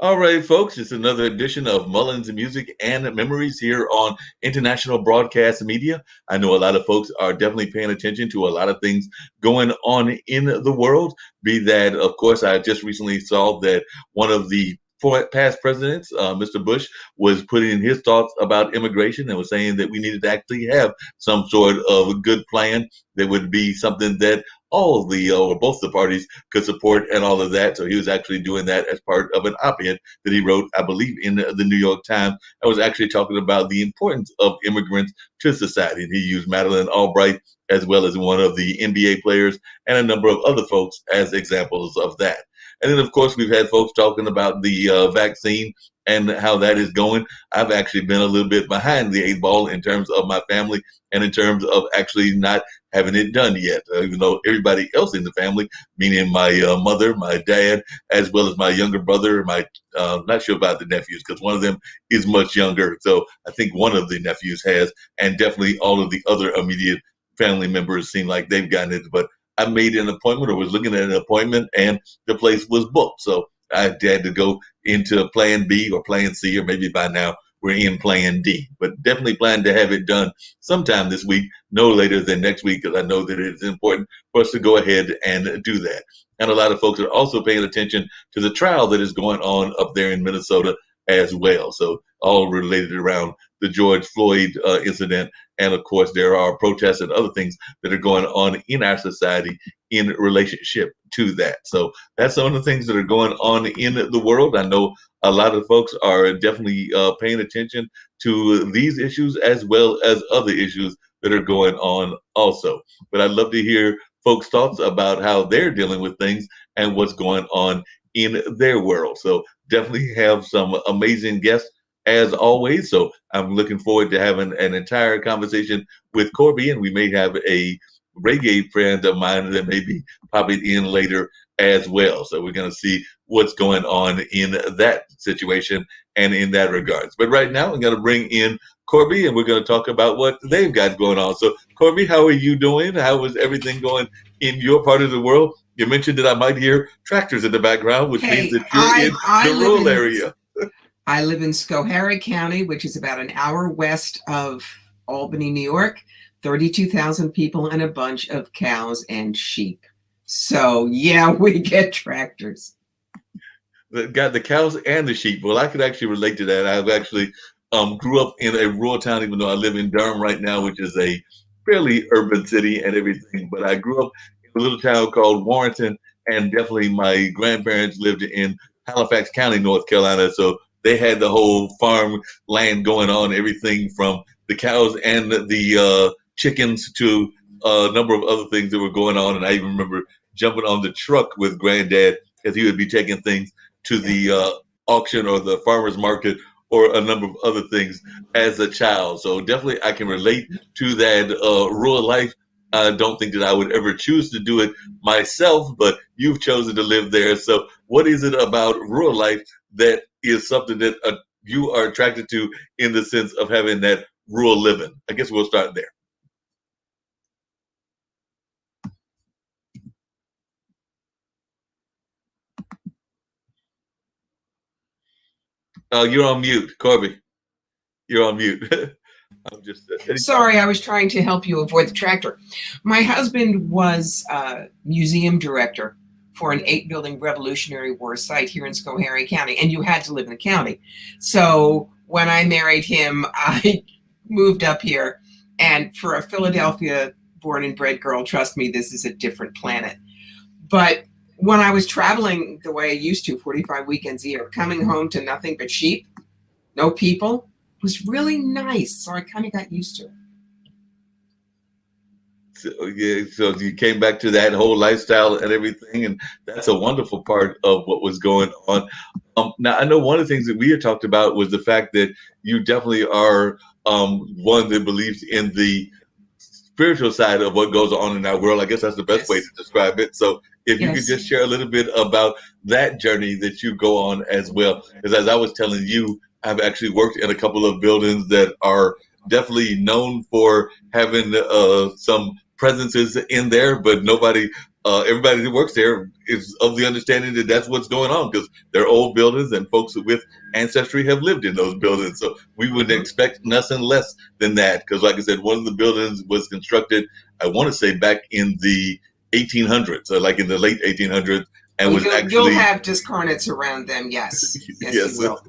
All right, folks, it's another edition of Mullings Music and Memories here on International Broadcast Media. I know a lot of folks are definitely paying attention to a lot of things going on in the world. Be that, of course, I just recently saw that one of the past presidents, Mr. Bush, was putting in his thoughts about immigration and was saying that we needed to actually have some sort of a good plan that would be something that all the or both the parties could support and all of that. So he was actually doing that as part of an op-ed that he wrote, I believe, in the New York Times. I was actually talking about the importance of immigrants to society. And he used Madeleine Albright as well as one of the NBA players and a number of other folks as examples of that. And then, of course, we've had folks talking about the vaccine and how that is going. I've actually been a little bit behind the eight ball in terms of my family and in terms of actually not having it done yet, even though everybody else in the family, meaning my mother, my dad, as well as my younger brother, my not sure about the nephews because one of them is much younger. So I think one of the nephews has, and definitely all of the other immediate family members seem like they've gotten it. But I made an appointment or was looking at an appointment and the place was booked. So I had to go into plan B or plan C, or maybe by now we're in plan D. But definitely plan to have it done sometime this week, no later than next week, because I know that it is important for us to go ahead and do that. And a lot of folks are also paying attention to the trial that is going on up there in Minnesota as well. So all related around the George Floyd incident. And of course, there are protests and other things that are going on in our society in relationship to that. So that's some of the things that are going on in the world. I know a lot of folks are definitely paying attention to these issues as well as other issues that are going on also. But I'd love to hear folks' thoughts about how they're dealing with things and what's going on in their world. So definitely have some amazing guests as always. So I'm looking forward to having an entire conversation with Corby, and we may have a reggae friend of mine that may be popping in later as well. So we're going to see what's going on in that situation and in that regards. But right now, I'm going to bring in Corby, and we're going to talk about what they've got going on. So, Corby, how are you doing? How is everything going in your part of the world? You mentioned that I might hear tractors in the background, which means Hey, that you're I in I the live rural in area. I live in Schoharie County, which is about an hour west of Albany, New York. 32,000 people and a bunch of cows and sheep. So yeah, we get tractors. Got the cows and the sheep. Well, I could actually relate to that. I've actually grew up in a rural town, even though I live in Durham right now, which is a fairly urban city and everything. But I grew up in a little town called Warrenton, and definitely my grandparents lived in Halifax County, North Carolina. So they had the whole farm land going on, everything from the cows and the chickens to a number of other things that were going on. And I even remember jumping on the truck with granddad as he would be taking things to the auction or the farmer's market or a number of other things as a child. So definitely I can relate to that rural life. I don't think that I would ever choose to do it myself, but you've chosen to live there. So what is it about rural life that is something that you are attracted to in the sense of having that rural living? I guess we'll start there. You're on mute, Corby. You're on mute. I'm just Sorry, I was trying to help you avoid the tractor. My husband was museum director for an 8-building Revolutionary War site here in Schoharie County, and you had to live in the county. So when I married him, I moved up here, and for a Philadelphia born and bred girl, trust me, this is a different planet. But when I was traveling the way I used to, 45 weekends a year, coming home to nothing but sheep, no people, was really nice. So I kind of got used to it. So, yeah, so you came back to that whole lifestyle and everything, and that's a wonderful part of what was going on. Now, I know one of the things that we had talked about was the fact that you definitely are one that believes in the spiritual side of what goes on in our world. I guess that's the best way to Yes. describe it. So, if you could Yes. just share a little bit about that journey that you go on as well, because as I was telling you, I've actually worked in a couple of buildings that are definitely known for having some presences in there, but nobody everybody that works there is of the understanding that that's what's going on because they're old buildings and folks with ancestry have lived in those buildings. So we would Mhm. expect nothing less than that. Because, like I said, one of the buildings was constructed, I want to say, back in the 1800s, so like in the late 1800s, Oh, and was you'll actually have discarnates around them. Yes, yes, you yes, will.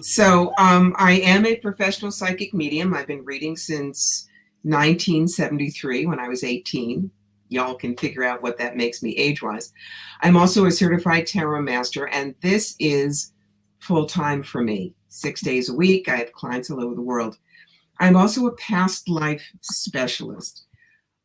So I am a professional psychic medium. I've been reading since 1973 when I was 18. Y'all can figure out what that makes me age-wise. I'm also a certified tarot master, and this is full-time for me. 6 days a week. I have clients all over the world. I'm also a past life specialist.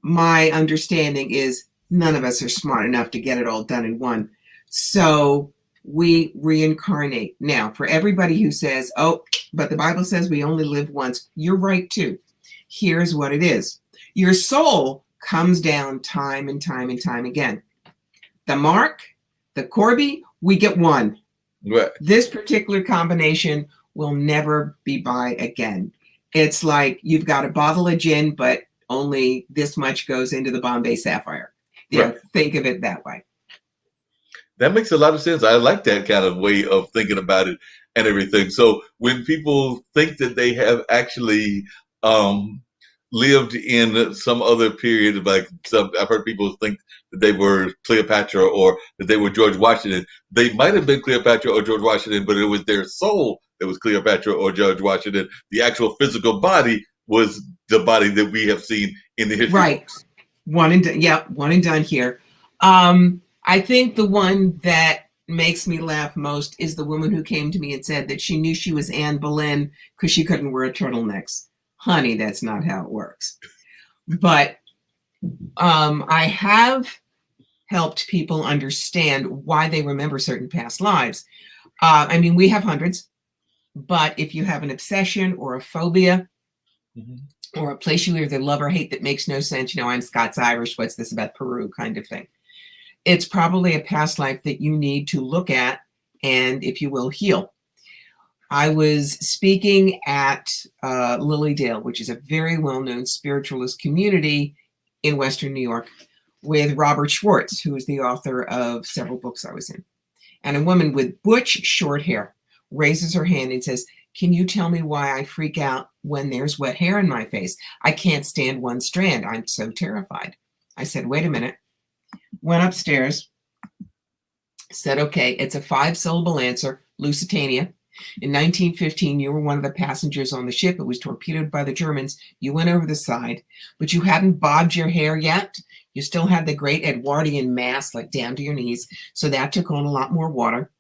My understanding is none of us are smart enough to get it all done in one. So we reincarnate. Now, for everybody who says, oh, but the Bible says we only live once, you're right too. Here's what it is. Your soul comes down time and time and time again. The Mark, the Corby, we get one. right. This particular combination will never be by again. It's like you've got a bottle of gin, but only this much goes into the Bombay Sapphire. Right. Think of it that way. That makes a lot of sense. I like that kind of way of thinking about it and everything. So when people think that they have actually um, lived in some other period, like I've heard people think that they were Cleopatra or that they were George Washington. They might have been Cleopatra or George Washington, but it was their soul that was Cleopatra or George Washington. The actual physical body was the body that we have seen in the history Right. books. One and done. Yep, one and done here. I think the one that makes me laugh most is the woman who came to me and said that she knew she was Anne Boleyn because she couldn't wear turtlenecks. Honey, that's not how it works. But I have helped people understand why they remember certain past lives. I mean, we have hundreds, but if you have an obsession or a phobia, or a place you either love or hate that makes no sense, you know, I'm Scots Irish, what's this about Peru kind of thing. It's probably a past life that you need to look at and, if you will, heal. I was speaking at Lilydale, which is a very well-known spiritualist community in Western New York, with Robert Schwartz, who is the author of several books I was in. And a woman with butch short hair raises her hand and says, can you tell me why I freak out when there's wet hair in my face? I can't stand one strand. I'm so terrified. I said, wait a minute. Went upstairs, said, okay, it's a 5-syllable answer, Lusitania. In 1915, you were one of the passengers on the ship. It was torpedoed by the Germans. You went over the side, but you hadn't bobbed your hair yet. You still had the great Edwardian mass, like down to your knees. So that took on a lot more water.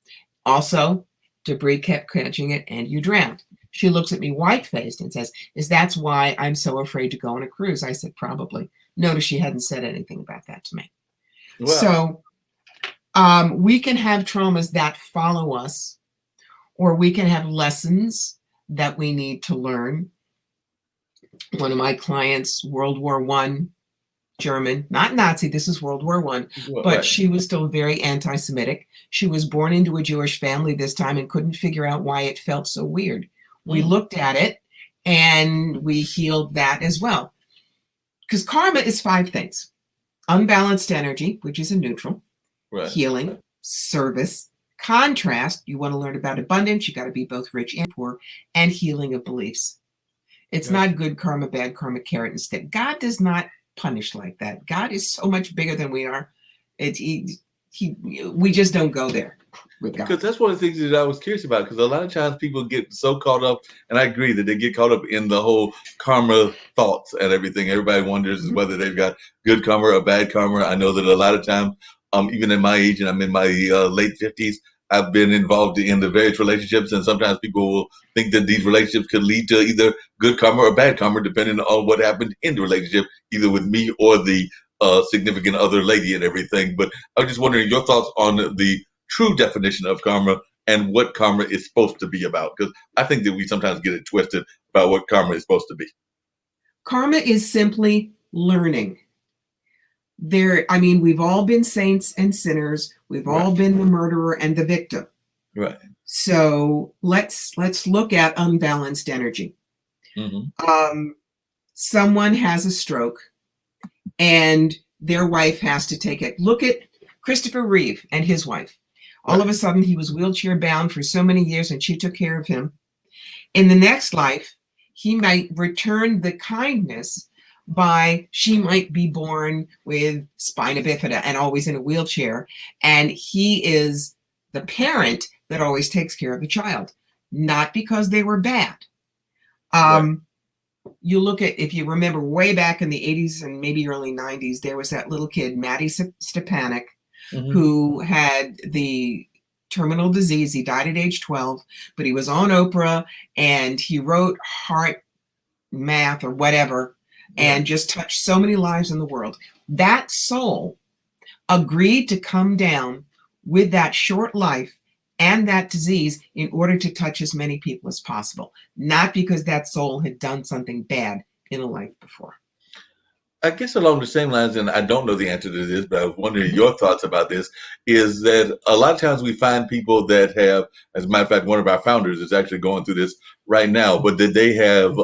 Also, debris kept catching it and you drowned. She looks at me white-faced and says, is that why I'm so afraid to go on a cruise? I said, probably. Notice she hadn't said anything about that to me. Wow. So we can have traumas that follow us, or we can have lessons that we need to learn. One of my clients, World War I, German, not Nazi, this is World War I, but she was still very anti-Semitic. She was born into a Jewish family this time and couldn't figure out why it felt so weird. We looked at it and we healed that as well. Because karma is 5 things. Unbalanced energy, which is a neutral, healing, service, contrast, you want to learn about abundance, you got to be both rich and poor, and healing of beliefs. It's not good karma, bad karma, carrot and stick. God does not punish like that. God is so much bigger than we are. We just don't go there with God. Because that's one of the things that I was curious about, because a lot of times people get so caught up, and I agree that they get caught up in the whole karma thoughts and everything. Everybody wonders whether they've got good karma or bad karma. I know that a lot of times, even in my age, and I'm in my late 50s, I've been involved in the various relationships, and sometimes people will think that these relationships could lead to either good karma or bad karma, depending on what happened in the relationship, either with me or the significant other lady and everything. But I was just wondering your thoughts on the true definition of karma and what karma is supposed to be about, because I think that we sometimes get it twisted about what karma is supposed to be. Karma is simply learning. We've all been saints and sinners. We've all been the murderer and the victim. Right. So let's look at unbalanced energy. Someone has a stroke and their wife has to take it. Look at Christopher Reeve and his wife. All of a sudden, he was wheelchair bound for so many years, and she took care of him. In the next life, he might return the kindness by she might be born with spina bifida and always in a wheelchair, and he is the parent that always takes care of the child, not because they were bad. You look at, if you remember way back in the 80s and maybe early 90s, there was that little kid, Matty Stepanek, who had the terminal disease. He died at age 12, but he was on Oprah and he wrote Heart Math or whatever, and just touched so many lives in the world. That soul agreed to come down with that short life and that disease in order to touch as many people as possible, not because that soul had done something bad in a life before. I guess along the same lines, and I don't know the answer to this, but I was wondering your thoughts about this, is that a lot of times we find people that have, as a matter of fact, one of our founders is actually going through this right now, but that they have,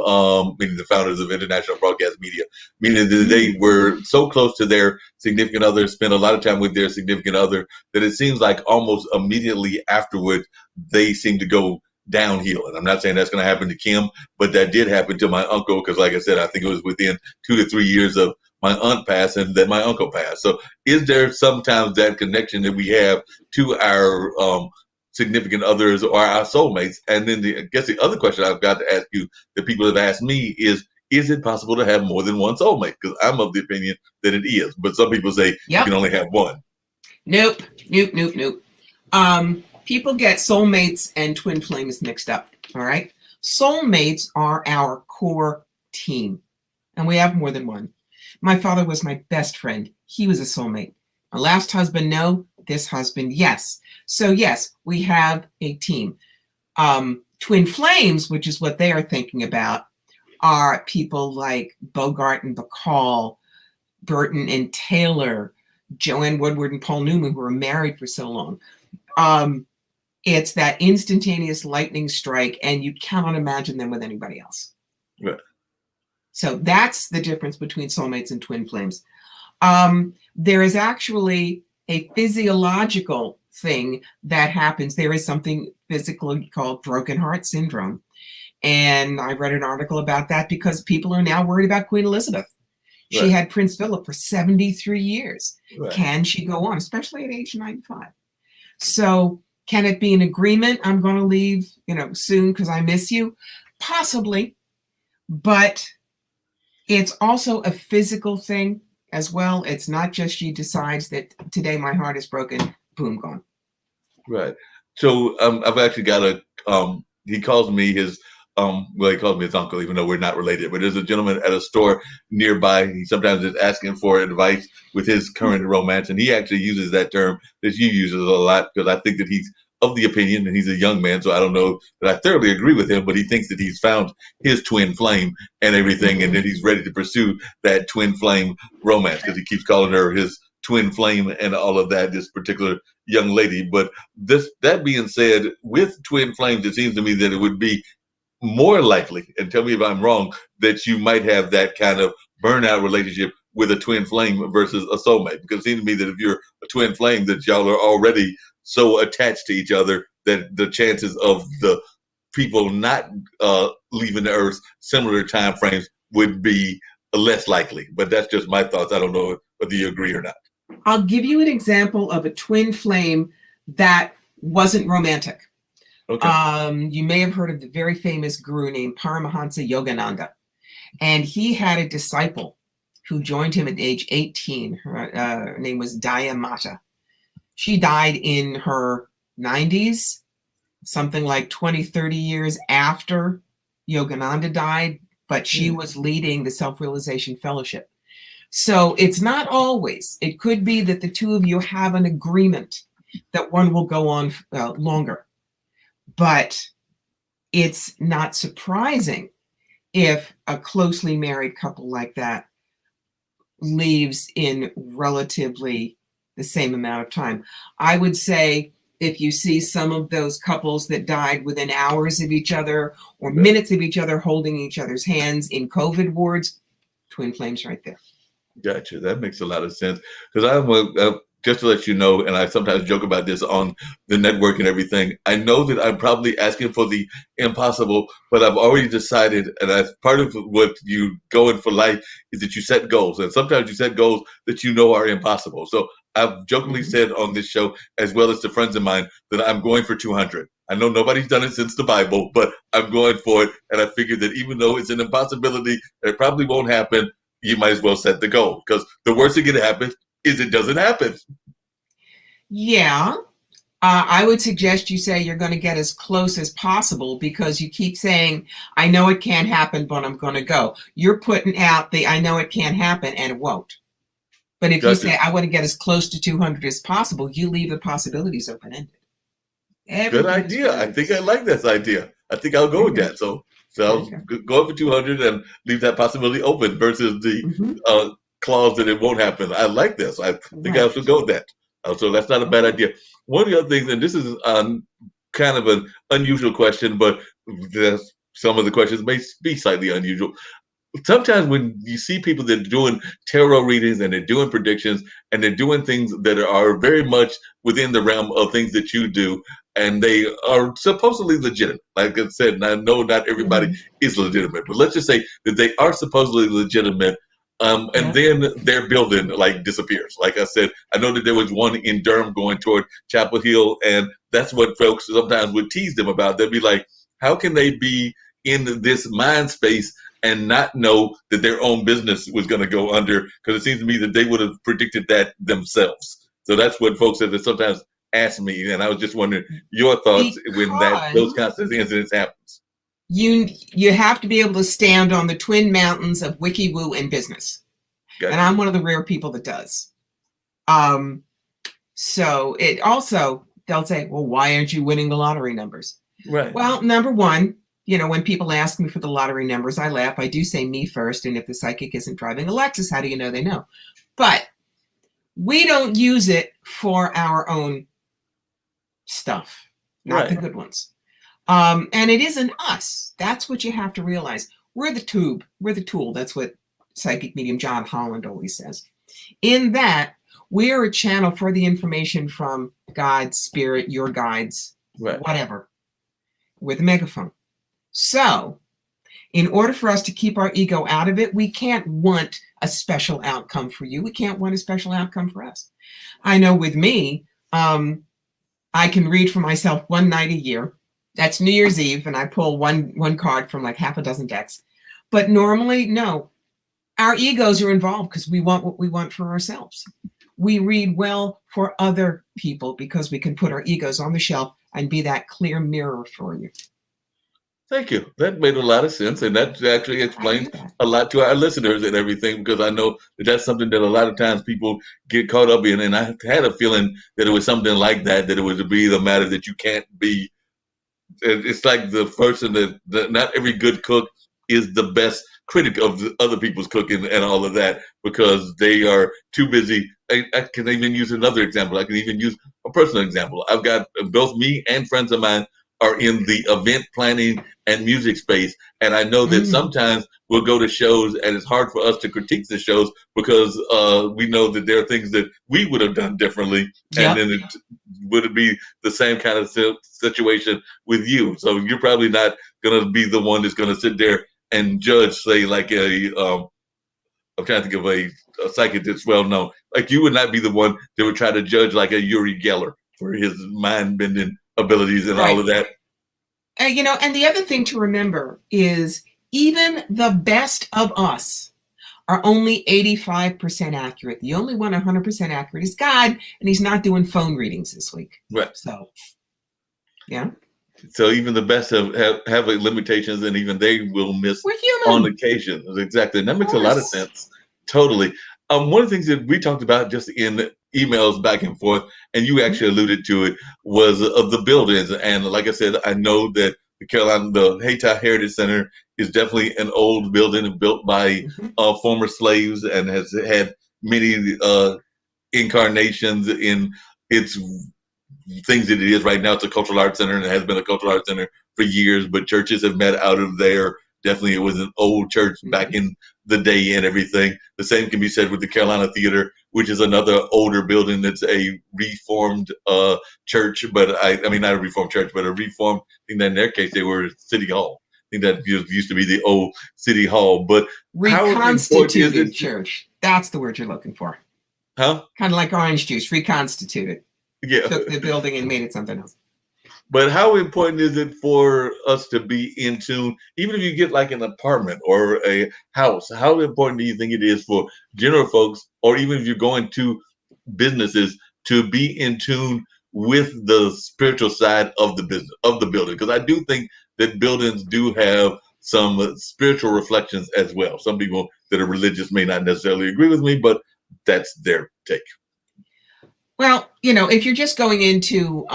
meaning the founders of International Broadcast Media, meaning that they were so close to their significant other, spent a lot of time with their significant other, that it seems like almost immediately afterward, they seem to go downhill. And I'm not saying that's going to happen to Kim, but that did happen to my uncle, because like I said, I think it was within 2 to 3 years of my aunt passing that my uncle passed. So is there sometimes that connection that we have to our significant others or our soulmates? And then I guess the other question I've got to ask you that people have asked me is it possible to have more than one soulmate? Because I'm of the opinion that it is, but some people say you can only have one. Nope. People get soulmates and twin flames mixed up, all right? Soulmates are our core team, and we have more than one. My father was my best friend. He was a soulmate. My last husband, no. This husband, yes. So yes, we have a team. Twin flames, which is what they are thinking about, are people like Bogart and Bacall, Burton and Taylor, Joanne Woodward and Paul Newman, who were married for so long. It's that instantaneous lightning strike, and you cannot imagine them with anybody else. Right. So that's the difference between soulmates and twin flames. There is actually a physiological thing that happens. There is something physical called broken heart syndrome. And I read an article about that because people are now worried about Queen Elizabeth. She had Prince Philip for 73 years. Can she go on, especially at age 95? So can it be an agreement? I'm going to leave, soon because I miss you. Possibly. But it's also a physical thing as well. It's not just she decides that today my heart is broken, boom, gone. Right. So I've actually got he calls me his, he calls me his uncle, even though we're not related, but there's a gentleman at a store nearby. He sometimes is asking for advice with his current romance. And he actually uses that term that you use a lot, because I think that he's of the opinion, and he's a young man, so I don't know that I thoroughly agree with him, but he thinks that he's found his twin flame and everything, and then he's ready to pursue that twin flame romance, because he keeps calling her his twin flame and all of that, this particular young lady. But that being said, with twin flames, it seems to me that it would be more likely, and tell me if I'm wrong, that you might have that kind of burnout relationship with a twin flame versus a soulmate. Because it seems to me that if you're a twin flame, that y'all are already so attached to each other that the chances of the people not leaving the earth similar time frames would be less likely. But that's just my thoughts. I don't know whether you agree or not. I'll give you an example of a twin flame that wasn't romantic. Okay. You may have heard of the very famous guru named Paramahansa Yogananda. And he had a disciple who joined him at age 18. Her name was Daya Mata. She died in her 90s, something like 20, 30 years after Yogananda died, but she was leading the Self-Realization Fellowship. So it's not always. It could be that the two of you have an agreement that one will go on longer. But it's not surprising if a closely married couple like that leaves in relatively the same amount of time. I would say if you see some of those couples that died within hours of each other or minutes of each other holding each other's hands in COVID wards, twin flames right there. Gotcha. That makes a lot of sense. Because just to let you know, and I sometimes joke about this on the network and everything. I know that I'm probably asking for the impossible, but I've already decided, and that's part of what you go in for life is that you set goals, and sometimes you set goals that you know are impossible. So I've jokingly Mhm. said on this show, as well as to friends of mine, that I'm going for 200. I know nobody's done it since the Bible, but I'm going for it, and I figured that even though it's an impossibility, it probably won't happen. You might as well set the goal because the worst that can happen is it doesn't happen. Yeah. I would suggest you say you're going to get as close as possible because you keep saying, I know it can't happen, but I'm going to go. You're putting out the I know it can't happen and it won't. But if you Gotcha. say, I want to get as close to 200 as possible, you leave the possibilities open ended. Good Everything is idea. I think I words. like this idea. I think I'll There go you with go. that. So There I'll you go. go for 200 and leave that possibility open versus the Hmm. clause that it won't happen. I like this. I think I should Right. go with that. So that's not a bad Okay. idea. One of the other things, and this is kind of an unusual question, but some of the questions may be slightly unusual. Sometimes when you see people that are doing tarot readings and they're doing predictions and they're doing things that are very much within the realm of things that you do, and they are supposedly legitimate. Like I said, and I know not everybody Hmm. is legitimate, but let's just say that they are supposedly legitimate. And Yeah. then their building like disappears. Like I said, I know that there was one in Durham going toward Chapel Hill, and that's what folks sometimes would tease them about. They'd be like, "How can they be in this mind space and not know that their own business was going to go under?" Because it seems to me that they would have predicted that themselves. So that's what folks have sometimes ask me, and I was just wondering your thoughts when those Because kinds of incidents happens. you have to be able to stand on the twin mountains of wiki woo and business. And Gotcha. I'm one of the rare people that does. Um, so it also, they'll say, well, why aren't you winning the lottery numbers? Right. Well, number one, when people ask me for the lottery numbers, I laugh. I do say me first. And if the psychic isn't driving a Lexus, how do you know they know? But we don't use it for our own stuff, not the Right. good ones. And it isn't us. That's what you have to realize. We're the tube, we're the tool. That's what psychic medium John Holland always says. In that, we are a channel for the information from God, spirit, your guides, Right. whatever, with a megaphone. So, in order for us to keep our ego out of it, we can't want a special outcome for you. We can't want a special outcome for us. I know with me, I can read for myself one night a year. That's New Year's Eve, and I pull one card from like half a dozen decks. But normally, no, our egos are involved because we want what we want for ourselves. We read well for other people because we can put our egos on the shelf and be that clear mirror for you. Thank you. That made a lot of sense, and that actually I explains do that. a lot to our listeners and everything. Because I know that that's something that a lot of times people get caught up in, and I had a feeling that it was something like that. That it would be the matter that you can't be. It's like the person that not every good cook is the best critic of the other people's cooking and all of that because they are too busy. I can even use another example. I can even use a personal example. I've got both me and friends of mine are in the event planning and music space, and I know that Mm, sometimes we'll go to shows and it's hard for us to critique the shows because we know that there are things that we would have done differently, and yep. then it would be the same kind of situation with you. So you're probably not going to be the one that's going to sit there and judge, say, like I'm trying to think of a psychic that's well known. Like you would not be the one that would try to judge like a Uri Geller for his mind bending abilities and all Right. of that. And the other thing to remember is even the best of us are only 85% accurate. The only one 100% accurate is God, and he's not doing phone readings this week. Right. So, yeah, So even the best have limitations, and even they will miss we're on human, occasion. Exactly, and that of makes a lot of course. sense. Totally. One of the things that we talked about just in emails back and forth, and you actually alluded to it, was of the buildings. And like I said, I know that the Hayti Heritage Center is definitely an old building built by Mhm. former slaves and has had many incarnations in its things that it is right now. It's a cultural arts center and it has been a cultural arts center for years, but churches have met out of there. definitely it was an old church back in the day and everything. The same can be said with the Carolina Theater, which is another older building that's a reformed church, but I mean not a reformed church, but a reformed. I think that in their case they were City Hall. I think that used to be the old City Hall. But how important is Reconstituted it? church. That's the word you're looking for. Huh? Kind of like orange juice, reconstituted. Yeah. Took the building and made it something else. But how important is it for us to be in tune, even if you get like an apartment or a house? How important do you think it is for general folks, or even if you're going to businesses, to be in tune with the spiritual side of the business of the building? Because I do think that buildings do have some spiritual reflections as well. Some people that are religious may not necessarily agree with me, but that's their take. Well, if you're just going into,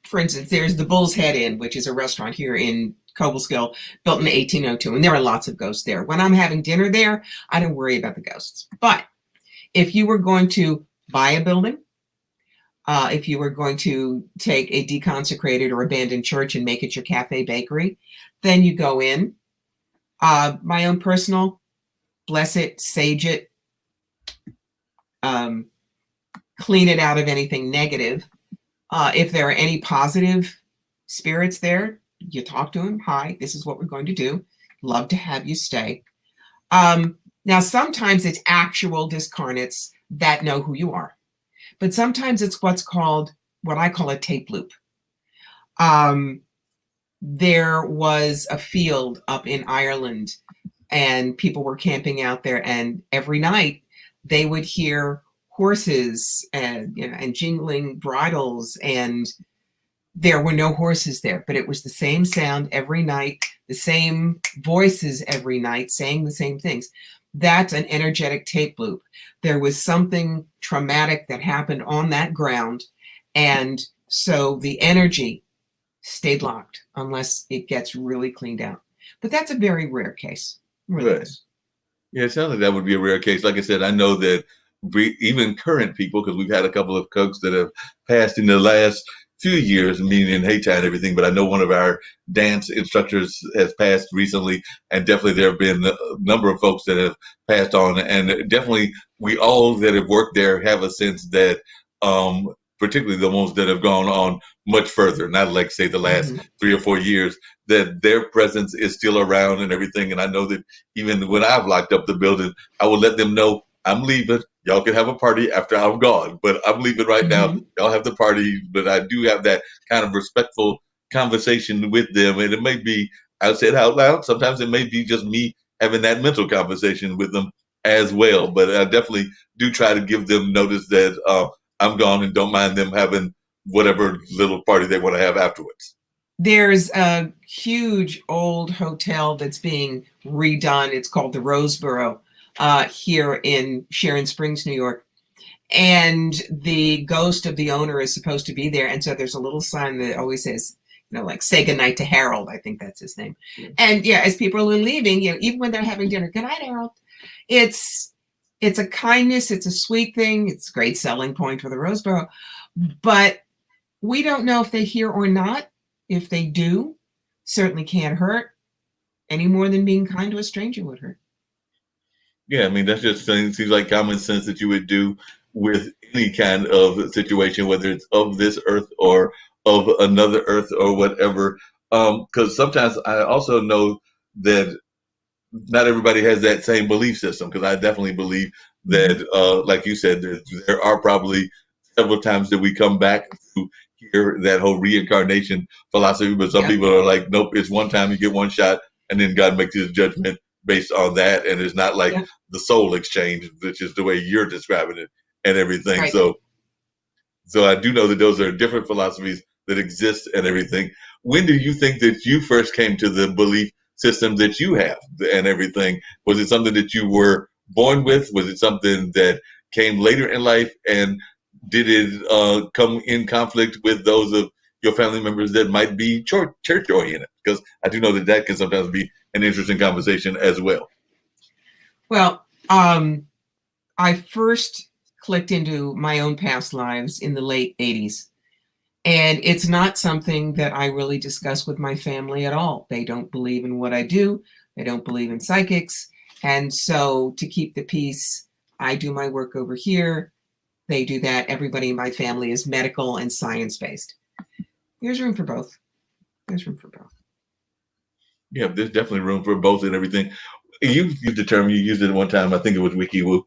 for instance, there's the Bull's Head Inn, which is a restaurant here in Cobleskill, built in 1802, and there are lots of ghosts there. When I'm having dinner there, I don't worry about the ghosts. But if you were going to buy a building, if you were going to take a deconsecrated or abandoned church and make it your cafe bakery, then you go in. My own personal, bless it, sage it, clean it out of anything negative. If there are any positive spirits there, you talk to them. Hi, this is what we're going to do. Love to have you stay. Now, sometimes it's actual discarnates that know who you are, but sometimes it's what I call a tape loop. There was a field up in Ireland and people were camping out there, and every night they would hear horses and jingling bridles, and there were no horses there, but it was the same sound every night, the same voices every night saying the same things. That's an energetic tape loop. There was something traumatic that happened on that ground, and so the energy stayed locked unless it gets really cleaned out. But that's a very rare case. Really Right. Yeah, it sounds like that would be a rare case. Like I said, I know that even current people, because we've had a couple of cooks that have passed in the last few years, meaning in Haiti and everything, but I know one of our dance instructors has passed recently, and definitely there have been a number of folks that have passed on, and definitely we all that have worked there have a sense that, particularly the ones that have gone on much further, not like say the last 3 or 4 years, that their presence is still around and everything. And I know that even when I've locked up the building, I will let them know I'm leaving. Y'all can have a party after I'm gone, but I'm leaving right now. Y'all have the party, but I do have that kind of respectful conversation with them. And it may be, I'll say it out loud. Sometimes it may be just me having that mental conversation with them as well. But I definitely do try to give them notice that I'm gone and don't mind them having whatever little party they want to have afterwards. There's a huge old hotel that's being redone. It's called the Roseboro here in Sharon Springs, New York. And the ghost of the owner is supposed to be there. And so there's a little sign that always says, like, say goodnight to Harold. I think that's his name. And as people are leaving, even when they're having dinner, good night, Harold. It's a kindness. It's a sweet thing. It's a great selling point for the Roseboro. But we don't know if they hear or not. If they do, certainly can't hurt any more than being kind to a stranger would hurt. Yeah, I mean, that's just seems like common sense that you would do with any kind of situation, whether it's of this earth or of another earth or whatever. Because sometimes I also know that not everybody has that same belief system. Because I definitely believe that, like you said, there are probably several times that we come back to hear that whole reincarnation philosophy. But some people are like, nope, it's one time you get one shot, and then God makes his judgment based on that, and it's not like the soul exchange, which is the way you're describing it and everything. Right. So I do know that those are different philosophies that exist and everything. When do you think that you first came to the belief system that you have and everything? Was it something that you were born with? Was it something that came later in life? And did it come in conflict with those of your family members that might be church oriented? Because I do know that that can sometimes be an interesting conversation as well. Well, I first clicked into my own past lives in the late 80s. And it's not something that I really discuss with my family at all. They don't believe in what I do. They don't believe in psychics. And so to keep the peace, I do my work over here. They do that. Everybody in my family is medical and science-based. There's room for both. There's room for both. Yeah, there's definitely room for both and everything. You used the term, you used it one time, I think it was Wiki Woo,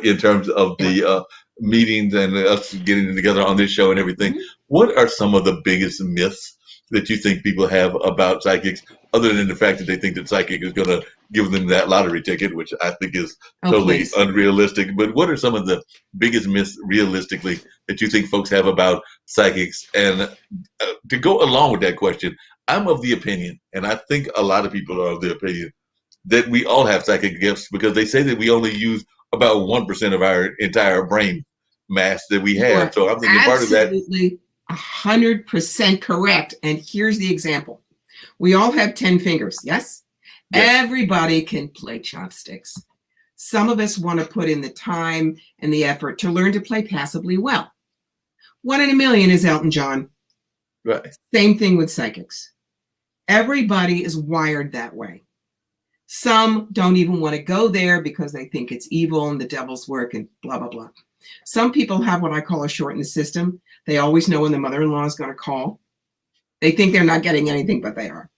in terms of Yeah. the meetings and us getting together on this show and everything. Mhm. What are some of the biggest myths that you think people have about psychics, other than the fact that they think that psychic is going to give them that lottery ticket, which I think is Oh, totally please. unrealistic. But what are some of the biggest myths, realistically, that you think folks have about psychics? And to go along with that question, I'm of the opinion, and I think a lot of people are of the opinion, that we all have psychic gifts because they say that we only use about 1% of our entire brain mass that we You have. are So I'm thinking part of that. absolutely 100% correct. And here's the example. We all have 10 fingers, yes? Yes. Everybody can play chopsticks. Some of us want to put in the time and the effort to learn to play passably well. 1 in a million is Elton John. Right. Same thing with psychics. Everybody is wired that way. Some don't even want to go there because they think it's evil and the devil's work and blah, blah, blah. Some people have what I call a shortened system. They always know when the mother-in-law is going to call. They think they're not getting anything, but they are.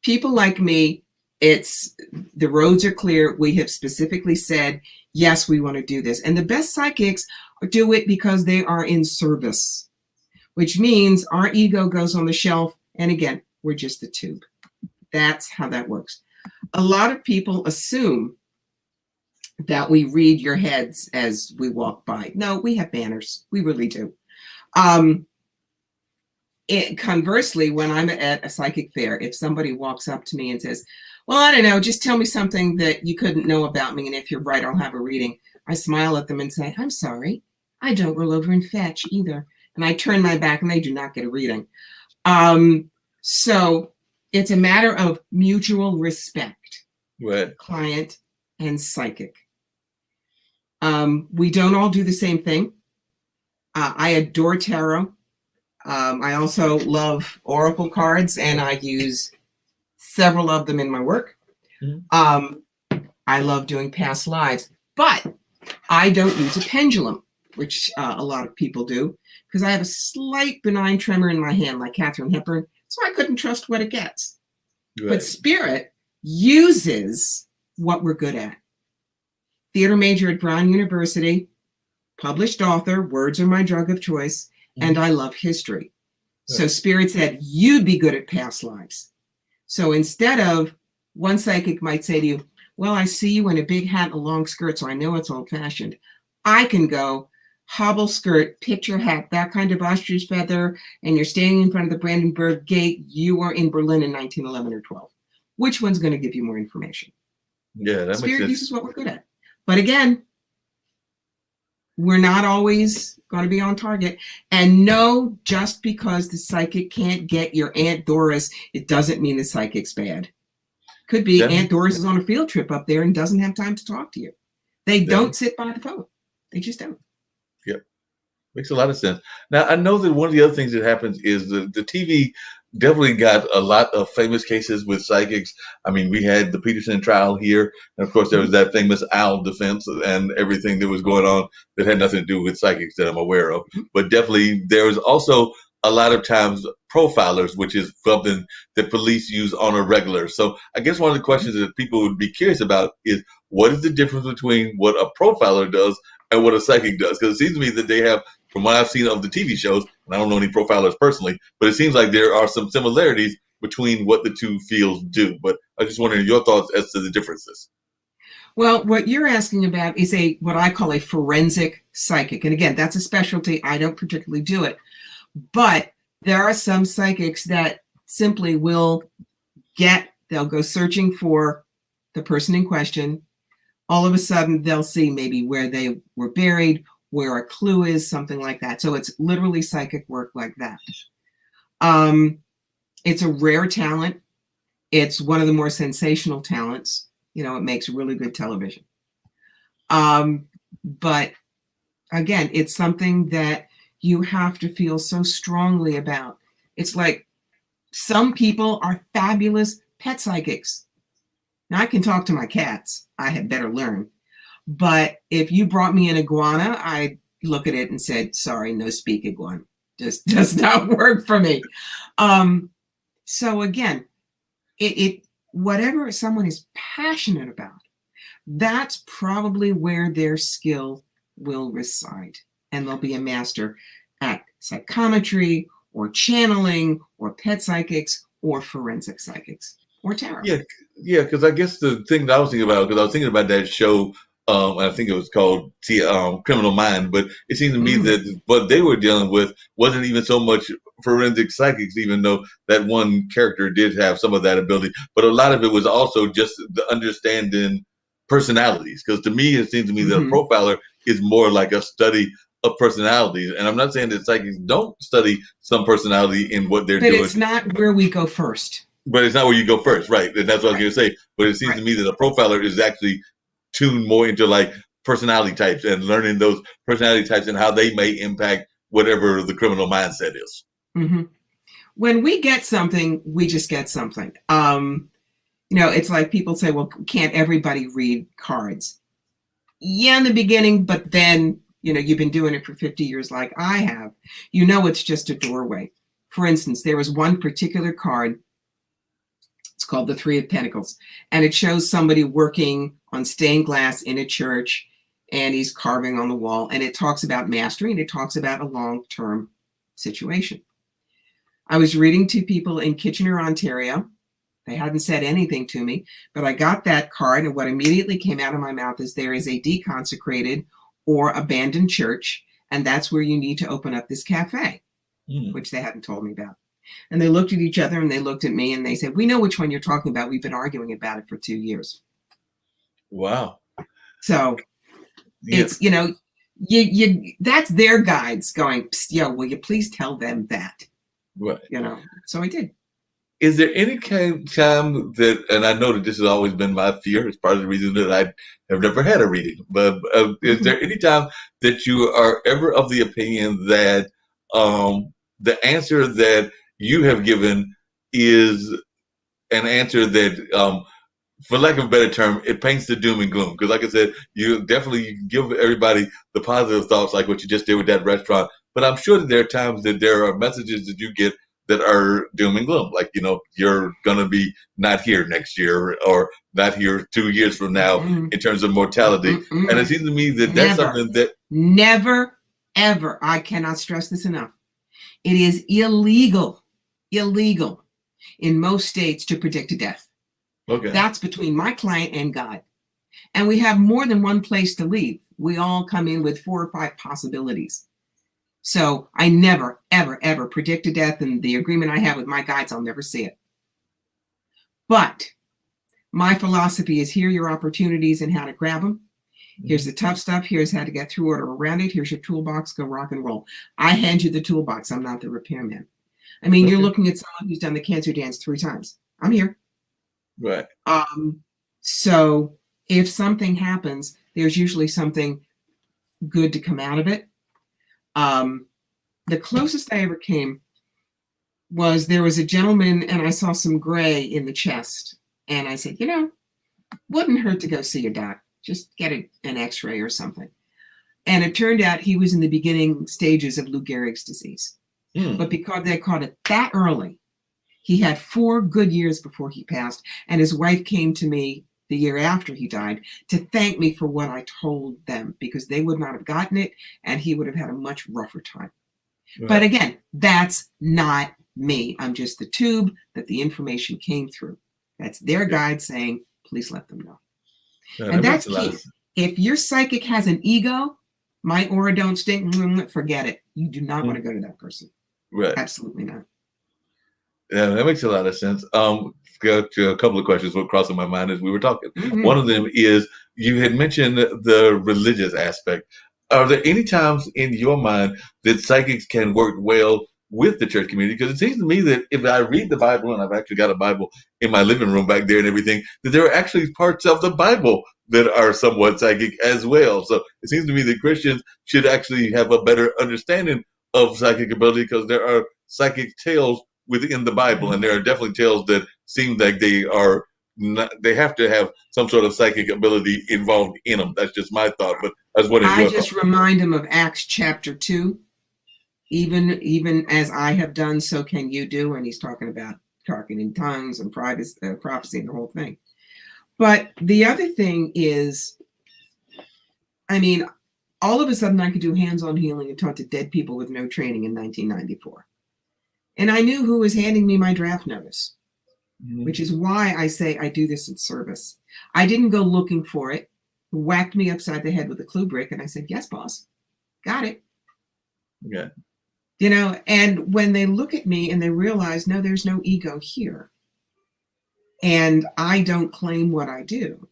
People like me, it's the roads are clear. We have specifically said, yes, we want to do this. And the best psychics do it because they are in service, which means our ego goes on the shelf. And again, we're just the tube. That's how that works. A lot of people assume that we read your heads as we walk by. No, we have banners. We really do. Conversely, when I'm at a psychic fair, if somebody walks up to me and says, well, I don't know, just tell me something that you couldn't know about me, and if you're right, I'll have a reading. I smile at them and say, I'm sorry, I don't roll over and fetch either. And I turn my back and they do not get a reading. So it's a matter of mutual respect, Right. client and psychic. We don't all do the same thing. I adore tarot. I also love oracle cards, and I use several of them in my work. Mm-hmm. I love doing past lives, but I don't use a pendulum, which a lot of people do, because I have a slight benign tremor in my hand, like Katharine Hepburn, so I couldn't trust what it gets. Right. But spirit uses what we're good at. Theater major at Brown University, published author, words are my drug of choice, and I love history. So spirit said, you'd be good at past lives. So instead of, one psychic might say to you, well, I see you in a big hat and a long skirt, so I know it's old fashioned. I can go, hobble skirt, picture hat, that kind of ostrich feather, and you're standing in front of the Brandenburg Gate. You are in Berlin in 1911 or 12. Which one's going to give you more information? Yeah, that spirit makes sense. uses what we're good at. But again, we're not always going to be on target. And no, just because the psychic can't get your Aunt Doris, it doesn't mean the psychic's bad. Could be Aunt Doris is on a field trip up there and doesn't have time to talk to you. They don't sit by the phone. They just don't. Yep. Makes a lot of sense. Now, I know that one of the other things that happens is the TV definitely got a lot of famous cases with psychics. I mean, we had the Peterson trial here. And of course, there was that famous owl defense and everything that was going on that had nothing to do with psychics that I'm aware of. But definitely, there was also a lot of times profilers, which is something that police use on a regular. So I guess one of the questions that people would be curious about is, what is the difference between what a profiler does and what a psychic does? Because it seems to me that they have, from what I've seen of the TV shows, and I don't know any profilers personally, but it seems like there are some similarities between what the two fields do. But I just wondering your thoughts as to the differences. Well, what you're asking about is what I call a forensic psychic. And again, that's a specialty. I don't particularly do it. But there are some psychics that simply they'll go searching for the person in question. All of a sudden, they'll see maybe where they were buried, where a clue is, something like that. So it's literally psychic work like that. It's a rare talent. It's one of the more sensational talents. You know, it makes really good television. But again, it's something that you have to feel so strongly about. It's like some people are fabulous pet psychics. Now, I can talk to my cats. I had better learn. But if you brought me an iguana, I'd look at it and said, sorry, no speak iguana. Just does not work for me. So again, it whatever someone is passionate about, that's probably where their skill will reside. And they'll be a master at psychometry or channeling or pet psychics or forensic psychics or tarot. Yeah, yeah, because I guess the thing that I was thinking about, because I was thinking about that show, I think it was called Criminal Mind, but it seemed to me that what they were dealing with wasn't even so much forensic psychics, even though that one character did have some of that ability, but a lot of it was also just the understanding personalities. Because to me, it seems to me that a profiler is more like a study of personalities, and I'm not saying that psychics don't study some personality in what they're doing. But it's not where we go first. But it's not where you go first, right? And that's what I was going to say. But it seems to me that a profiler is actually tuned more into like personality types and learning those personality types and how they may impact whatever the criminal mindset is. When we get something, we just get something. It's like people say, well, can't everybody read cards? Yeah, in the beginning, but then, you've been doing it for 50 years like I have. It's just a doorway. For instance, there was one particular card. It's called the Three of Pentacles, and it shows somebody working on stained glass in a church, and he's carving on the wall, and it talks about mastery, and it talks about a long-term situation. I was reading to people in Kitchener, Ontario. They hadn't said anything to me, but I got that card, and what immediately came out of my mouth is there is a deconsecrated or abandoned church, and that's where you need to open up this cafe, which they hadn't told me about. And they looked at each other and they looked at me and they said, we know which one you're talking about. We've been arguing about it for 2 years. Wow. So it's, that's their guides going, will you please tell them that? Right. So I did. Is there any time that, and I know that this has always been my fear, it's part of the reason that I have never had a reading, but is there any time that you are ever of the opinion that the answer that you have given is an answer that, for lack of a better term, it paints the doom and gloom? Because like I said, you definitely give everybody the positive thoughts like what you just did with that restaurant. But I'm sure that there are times that there are messages that you get that are doom and gloom. Like, you're going to be not here next year or not here 2 years from now in terms of mortality. And it seems to me that that's something that... Never, ever. I cannot stress this enough. It is illegal in most states to predict a death. Okay. That's between my client and God. And we have more than one place to leave. We all come in with 4 or 5 possibilities. So I never, ever, ever predict a death, and the agreement I have with my guides, I'll never see it. But my philosophy is here are your opportunities and how to grab them. Here's the tough stuff. Here's how to get through it or around it. Here's your toolbox. Go rock and roll. I hand you the toolbox. I'm not the repairman. I mean, You're looking at someone who's done the cancer dance 3 times. I'm here. Right. So if something happens, there's usually something good to come out of it. The closest I ever came was there was a gentleman and I saw some gray in the chest. And I said, wouldn't hurt to go see your doc. Just get an x-ray or something. And it turned out he was in the beginning stages of Lou Gehrig's disease. But because they caught it that early, he had 4 good years before he passed. And his wife came to me the year after he died to thank me for what I told them, because they would not have gotten it and he would have had a much rougher time. Right. But again, that's not me. I'm just the tube that the information came through. That's their guide saying, please let them know. Yeah, and that's key. If your psychic has an ego, my aura don't stink, forget it. You do not want to go to that person. Right. Absolutely not. Yeah, that makes a lot of sense. Got a couple of questions were crossing my mind as we were talking. One of them is, you had mentioned the religious aspect. Are there any times in your mind that psychics can work well with the church community? Because it seems to me that if I read the Bible, and I've actually got a Bible in my living room back there and everything, that there are actually parts of the Bible that are somewhat psychic as well. So it seems to me that Christians should actually have a better understanding of psychic ability, because there are psychic tales within the Bible, and there are definitely tales that seem like they are not, they have to have some sort of psychic ability involved in them. That's just my thought, but I was wondering I your just thought. remind him of Acts chapter 2. Even as I have done, so can you do. And he's talking about talking in tongues and prophecy and the whole thing. But the other thing is, I mean, all of a sudden I could do hands-on healing and talk to dead people with no training in 1994. And I knew who was handing me my draft notice, which is why I say I do this in service. I didn't go looking for it, whacked me upside the head with a clue brick, and I said, yes, boss, got it. Yeah. You know, and when they look at me and they realize, no, there's no ego here, and I don't claim what I do,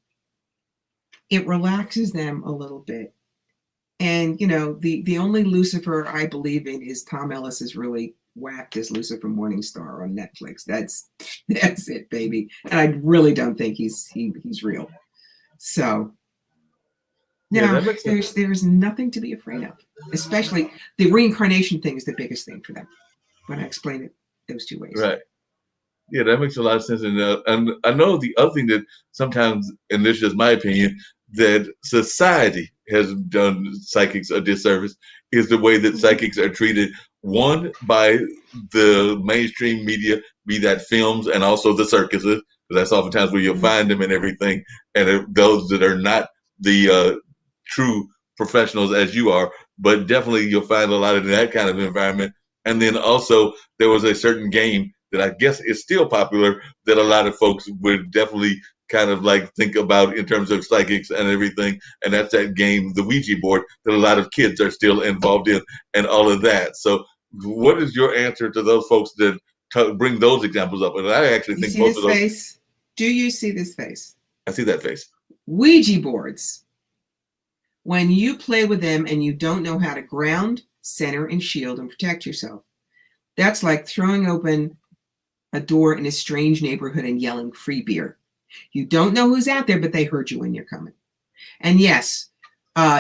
it relaxes them a little bit. And, you know, the only Lucifer I believe in is Tom Ellis is really whacked as Lucifer Morningstar on Netflix. That's it, baby. And I really don't think he's real. So Yeah, no, there's nothing to be afraid of. Especially the reincarnation thing is the biggest thing for them when I explain it those two ways. right. Yeah, that makes a lot of sense. And I know the other thing that sometimes, and this is just my opinion, that society has done psychics a disservice is the way that psychics are treated. One, by the mainstream media, be that films and also the circuses, because that's oftentimes where you'll find them and everything. And those that are not the true professionals as you are, but definitely you'll find a lot of that kind of environment. And then also there was a certain game that I guess is still popular that a lot of folks would definitely kind of like think about in terms of psychics and everything. And that's that game, the Ouija board, that a lot of kids are still involved in and all of that. So what is your answer to those folks that bring those examples up? And I actually think both of those. Face? Do you see this face? I see that face. Ouija boards. When you play with them and you don't know how to ground, center, and shield and protect yourself, that's like throwing open a door in a strange neighborhood and yelling free beer. You don't know who's out there, but they heard you when you're coming. And yes,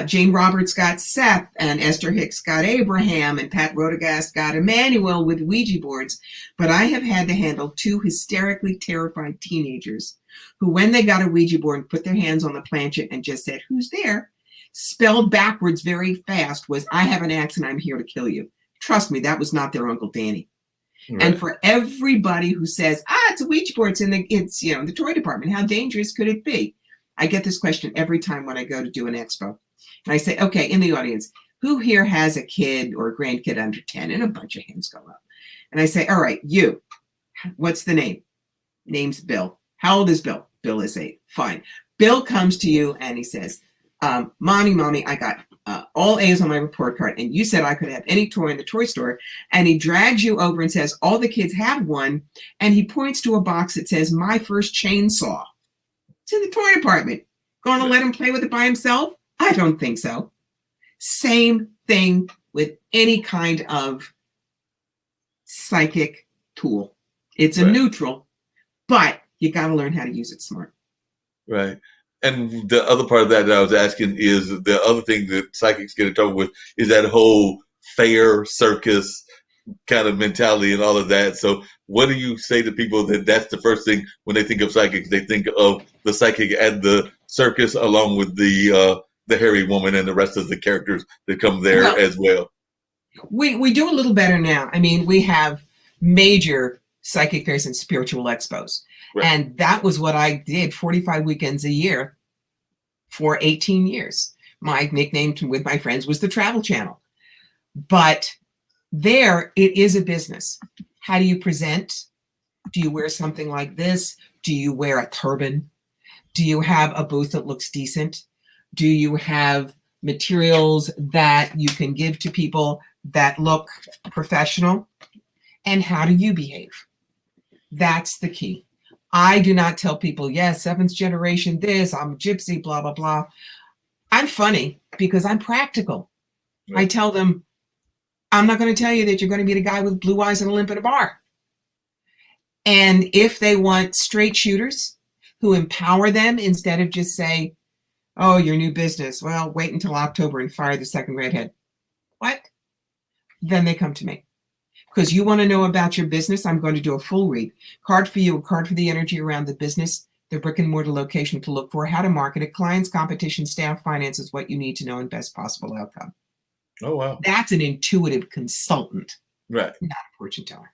Jane Roberts got Seth, and Esther Hicks got Abraham, and Pat Rodegast got Emmanuel with Ouija boards. But I have had to handle two hysterically terrified teenagers who, when they got a Ouija board and put their hands on the planchette and just said, who's there? Spelled backwards very fast was, I have an axe and I'm here to kill you. Trust me, that was not their Uncle Danny. Right. And for everybody who says, it's a Ouija board, in the toy department, how dangerous could it be? I get this question every time when I go to do an expo. And I say, okay, in the audience, who here has a kid or a grandkid under 10? And a bunch of hands go up. And I say, all right, you, what's the name? Name's Bill. How old is Bill? Bill is 8. Fine. Bill comes to you and he says, Mommy, I got all A's on my report card, and you said I could have any toy in the toy store. And he drags you over and says, all the kids have one. And he points to a box that says, my first chainsaw. It's in the toy department. Going to let him play with it by himself? I don't think so. Same thing with any kind of psychic tool. It's a neutral, but you got to learn how to use it smart. Right. And the other part of that I was asking is the other thing that psychics get in trouble with is that whole fair circus kind of mentality and all of that. So what do you say to people that that's the first thing when they think of psychics? They think of the psychic at the circus along with the hairy woman and the rest of the characters that come there as well. We do a little better now. I mean, we have major psychic fairs and spiritual expos. Right. And that was what I did 45 weekends a year for 18 years. My nickname with my friends was the Travel Channel. But there, it is a business. How do you present? Do you wear something like this? Do you wear a turban? Do you have a booth that looks decent? Do you have materials that you can give to people that look professional? And how do you behave? That's the key. I do not tell people, yes, 7th generation this, I'm a gypsy, blah, blah, blah. I'm funny because I'm practical. Right. I tell them, I'm not going to tell you that you're going to meet a guy with blue eyes and a limp at a bar. And if they want straight shooters who empower them instead of just say, oh, your new business, well, wait until October and fire the second redhead. What? then they come to me. Because you want to know about your business, I'm going to do a full read. Card for you, a card for the energy around the business, the brick and mortar location to look for, how to market it, clients, competition, staff, finances, what you need to know, and best possible outcome. Oh, wow. That's an intuitive consultant, Right. not a fortune teller.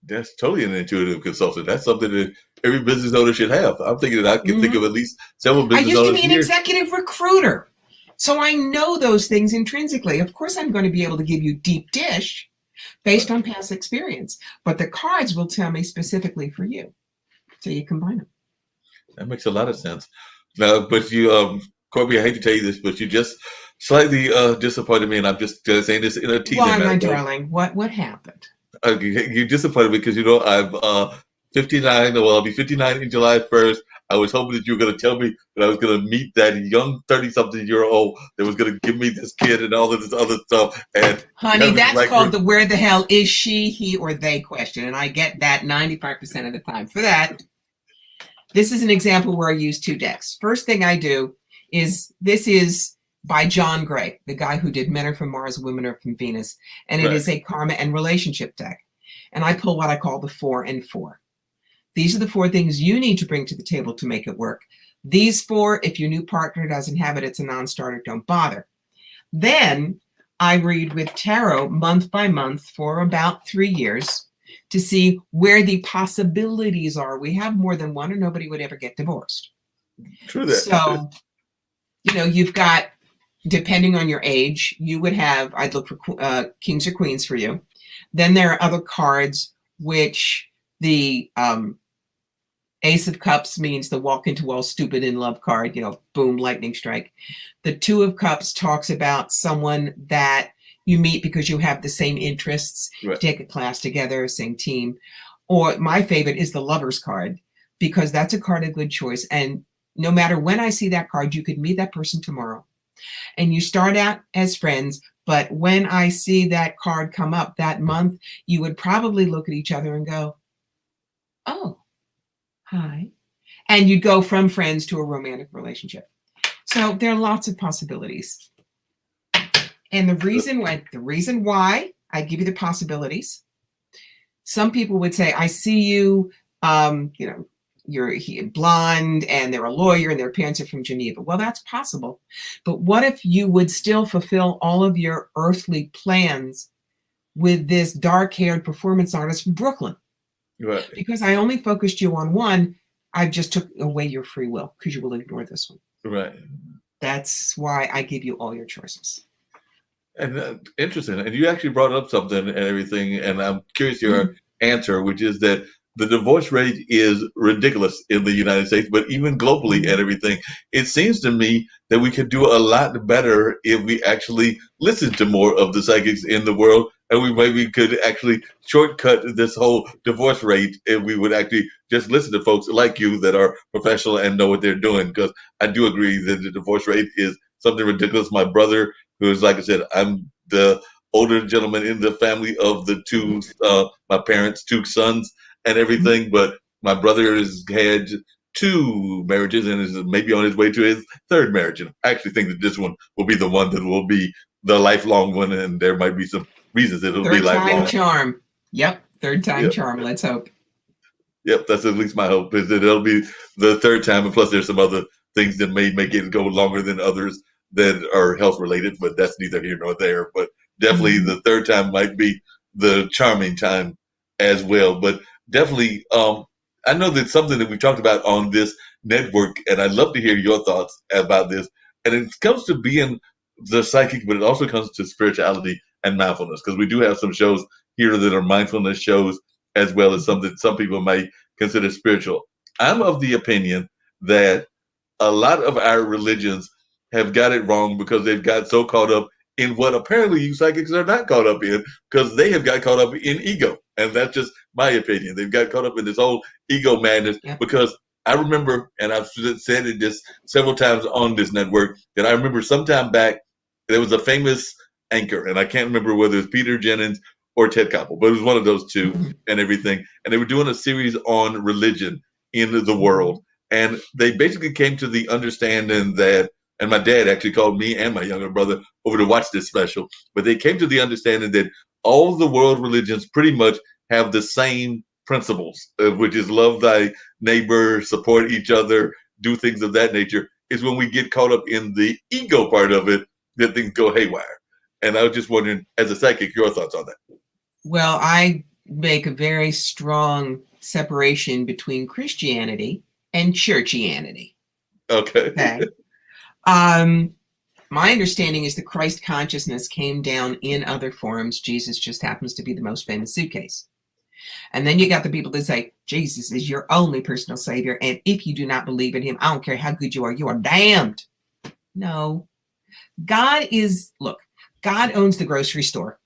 That's totally an intuitive consultant. That's something that every business owner should have. I'm thinking that I can think of at least several I business used to owners be an here. executive recruiter, so I know those things intrinsically. Of course, I'm going to be able to give you deep dish based on past experience, but the cards will tell me specifically for you. So you combine them. That makes a lot of sense. Now, but you, Corby, I hate to tell you this, but you just slightly disappointed me, and I'm just saying this in a teasing Why, my manner. darling? What happened? You disappointed me because I'm 59. Well, I'll be 59 in July 1st. I was hoping that you were going to tell me that I was going to meet that young 30-something-year-old that was going to give me this kid and all of this other stuff. And honey, that's called the where the hell is she, he, or they question. And I get that 95% of the time. For that, this is an example where I use two decks. First thing I do is, this is by John Gray, the guy who did Men Are From Mars, Women Are From Venus. And it is a karma and relationship deck. And I pull what I call the 4 and 4. These are the 4 things you need to bring to the table to make it work. These 4, if your new partner doesn't have it, it's a non-starter, don't bother. Then I read with tarot month by month for about 3 years to see where the possibilities are. We have more than one, or nobody would ever get divorced. True that. So, you've got, depending on your age, you would have, I'd look for kings or queens for you. Then there are other cards, which the Ace of Cups means the walk into all stupid in love card, boom, lightning strike. The 2 of Cups talks about someone that you meet because you have the same interests, take a class together, same team. Or my favorite is the Lover's card, because that's a card of good choice. And no matter when I see that card, you could meet that person tomorrow. And you start out as friends, but when I see that card come up that month, you would probably look at each other and go, oh, hi. And you'd go from friends to a romantic relationship. So there are lots of possibilities. And the reason why I give you the possibilities, some people would say, I see you, you're blonde and they're a lawyer and their parents are from Geneva. Well, that's possible. But what if you would still fulfill all of your earthly plans with this dark-haired performance artist from Brooklyn? Right. Because I only focused you on one, I just took away your free will because you will ignore this one. Right. That's why I give you all your choices. And interesting. And you actually brought up something and everything, and I'm curious your answer, which is that the divorce rate is ridiculous in the United States, but even globally and everything. It seems to me that we could do a lot better if we actually listen to more of the psychics in the world, and we maybe could actually shortcut this whole divorce rate if we would actually just listen to folks like you that are professional and know what they're doing. Because I do agree that the divorce rate is something ridiculous. My brother, who is, like I said, I'm the older gentleman in the family of the 2, my parents' 2 sons and everything, but my brother has had 2 marriages and is maybe on his way to his 3rd marriage. And I actually think that this one will be the one that will be the lifelong one, and there might be some reasons that it'll be lifelong. 3rd time charm. Yep, 3rd time charm. Let's hope. Yep, that's at least my hope, is that it'll be the 3rd time, and plus there's some other things that may make it go longer than others that are health related, but that's neither here nor there. But definitely the 3rd time might be the charming time as well. But definitely, I know that's something that we talked about on this network, and I'd love to hear your thoughts about this. And it comes to being the psychic, but it also comes to spirituality and mindfulness, because we do have some shows here that are mindfulness shows, as well as some that some people might consider spiritual. I'm of the opinion that a lot of our religions have got it wrong because they've got so caught up in what apparently you psychics are not caught up in, because they have got caught up in ego. And that's just my opinion. They've got caught up in this whole ego madness, because I remember, and I've said it just several times on this network, that I remember sometime back, there was a famous anchor, and I can't remember whether it's Peter Jennings or Ted Koppel, but it was one of those 2 and everything. And they were doing a series on religion in the world. And they basically came to the understanding that And my dad actually called me and my younger brother over to watch this special. But they came to the understanding that all the world religions pretty much have the same principles, which is love thy neighbor, support each other, do things of that nature. Is when we get caught up in the ego part of it that things go haywire. And I was just wondering, as a psychic, your thoughts on that. Well, I make a very strong separation between Christianity and churchianity. Okay. Okay. My understanding is that Christ consciousness came down in other forms. Jesus just happens to be the most famous suitcase. And then you got the people that say, Jesus is your only personal savior. And if you do not believe in him, I don't care how good you are damned. No. God owns the grocery store.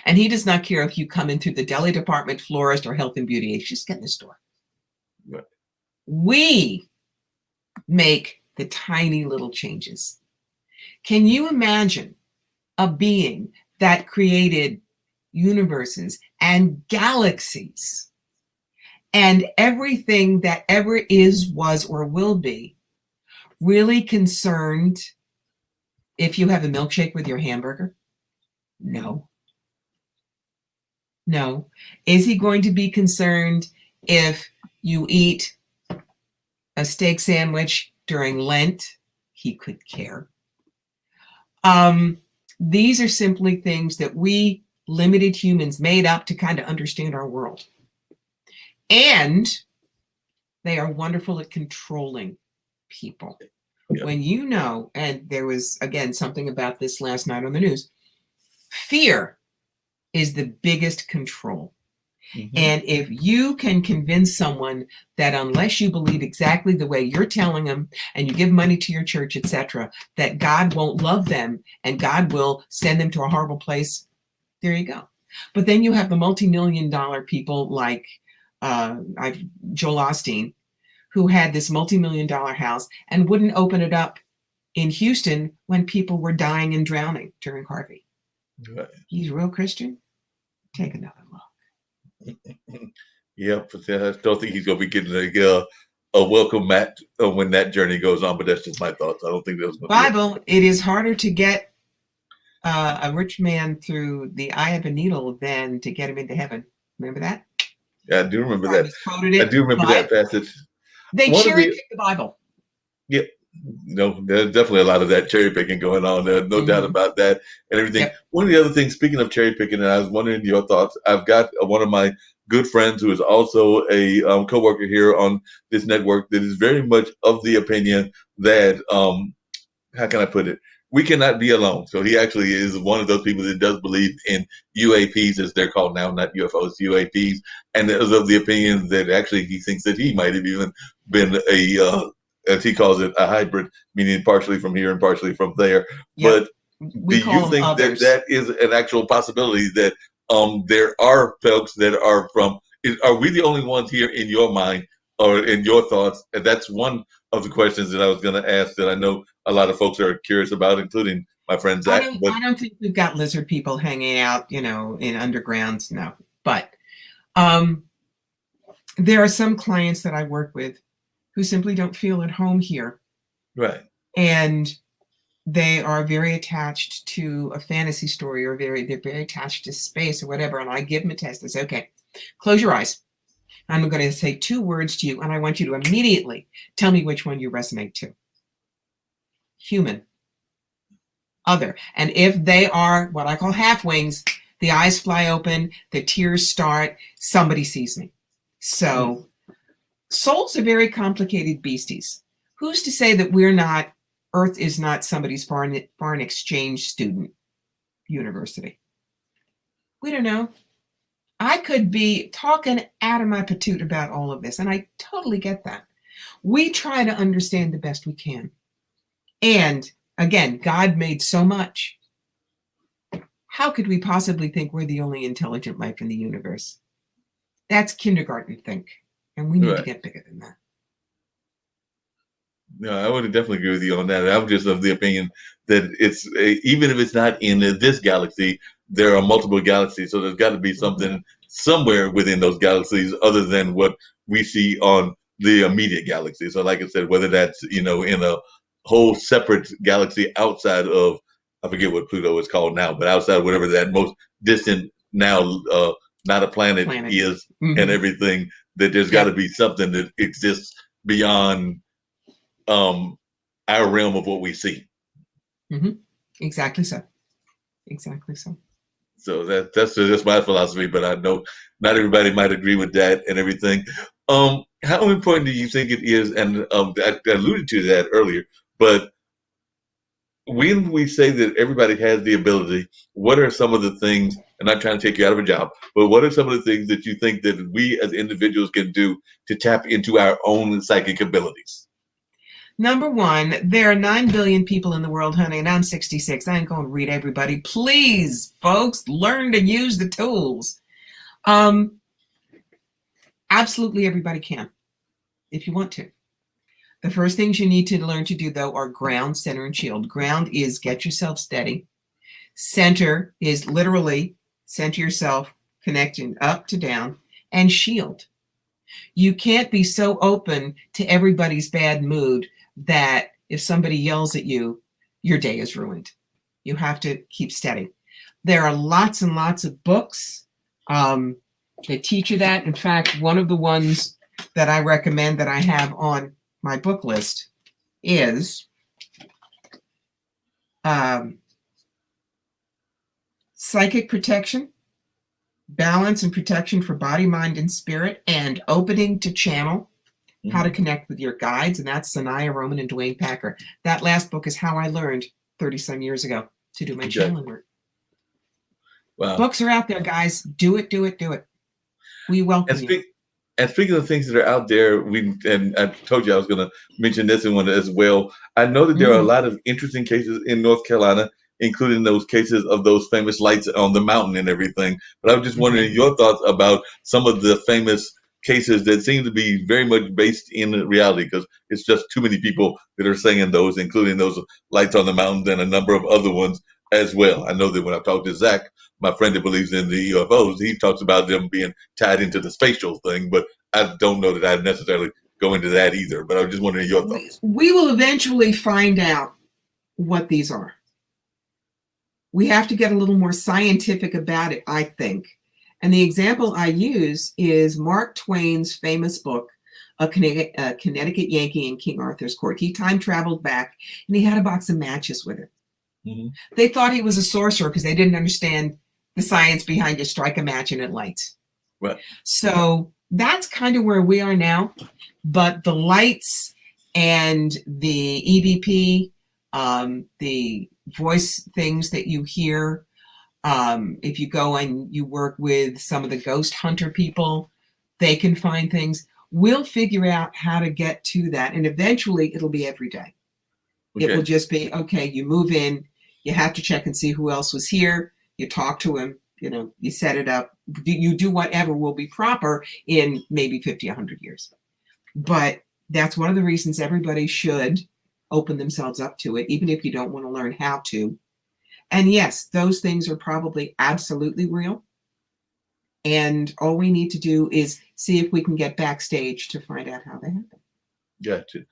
And he does not care if you come in through the deli department, florist, or health and beauty. He's just getting the store. Right. We make the tiny little changes. Can you imagine a being that created universes and galaxies and everything that ever is, was, or will be, really concerned if you have a milkshake with your hamburger? No. No. Is he going to be concerned if you eat a steak sandwich during Lent? He could care. These are simply things that we limited humans made up to kind of understand our world. And they are wonderful at controlling people. Yeah. When you know, and there was, again, something about this last night on the news, fear is the biggest control. Mm-hmm. And if you can convince someone that unless you believe exactly the way you're telling them and you give money to your church, etc., that God won't love them and God will send them to a horrible place, there you go. But then you have the multi-million-dollar people like Joel Osteen, who had this multi-million-dollar house and wouldn't open it up in Houston when people were dying and drowning during Harvey. Right. He's a real Christian? Take another look. Yep, I don't think he's going to be getting a welcome mat when that journey goes on, but that's just my thoughts. I don't think there's Bible. It is harder to get a rich man through the eye of a needle than to get him into heaven. Remember that? Yeah, I do remember that. I do remember that passage. They cherry pick the Bible. Yeah. No, there's definitely a lot of that cherry picking going on. There's no doubt about that and everything. Yep. One of the other things, speaking of cherry picking, and I was wondering your thoughts. I've got one of my good friends who is also a co-worker here on this network that is very much of the opinion that, how can I put it? We cannot be alone. So he actually is one of those people that does believe in UAPs, as they're called now, not UFOs, UAPs, and is of the opinion that actually he thinks that he might have even been as he calls it, a hybrid, meaning partially from here and partially from there. Yep. But do you think that that is an actual possibility that there are folks that are from, are we the only ones here in your mind or in your thoughts? And that's one of the questions that I was going to ask that I know a lot of folks are curious about, including my friend Zach. I don't think we've got lizard people hanging out, in undergrounds, no. But there are some clients that I work with who simply don't feel at home here. Right. And they are very attached to a fantasy story or they're very attached to space or whatever. And I give them a test. I say, okay, close your eyes. I'm going to say 2 words to you, and I want you to immediately tell me which one you resonate to. Human. Other. And if they are what I call half wings, the eyes fly open, the tears start, somebody sees me. So souls are very complicated beasties. Who's to say that Earth is not somebody's foreign exchange student university? We don't know. I could be talking out of my patoot about all of this, and I totally get that. We try to understand the best we can. And again, God made so much. How could we possibly think we're the only intelligent life in the universe? That's kindergarten think. And we need to get bigger than that. No, I would definitely agree with you on that. I'm just of the opinion that it's even if it's not in this galaxy, there are multiple galaxies. So there's got to be something somewhere within those galaxies other than what we see on the immediate galaxy. So like I said, whether that's, in a whole separate galaxy outside of, I forget what Pluto is called now, but outside of whatever that most distant now, not a planet is, and everything, that there's got to be something that exists beyond our realm of what we see. Exactly so. Exactly so. So that's just my philosophy, but I know not everybody might agree with that and everything. How important do you think it is? And I alluded to that earlier, but when we say that everybody has the ability, what are some of the things, and I'm not trying to take you out of a job, but what are some of the things that you think that we as individuals can do to tap into our own psychic abilities? Number one, there are 9 billion people in the world, honey, and I'm 66. I ain't going to read everybody. Please, folks, learn to use the tools. Absolutely everybody can, if you want to. The first things you need to learn to do, though, are ground, center, and shield. Ground is get yourself steady. Center is literally center yourself, connecting up to down, and shield. You can't be so open to everybody's bad mood that if somebody yells at you, your day is ruined. You have to keep steady. There are lots and lots of books that teach you that. In fact, one of the ones that I recommend that I have on my book list is Psychic Protection, Balance and Protection for Body, Mind, and Spirit, and Opening to Channel, How to Connect with Your Guides, and that's Sanaya Roman and Dwayne Packer. That last book is how I learned 30-some years ago to do my channeling work. Wow. Books are out there, guys. Do it, do it, do it. We welcome you. And speaking of things that are out there, and I told you I was going to mention this one as well. I know that there are a lot of interesting cases in North Carolina, including those cases of those famous lights on the mountain and everything. But I was just wondering your thoughts about some of the famous cases that seem to be very much based in reality, because it's just too many people that are saying those, including those lights on the mountain and a number of other ones as well. I know that when I talked to Zach, my friend that believes in the UFOs, he talks about them being tied into the spatial thing, but I don't know that I'd necessarily go into that either. But I was just wondering your thoughts. We will eventually find out what these are. We have to get a little more scientific about it, I think. And the example I use is Mark Twain's famous book, A Connecticut Yankee in King Arthur's Court. He time traveled back and he had a box of matches with him. They thought he was a sorcerer because they didn't understand the science behind you strike a match and it lights. Right. So that's kind of where we are now. But the lights and the EVP, the voice things that you hear, if you go and you work with some of the ghost hunter people, they can find things. We'll figure out how to get to that. And eventually it'll be every day. Okay. It will just be, okay, you move in, you have to check and see who else was here. You talk to him, you set it up. You do whatever will be proper in maybe 50, 100 years. But that's one of the reasons everybody should open themselves up to it, even if you don't want to learn how to. And yes, those things are probably absolutely real. And all we need to do is see if we can get backstage to find out how they happen. Gotcha.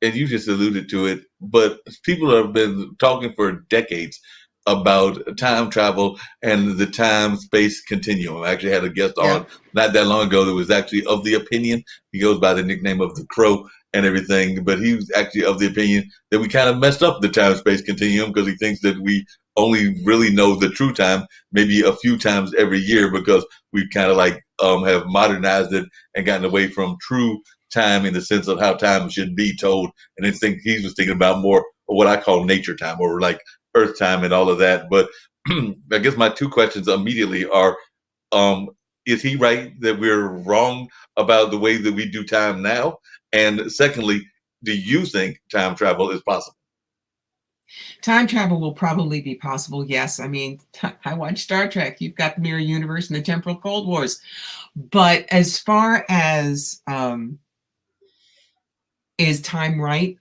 And you just alluded to it, but people have been talking for decades about time travel and the time-space continuum. I actually had a guest on not that long ago that was actually of the opinion, he goes by the nickname of the Crow and everything, but he was actually of the opinion that we kind of messed up the time-space continuum because he thinks that we only really know the true time maybe a few times every year because we kind of like have modernized it and gotten away from true time in the sense of how time should be told. And I think he was thinking about more of what I call nature time or like Earth time and all of that. But I guess my two questions immediately are, is he right that we're wrong about the way that we do time now? And secondly, do you think time travel is possible? Time travel will probably be possible, yes. I mean, I watch Star Trek. You've got the Mirror Universe and the Temporal Cold Wars. But as far as is time right?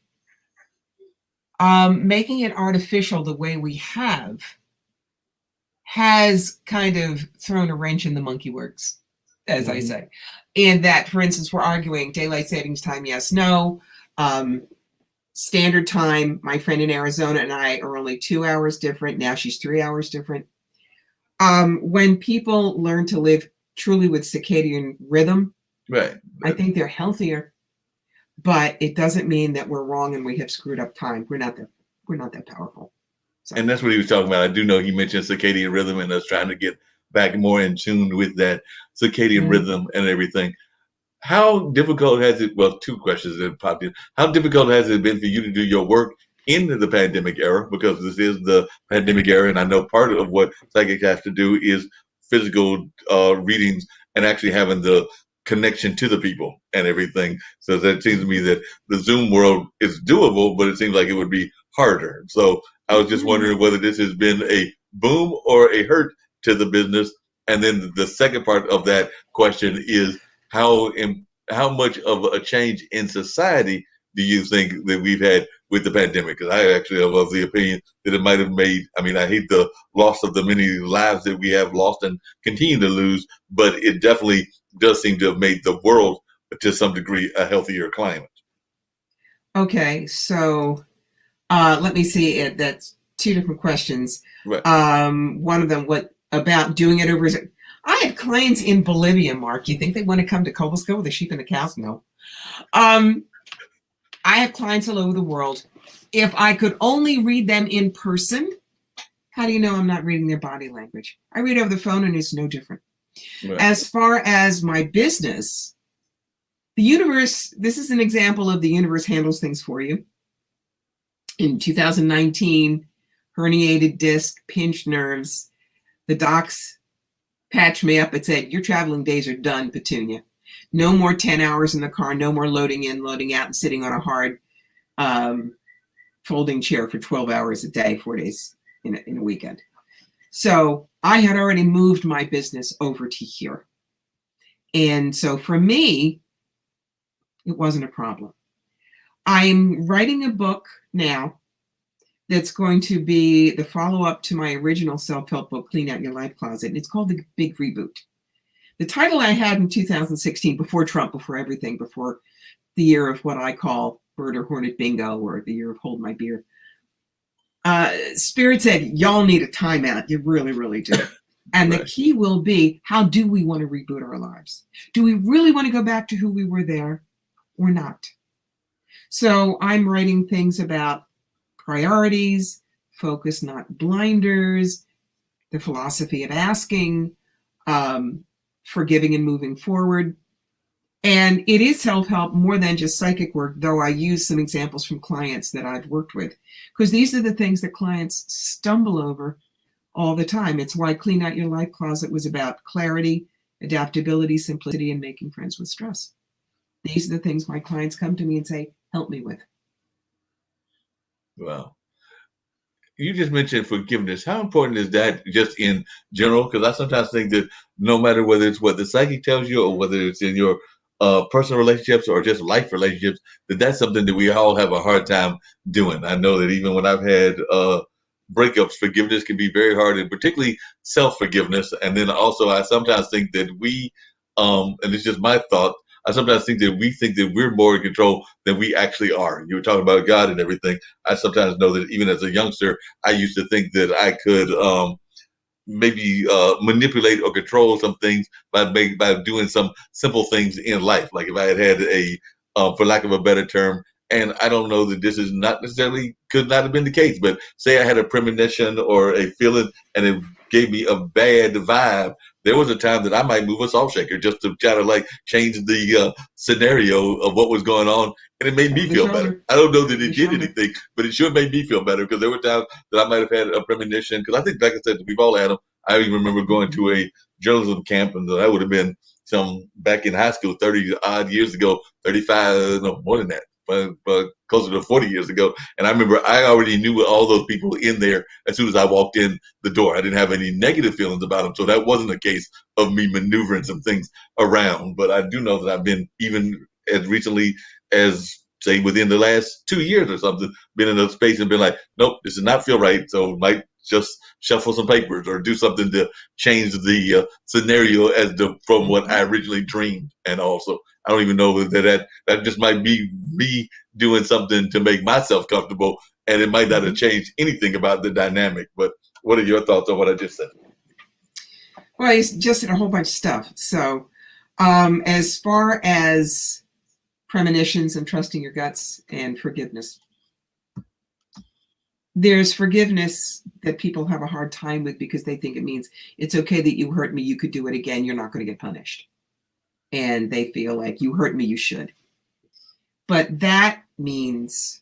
Making it artificial the way we have has kind of thrown a wrench in the monkey works, as I say. In that, for instance, we're arguing daylight savings time, yes, no. Standard time, my friend in Arizona and I are only 2 hours different. Now she's 3 hours different. When people learn to live truly with circadian rhythm, Right. I think they're healthier, but it doesn't mean that we're wrong and we have screwed up time. We're not that powerful. So. And that's what he was talking about. I do know he mentioned circadian rhythm and us trying to get back more in tune with that circadian rhythm and everything. How difficult has it? Well, two questions that popped in. How difficult has it been for you to do your work in the pandemic era? Because this is the pandemic era, and I know part of what psychics have to do is physical readings and actually having the connection to the people and everything. So that seems to me that the Zoom world is doable, but it seems like it would be harder. So I was just wondering whether this has been a boom or a hurt to the business. And then the second part of that question is how much of a change in society do you think that we've had with the pandemic? Because I actually am of the opinion that it might have made, I mean, I hate the loss of the many lives that we have lost and continue to lose, but it definitely does seem to have made the world, to some degree, a healthier climate. Okay, so let me see. That's two different questions. Right. One of them, what about doing it over? I have clients in Bolivia, Mark. You think they want to come to Cobblesco with the sheep and the cows? No. I have clients all over the world. If I could only read them in person, how do you know I'm not reading their body language? I read over the phone and it's no different. Right. As far as my business, the universe, this is an example of the universe handles things for you. In 2019, herniated disc, pinched nerves. The docs patched me up and said, your traveling days are done, Petunia. No more 10 hours in the car, no more loading in, loading out, and sitting on a hard folding chair for 12 hours a day, 4 days in a weekend. So I had already moved my business over to here. And so for me, it wasn't a problem. I'm writing a book now that's going to be the follow-up to my original self-help book, Clean Out Your Life Closet. And it's called The Big Reboot. The title I had in 2016, before Trump, before everything, before the year of what I call bird or hornet bingo, or the year of hold my beer. Spirit said, y'all need a timeout. You really, really do. And right. The key will be, how do we want to reboot our lives? Do we really want to go back to who we were there or not? So I'm writing things about priorities, focus, not blinders, the philosophy of asking, forgiving and moving forward. And it is self-help more than just psychic work, though I use some examples from clients that I've worked with, because these are the things that clients stumble over all the time. It's why Clean Out Your Life Closet was about clarity, adaptability, simplicity, and making friends with stress. These are the things my clients come to me and say, help me with. Wow. You just mentioned forgiveness. How important is that just in general? Because I sometimes think that no matter whether it's what the psychic tells you or whether it's in your personal relationships or just life relationships, that's something that we all have a hard time doing. I know that even when I've had breakups, forgiveness can be very hard, and particularly self-forgiveness. And then also I sometimes think that we, and it's just my thought, I sometimes think that we think that we're more in control than we actually are. You were talking about God and everything. I sometimes know that even as a youngster, I used to think that I could maybe manipulate or control some things by doing some simple things in life. Like if I had a, for lack of a better term, and I don't know that this is not necessarily, could not have been the case, but say I had a premonition or a feeling and it gave me a bad vibe, there was a time that I might move a salt shaker just to try to like change the scenario of what was going on, and it made me feel better. I don't know that it did anything, but it sure made me feel better, because there were times that I might have had a premonition, because I think, like I said, we've all had them. I even remember going to a journalism camp, and that would have been back in high school 30 odd years ago, 35, no, more than that, but closer to 40 years ago. And I remember I already knew all those people in there as soon as I walked in the door. I didn't have any negative feelings about them. So that wasn't a case of me maneuvering some things around. But I do know that I've been, even as recently as, say, within the last 2 years or something, been in a space and been like, nope, this does not feel right. So might just shuffle some papers or do something to change the scenario from what I originally dreamed. And also, I don't even know that just might be me doing something to make myself comfortable, and it might not have Mhm. changed anything about the dynamic. But what are your thoughts on what I just said? Well, he's just did a whole bunch of stuff. So, as far as premonitions and trusting your guts and forgiveness, there's forgiveness that people have a hard time with because they think it means it's okay that you hurt me, you could do it again, you're not going to get punished. And they feel like you hurt me, you should. But that means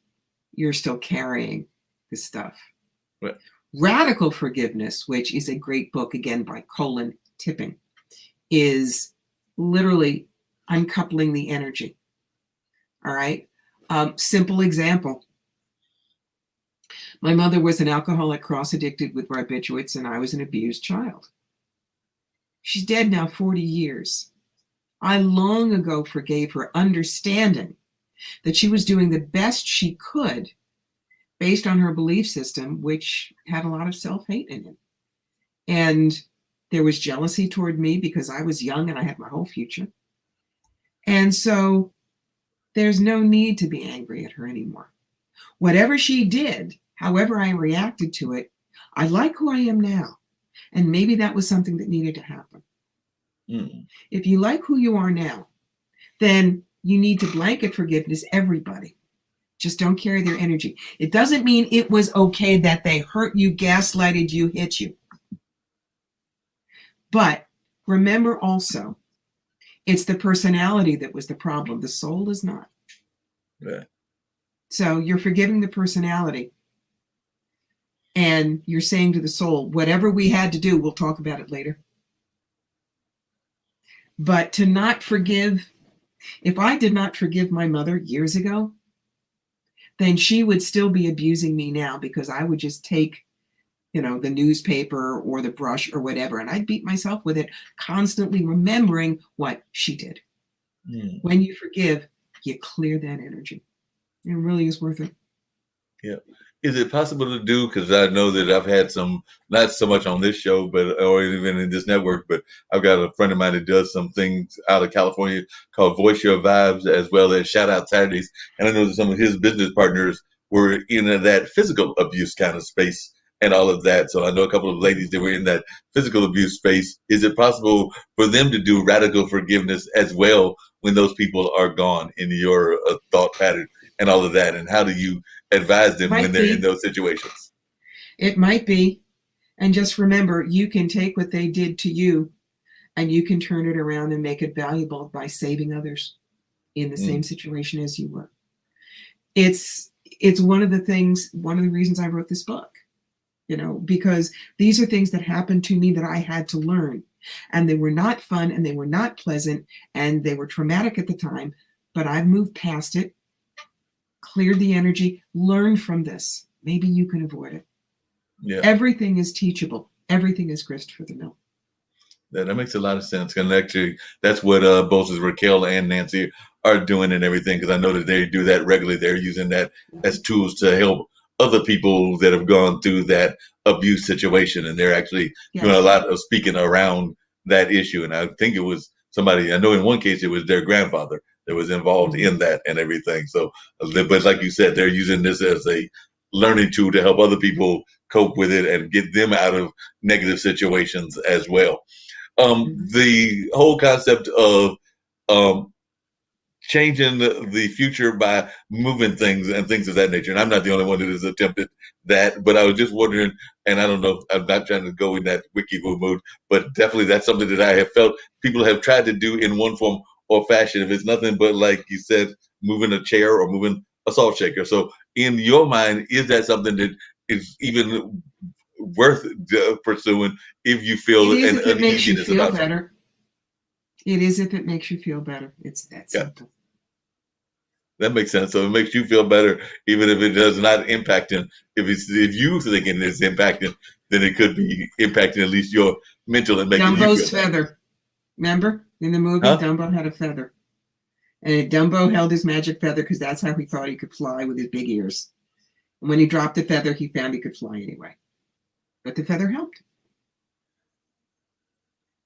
you're still carrying the stuff. Right. Radical forgiveness, which is a great book, again, by Colin Tipping, is literally uncoupling the energy. All right. Simple example. My mother was an alcoholic, cross-addicted with barbiturates, and I was an abused child. She's dead now 40 years. I long ago forgave her, understanding that she was doing the best she could based on her belief system, which had a lot of self-hate in it. And there was jealousy toward me because I was young and I had my whole future. And so there's no need to be angry at her anymore. Whatever she did, however I reacted to it, I like who I am now. And maybe that was something that needed to happen. If you like who you are now, then you need to blanket forgiveness everybody. Just don't carry their energy. It doesn't mean it was okay that they hurt you, gaslighted you, hit you. But remember also, it's the personality that was the problem. The soul is not. Yeah. So you're forgiving the personality. And you're saying to the soul, whatever we had to do, we'll talk about it later. But to not forgive, if I did not forgive my mother years ago, then she would still be abusing me now because I would just take, the newspaper or the brush or whatever, and I'd beat myself with it, constantly remembering what she did. When you forgive, you clear that energy. It really is worth it. Yeah. Is it possible to do, because I know that I've had some, not so much on this show, but or even in this network, but I've got a friend of mine that does some things out of California called Voice Your Vibes, as well as Shout Out Saturdays. And I know that some of his business partners were in that physical abuse kind of space and all of that. So I know a couple of ladies that were in that physical abuse space. Is it possible for them to do radical forgiveness as well when those people are gone in your thought pattern and all of that? And how do you advise them when they're in those situations? It might be. And just remember, you can take what they did to you and you can turn it around and make it valuable by saving others in the same situation as you were. It's one of the reasons I wrote this book, because these are things that happened to me that I had to learn. And they were not fun and they were not pleasant and they were traumatic at the time, but I've moved past it, cleared the energy, learn from this. Maybe you can avoid it. Yeah. Everything is teachable. Everything is grist for the mill. That makes a lot of sense. And actually, that's what both Raquel and Nancy are doing and everything, because I know that they do that regularly. They're using that as tools to help other people that have gone through that abuse situation. And they're actually doing a lot of speaking around that issue. And I think it was somebody, I know in one case, it was their grandfather that was involved in that and everything. So, but like you said, they're using this as a learning tool to help other people cope with it and get them out of negative situations as well. The whole concept of changing the future by moving things and things of that nature. And I'm not the only one that has attempted that, but I was just wondering, and I don't know, I'm not trying to go in that wiki woo mood, but definitely that's something that I have felt people have tried to do in one form or fashion. If it's nothing but, like you said, moving a chair or moving a salt shaker. So in your mind, is that something that is even worth pursuing if you feel an uneasiness about better? It is if it makes you feel better. It's that simple. That makes sense. So it makes you feel better, even if it does not impact him. If you thinking it's impacting, then it could be impacting at least your mental and making Dumbo's you feel feather. Better. Remember in the movie, Dumbo had a feather, and Dumbo held his magic feather because that's how he thought he could fly with his big ears. And when he dropped the feather, he found he could fly anyway. But the feather helped.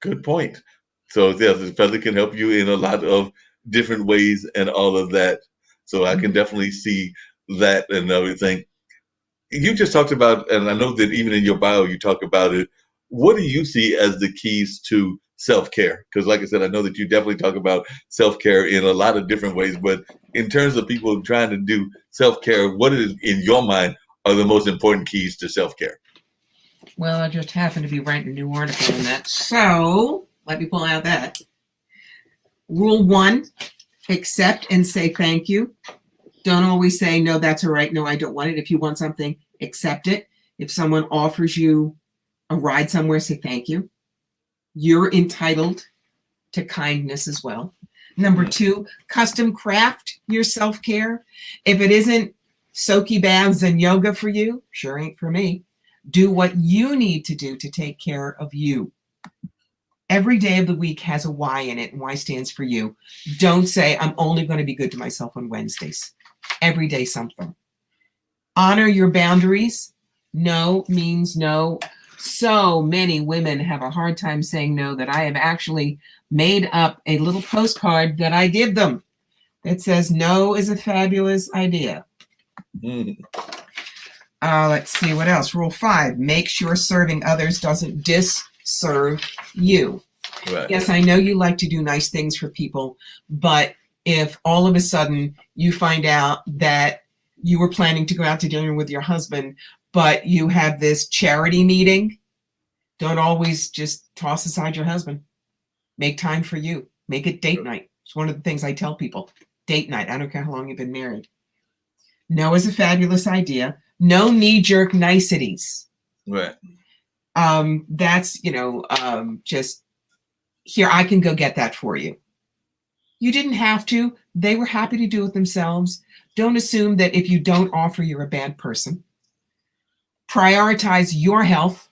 Good point. So yes, the feather can help you in a lot of different ways and all of that. So I can definitely see that and everything. You just talked about, and I know that even in your bio you talk about it. What do you see as the keys to self-care? Because, like I said, I know that you definitely talk about self-care in a lot of different ways. But in terms of people trying to do self-care, what is in your mind are the most important keys to self-care? Well, I just happened to be writing a new article on that. So let me pull out that. Rule 1, accept and say thank you. Don't always say, no, that's all right. No, I don't want it. If you want something, accept it. If someone offers you a ride somewhere, say thank you. You're entitled to kindness as well. Number 2, custom craft your self-care. If it isn't soaky baths and yoga for you, sure ain't for me. Do what you need to do to take care of you. Every day of the week has a Y in it, and Y stands for you. Don't say, I'm only going to be good to myself on Wednesdays. Every day something. Honor your boundaries. No means no. So many women have a hard time saying no that I have actually made up a little postcard that I give them that says no is a fabulous idea. Let's see what else. Rule 5, make sure serving others doesn't disserve you. Right. Yes, I know you like to do nice things for people, but if all of a sudden you find out that you were planning to go out to dinner with your husband, but you have this charity meeting, don't always just toss aside your husband. Make time for you. Make it date night. It's one of the things I tell people. Date night. I don't care how long you've been married. No is a fabulous idea. No knee-jerk niceties. Right. That's, just here, I can go get that for you. You didn't have to. They were happy to do it themselves. Don't assume that if you don't offer, you're a bad person. Prioritize your health.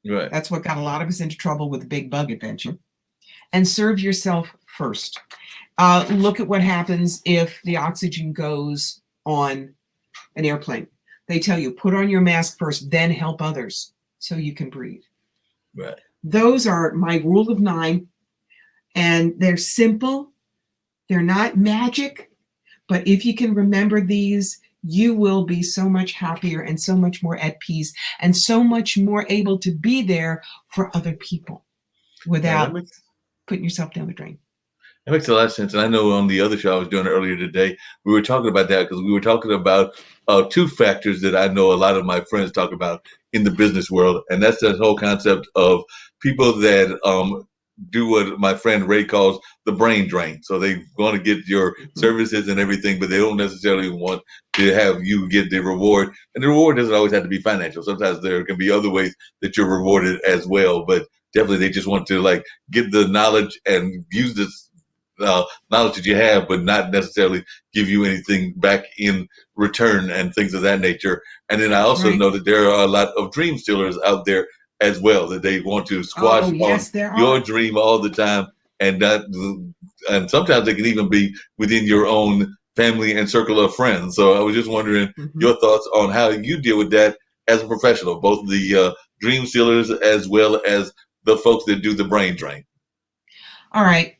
Right. That's what got a lot of us into trouble with the big bug adventure. And serve yourself first. Look at what happens if the oxygen goes on an airplane. They tell you, put on your mask first, then help others so you can breathe. Right. Those are my rule of 9. And they're simple. They're not magic. But if you can remember these, you will be so much happier and so much more at peace and so much more able to be there for other people without putting yourself down the drain. That makes a lot of sense. And I know on the other show I was doing earlier today, we were talking about that because we were talking about 2 factors that I know a lot of my friends talk about in the business world. And that's the whole concept of people that do what my friend Ray calls the brain drain. So they want to get your services and everything, but they don't necessarily want to have you get the reward. And the reward doesn't always have to be financial. Sometimes there can be other ways that you're rewarded as well. But definitely they just want to get the knowledge and use this knowledge that you have, but not necessarily give you anything back in return and things of that nature. And then I also know that there are a lot of dream stealers out there as well, that they want to squash your dream all the time. And sometimes they can even be within your own family and circle of friends. So I was just wondering your thoughts on how you deal with that as a professional, both the dream stealers as well as the folks that do the brain drain. All right.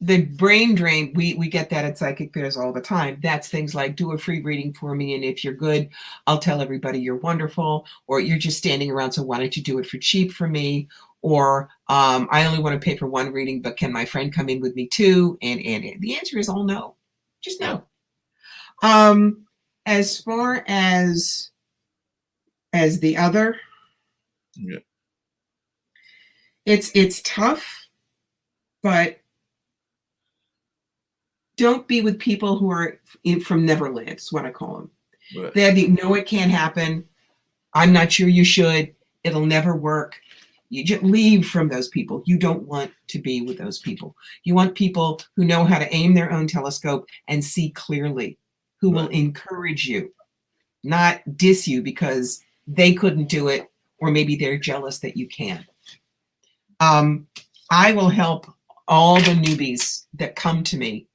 The brain drain, we get that at psychic fairs all the time. That's things like, do a free reading for me, and if you're good, I'll tell everybody you're wonderful, or you're just standing around, so why don't you do it for cheap for me? Or I only want to pay for 1 reading, but can my friend come in with me too? And the answer is all no. Just no. As far as the other, it's tough, but don't be with people who are from Neverland, is what I call them. Right. They have no, it can't happen. I'm not sure you should. It'll never work. You just leave from those people. You don't want to be with those people. You want people who know how to aim their own telescope and see clearly, who will encourage you, not diss you because they couldn't do it, or maybe they're jealous that you can. I will help all the newbies that come to me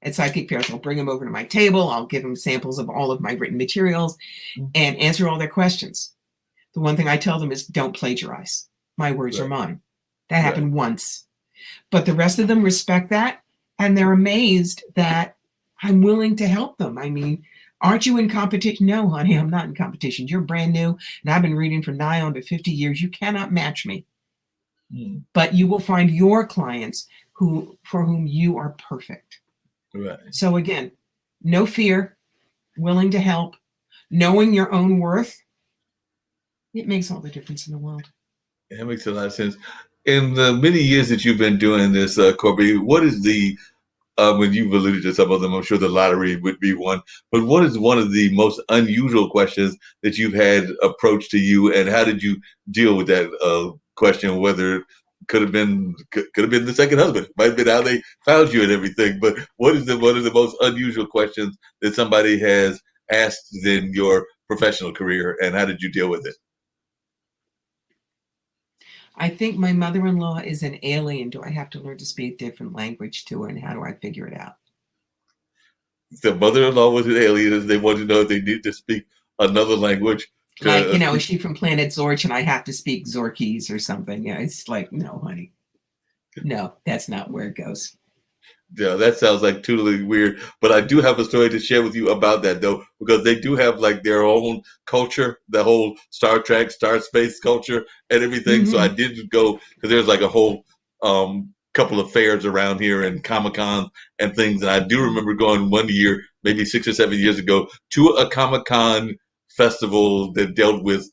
at psychic fairs. I'll bring them over to my table. I'll give them samples of all of my written materials and answer all their questions. The one thing I tell them is, don't plagiarize. My words are mine. That happened once. But the rest of them respect that, and they're amazed that I'm willing to help them. I mean, aren't you in competition? No, honey, I'm not in competition. You're brand new, and I've been reading for nigh on to 50 years. You cannot match me. Mm. But you will find your clients for whom you are perfect. Right. So again, no fear, willing to help, knowing your own worth. It makes all the difference in the world. That makes a lot of sense. In the many years that you've been doing this, Corby, what is the when you've alluded to some of them, I'm sure the lottery would be one. But what is one of the most unusual questions that you've had approached to you, and how did you deal with that question? Whether it could have been the second husband, might have been how they found you and everything. But what is the one of the most unusual questions that somebody has asked in your professional career, and how did you deal with it? I think my mother-in-law is an alien. Do I have to learn to speak a different language to her, and how do I figure it out? The mother-in-law was an alien. They wanted to know if they need to speak another language. Like, is she from planet Zorch and I have to speak Zorkese or something? Yeah, it's like, no, honey. No, that's not where it goes. Yeah, that sounds like totally weird. But I do have a story to share with you about that, though, because they do have like their own culture, the whole Star Trek, Star Space culture, and everything. So I Mm-hmm. did go because there's like a whole couple of fairs around here and Comic Cons and things. And I do remember going one year, maybe 6 or 7 years ago, to a Comic Con festival that dealt with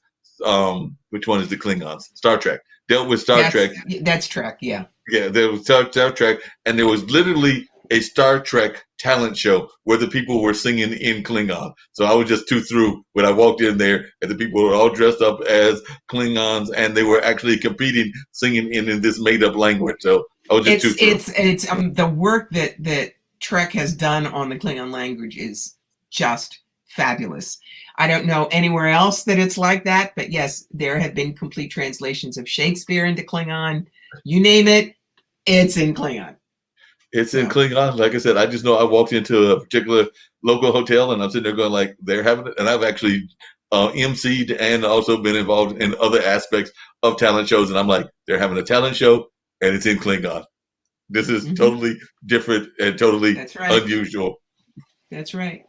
which one is the Klingons? Star Trek. Dealt with Star Trek. That's Trek, yeah. Yeah, there was Star Trek, and there was literally a Star Trek talent show where the people were singing in Klingon. So I was just too through when I walked in there, and the people were all dressed up as Klingons, and they were actually competing, singing in this made-up language. So I was just too through. It's the work that Trek has done on the Klingon language is just fabulous. I don't know anywhere else that it's like that, but yes, there have been complete translations of Shakespeare into Klingon. You name it, it's in Klingon. It's in Klingon. Like I said, I just know I walked into a particular local hotel and I'm sitting there going like, they're having it. And I've actually emceed and also been involved in other aspects of talent shows. And I'm like, they're having a talent show and it's in Klingon. This is totally different and totally unusual. That's right.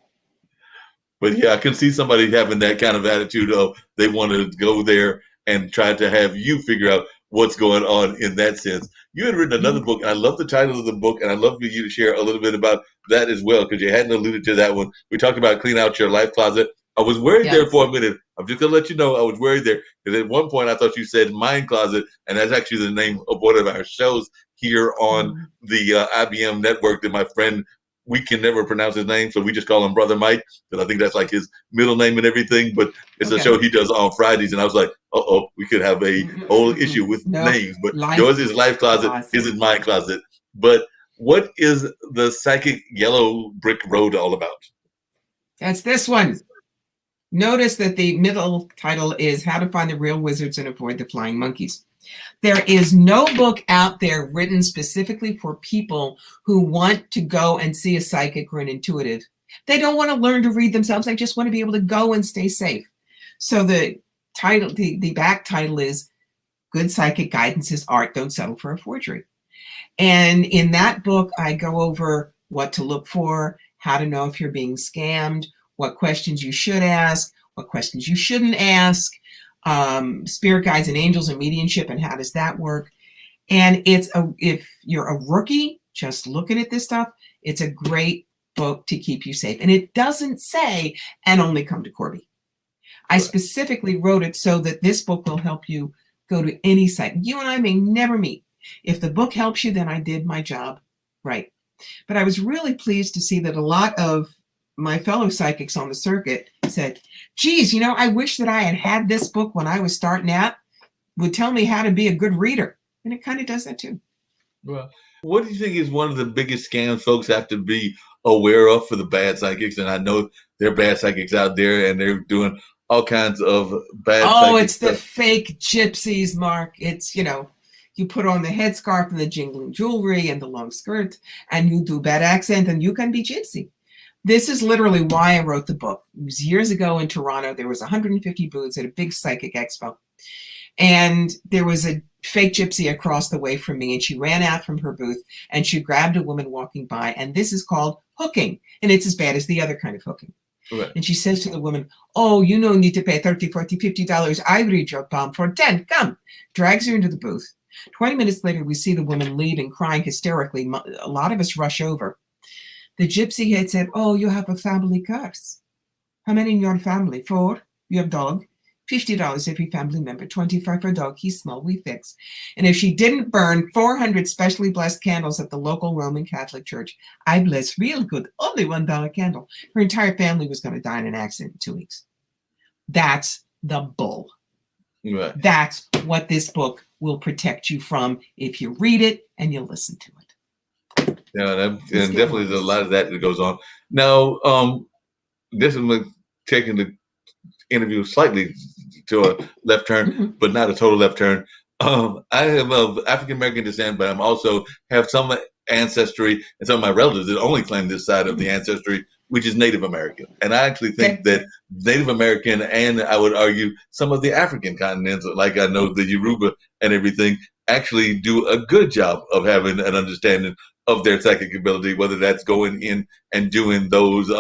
But yeah, I can see somebody having that kind of attitude of they want to go there and try to have you figure out what's going on in that sense. You had written another book, and I love the title of the book, and I'd love for you to share a little bit about that as well, because you hadn't alluded to that one. We talked about clean out your life closet. I was worried there for a minute. I'm just going to let you know I was worried there, because at one point I thought you said mind closet, and that's actually the name of one of our shows here on the IBM network that my friend, we can never pronounce his name, so we just call him Brother Mike, because I think that's like his middle name and everything. But it's a show he does on Fridays, and I was like, we could have a whole issue with names. But yours is Life Closet, isn't Mind Closet. But what is the Psychic Yellow Brick Road all about? That's this one. Notice that the middle title is How to Find the Real Wizards and Avoid the Flying Monkeys. There is no book out there written specifically for people who want to go and see a psychic or an intuitive. They don't want to learn to read themselves. They just want to be able to go and stay safe. So the title, the back title is Good Psychic Guidance is Art. Don't Settle for a Forgery. And in that book, I go over what to look for, how to know if you're being scammed, what questions you should ask, what questions you shouldn't ask, spirit guides and angels and mediumship, and how does that work. And if you're a rookie just looking at this stuff, it's a great book to keep you safe. And it doesn't say, and only come to Corby. I specifically wrote it so that this book will help you go to any site. You and I may never meet. If the book helps you, then I did my job right. But I was really pleased to see that a lot of my fellow psychics on the circuit said, geez, I wish that I had had this book when I was starting out. Would tell me how to be a good reader. And it kind of does that too. Well, what do you think is one of the biggest scams folks have to be aware of for the bad psychics? And I know there are bad psychics out there and they're doing all kinds of bad it's stuff. The fake gypsies, Mark. It's, you put on the headscarf and the jingling jewelry and the long skirt and you do bad accent and you can be gypsy. This is literally why I wrote the book. It was years ago in Toronto. There was 150 booths at a big psychic expo. And there was a fake gypsy across the way from me, and she ran out from her booth and she grabbed a woman walking by. And this is called hooking. And it's as bad as the other kind of hooking. Right. And she says to the woman, "Oh, you don't need to pay $30, $40, $50. I read your palm for 10. Come." Drags her into the booth. 20 minutes later, we see the woman leaving, crying hysterically. A lot of us rush over. The gypsy had said, "Oh, you have a family curse. How many in your family? 4? You have dog. $50 every family member. 25 for dog. He's small. We fix." And if she didn't burn 400 specially blessed candles at the local Roman Catholic Church, I bless real good, only $1 candle, her entire family was going to die in an accident in 2 weeks. That's the bull. Right. That's what this book will protect you from if you read it and you listen to it. Yeah, and definitely there's a lot of that goes on. Now, this is taking the interview slightly to a left turn, but not a total left turn. I am of African American descent, but I'm also have some ancestry, and some of my relatives that only claim this side of the ancestry, which is Native American. And I actually think that Native American, and I would argue some of the African continents, like I know the Yoruba and everything, actually do a good job of having an understanding of their psychic ability, whether that's going in and doing those,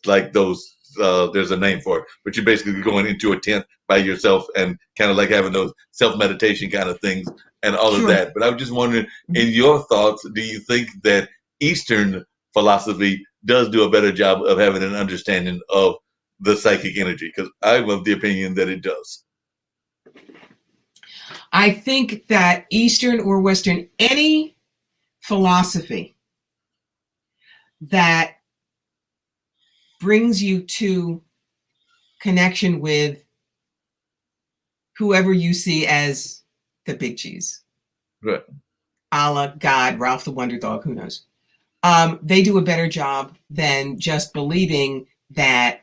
like those, there's a name for it, but you're basically going into a tent by yourself and kind of like having those self-meditation kind of things and all of that. But I was just wondering, in your thoughts, do you think that Eastern philosophy does do a better job of having an understanding of the psychic energy? Because I'm of the opinion that it does. I think that Eastern or Western, any philosophy that brings you to connection with whoever you see as the big cheese, right? Allah, God, Ralph the Wonder Dog, who knows? They do a better job than just believing that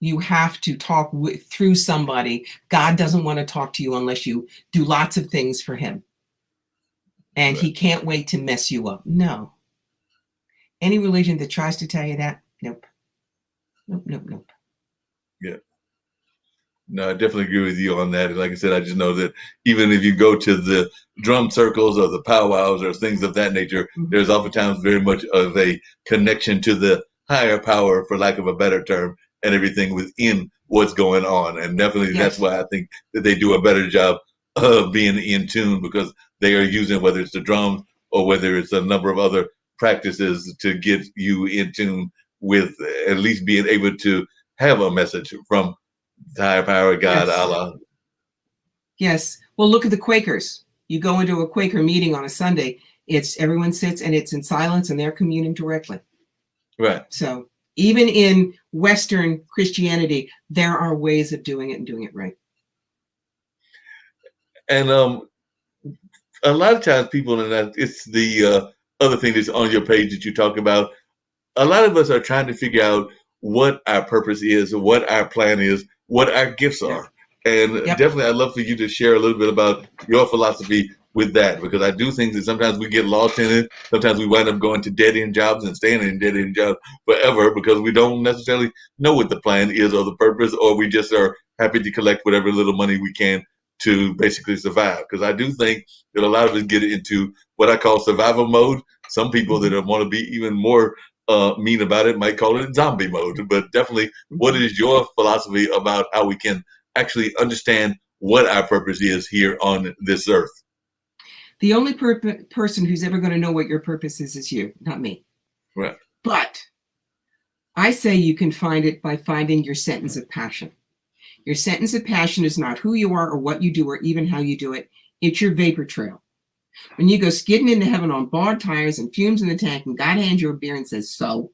you have to talk through somebody. God doesn't want to talk to you unless you do lots of things for him. And he can't wait to mess you up. No. Any religion that tries to tell you that, nope. Nope. Yeah. No, I definitely agree with you on that. And like I said, I just know that even if you go to the drum circles or the powwows or things of that nature, there's oftentimes very much of a connection to the higher power, for lack of a better term, and everything within what's going on. And definitely that's why I think that they do a better job of being in tune, because they are using, whether it's the drums or whether it's a number of other practices, to get you in tune with at least being able to have a message from the higher power, God, Allah. Yes. Well, look at the Quakers. You go into a Quaker meeting on a Sunday, it's everyone sits and it's in silence and they're communing directly. Right. So even in Western Christianity, there are ways of doing it and doing it right. And a lot of times people, and it's the other thing that's on your page that you talk about, a lot of us are trying to figure out what our purpose is, what our plan is, what our gifts are. And definitely I'd love for you to share a little bit about your philosophy with that, because I do think that sometimes we get lost in it. Sometimes we wind up going to dead-end jobs and staying in dead-end jobs forever because we don't necessarily know what the plan is or the purpose, or we just are happy to collect whatever little money we can to basically survive. Because I do think that a lot of us get into what I call survival mode. Some people that want to be even more mean about it might call it zombie mode. But definitely, what is your philosophy about how we can actually understand what our purpose is here on this earth? The only person who's ever going to know what your purpose is you, not me. Right. But I say you can find it by finding your sentence of passion. Your sentence of passion is not who you are or what you do or even how you do it. It's your vapor trail. When you go skidding into heaven on borrowed tires and fumes in the tank and God hands you a beer and says, so,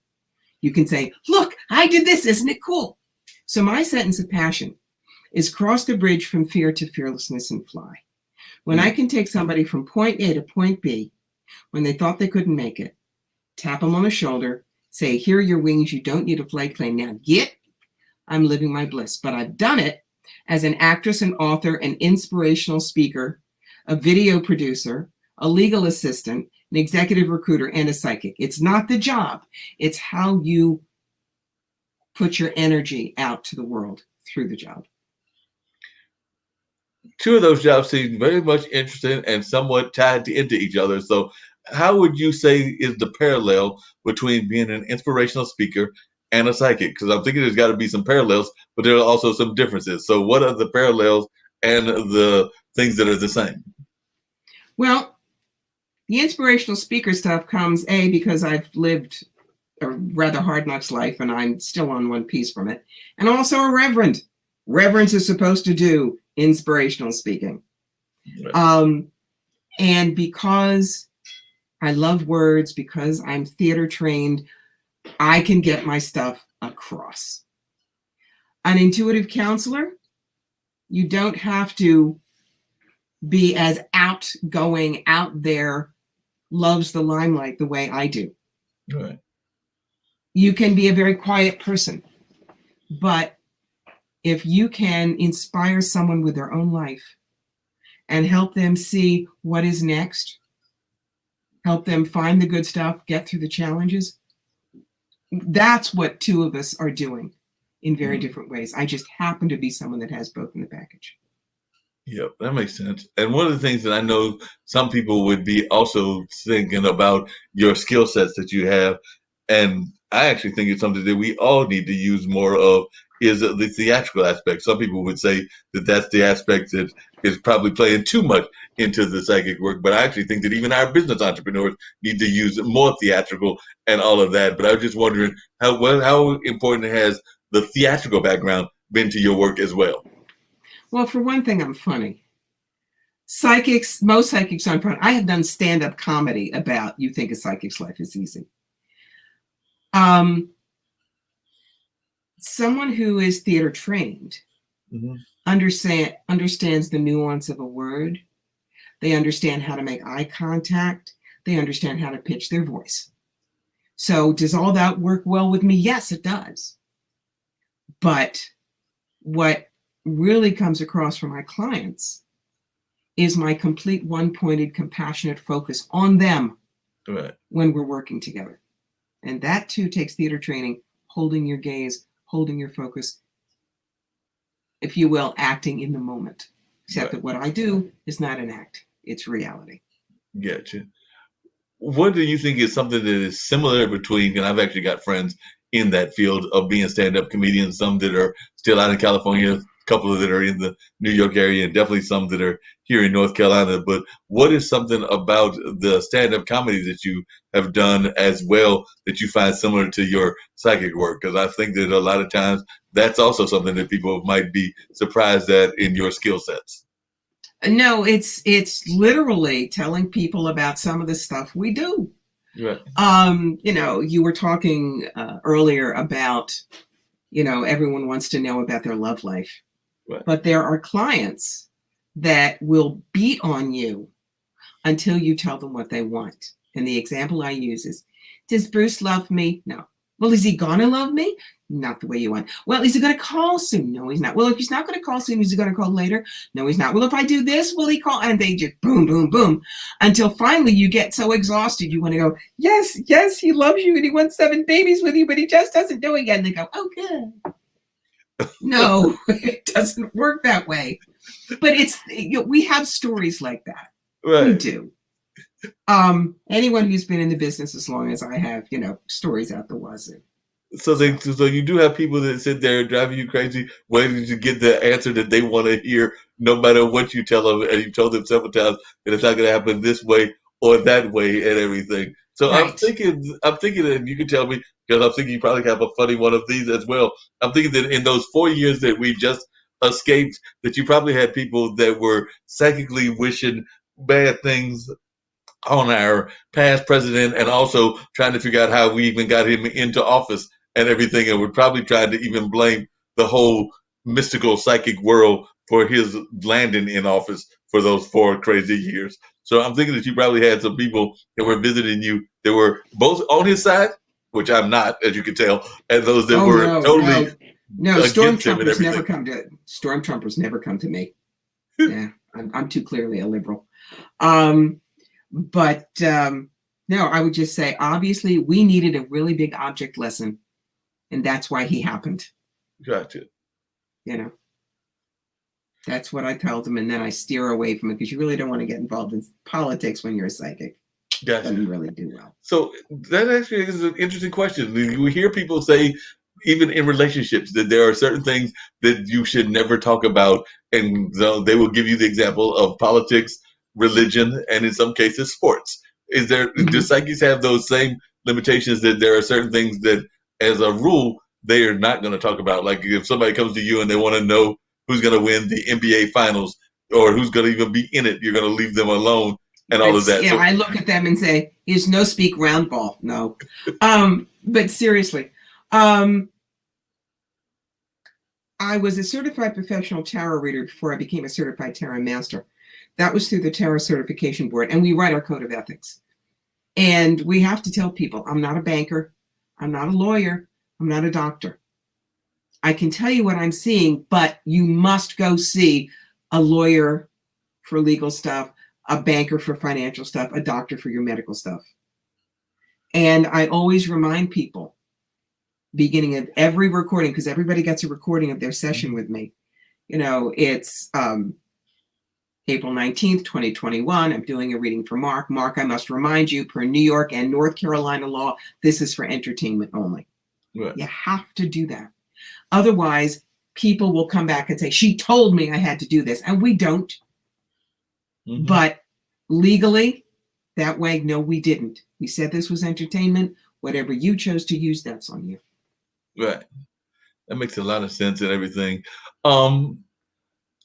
you can say, look, I did this. Isn't it cool? So my sentence of passion is cross the bridge from fear to fearlessness and fly. When I can take somebody from point A to point B, when they thought they couldn't make it, tap them on the shoulder, say, here are your wings. You don't need a flight plane. Now get, I'm living my bliss. But I've done it as an actress, an author, an inspirational speaker, a video producer, a legal assistant, an executive recruiter, and a psychic. It's not the job. It's how you put your energy out to the world through the job. two of those jobs seem very much interesting and somewhat tied into each other. So, how would you say is the parallel between being an inspirational speaker and a psychic? Because I'm thinking there's got to be some parallels, but there are also some differences. So, what are the parallels and the things that are the same? Well, the inspirational speaker stuff comes because I've lived a rather hard knocks life and I'm still on one piece from it. And I'm also a reverend. Reverends are supposed to do inspirational speaking. Right. And because I love words, because I'm theater trained, I can get my stuff across. An intuitive counselor, you don't have to be as outgoing, out there, loves the limelight the way I do. Right. You can be a very quiet person, but if you can inspire someone with their own life and help them see what is next, help them find the good stuff, get through the challenges, that's what two of us are doing in very different ways. I just happen to be someone that has both in the package. Yep, that makes sense. And one of the things that I know some people would be also thinking about your skill sets that you have, and I actually think it's something that we all need to use more of is the theatrical aspect. Some people would say that that's the aspect that is probably playing too much into the psychic work, but I actually think that even our business entrepreneurs need to use more theatrical and all of that. But I was just wondering how important has the theatrical background been to your work as well? Well, for one thing, I'm funny. Psychics, most psychics aren't funny. I have done stand-up comedy about you think a psychic's life is easy. Someone who is theater trained understands the nuance of a word. They understand how to make eye contact. They understand how to pitch their voice. So does all that work well with me? Yes, it does. But what really comes across for my clients is my complete one-pointed, compassionate focus on them when we're working together. And that too takes theater training, holding your gaze, holding your focus, if you will, acting in the moment. Except that what I do is not an act, it's reality. Gotcha. What do you think is something that is similar between, and I've actually got friends in that field of being stand-up comedians, some that are still out in California, a couple that are in the New York area, and definitely some that are here in North Carolina. But what is something about the stand-up comedy that you have done as well that you find similar to your psychic work? Because I think that a lot of times that's also something that people might be surprised at in your skill sets. No, it's literally telling people about some of the stuff we do. Right. You were talking earlier about, everyone wants to know about their love life. Right. But there are clients that will beat on you until you tell them what they want. And the example I use is, does Bruce love me? No. Well, is he gonna love me? Not the way you want. Well, is he gonna call soon? No, he's not. Well, if he's not gonna call soon, is he gonna call later? No, he's not. Well, if I do this, will he call? And they just boom, boom, boom, until finally you get so exhausted, you want to go, yes, yes, he loves you and he wants 7 babies with you, but he just doesn't do it yet. And they go, oh, good. No, it doesn't work that way. But we have stories like that. Right. We do. Anyone who's been in the business as long as I have, stories out the wazoo. So you do have people that sit there driving you crazy, waiting to get the answer that they want to hear, no matter what you tell them, and you told them several times that it's not going to happen this way or that way and everything. So right. I'm thinking that you can tell me, because I'm thinking you probably have a funny one of these as well. I'm thinking that in those 4 years that we just escaped, that you probably had people that were psychically wishing bad things on our past president, and also trying to figure out how we even got him into office and everything. And we're probably trying to even blame the whole mystical psychic world for his landing in office for those 4 crazy years. So I'm thinking that you probably had some people that were visiting you that were both on his side, which I'm not, as you can tell, and those that were totally no. Stormtroopers never come to me. Yeah, I'm too clearly a liberal. But no, I would just say, obviously, we needed a really big object lesson, and that's why he happened. Gotcha. That's what I tell them, and then I steer away from it because you really don't want to get involved in politics when you're a psychic. Gotcha. Doesn't really do well. So that actually is an interesting question. You hear people say, even in relationships, that there are certain things that you should never talk about, and so they will give you the example of politics, religion, and in some cases, sports. Do Mhm. psychics have those same limitations that there are certain things that, as a rule, they are not going to talk about? Like if somebody comes to you and they want to know who's going to win the NBA Finals or who's going to even be in it, you're going to leave them alone and all of that. Yeah, So I look at them and say, "Is no speak round ball." No, but seriously, I was a certified professional tarot reader before I became a certified tarot master. That was through the Tarot Certification Board, and we write our code of ethics. And we have to tell people, I'm not a banker, I'm not a lawyer, I'm not a doctor. I can tell you what I'm seeing, but you must go see a lawyer for legal stuff, a banker for financial stuff, a doctor for your medical stuff. And I always remind people, beginning of every recording, because everybody gets a recording of their session with me. You know, it's April 19th, 2021. I'm doing a reading for Mark. Mark, I must remind you, per New York and North Carolina law, this is for entertainment only. right. You have to do that. Otherwise, people will come back and say, she told me I had to do this. And we don't. Mhm. But legally, that way, no, we didn't. We said this was entertainment. Whatever you chose to use, that's on you. Right. That makes a lot of sense and everything.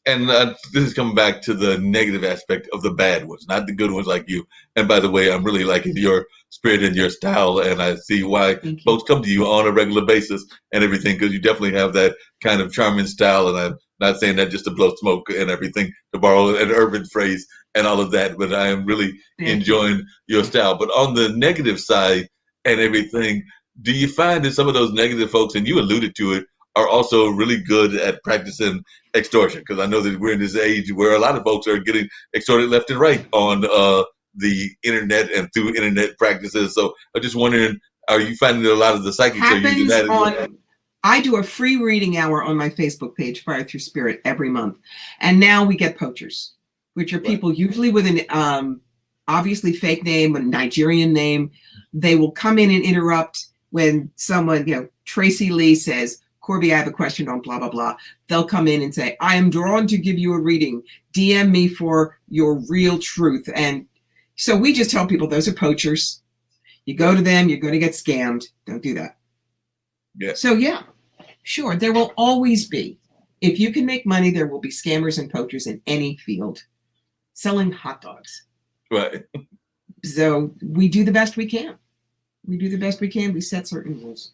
And this is coming back to the negative aspect of the bad ones, not the good ones like you. And by the way, I'm really liking your spirit and your style, and I see why Thank you. folks come to you on a regular basis and everything, because you definitely have that kind of charming style. And I'm not saying that just to blow smoke and everything, to borrow an urban phrase and all of that, but I am really Thank you. enjoying your style. But on the negative side and everything, do you find that some of those negative folks, and you alluded to it, are also really good at practicing extortion? Because I know that we're in this age where a lot of folks are getting extorted left and right on the internet and through internet practices. So I'm just wondering, are you finding that a lot of the psychics are using that as well? I do a free reading hour on my Facebook page, Fire Through Spirit, every month. And now we get poachers, which are people usually with an obviously fake name, a Nigerian name. They will come in and interrupt when someone, Tracy Lee says, Corby, I have a question on blah, blah, blah. They'll come in and say, I am drawn to give you a reading. DM me for your real truth. And so we just tell people those are poachers. You go to them, you're going to get scammed. Don't do that. Yeah. So, yeah, sure. There will always be. If you can make money, there will be scammers and poachers in any field selling hot dogs. Right. So we do the best we can. We set certain rules.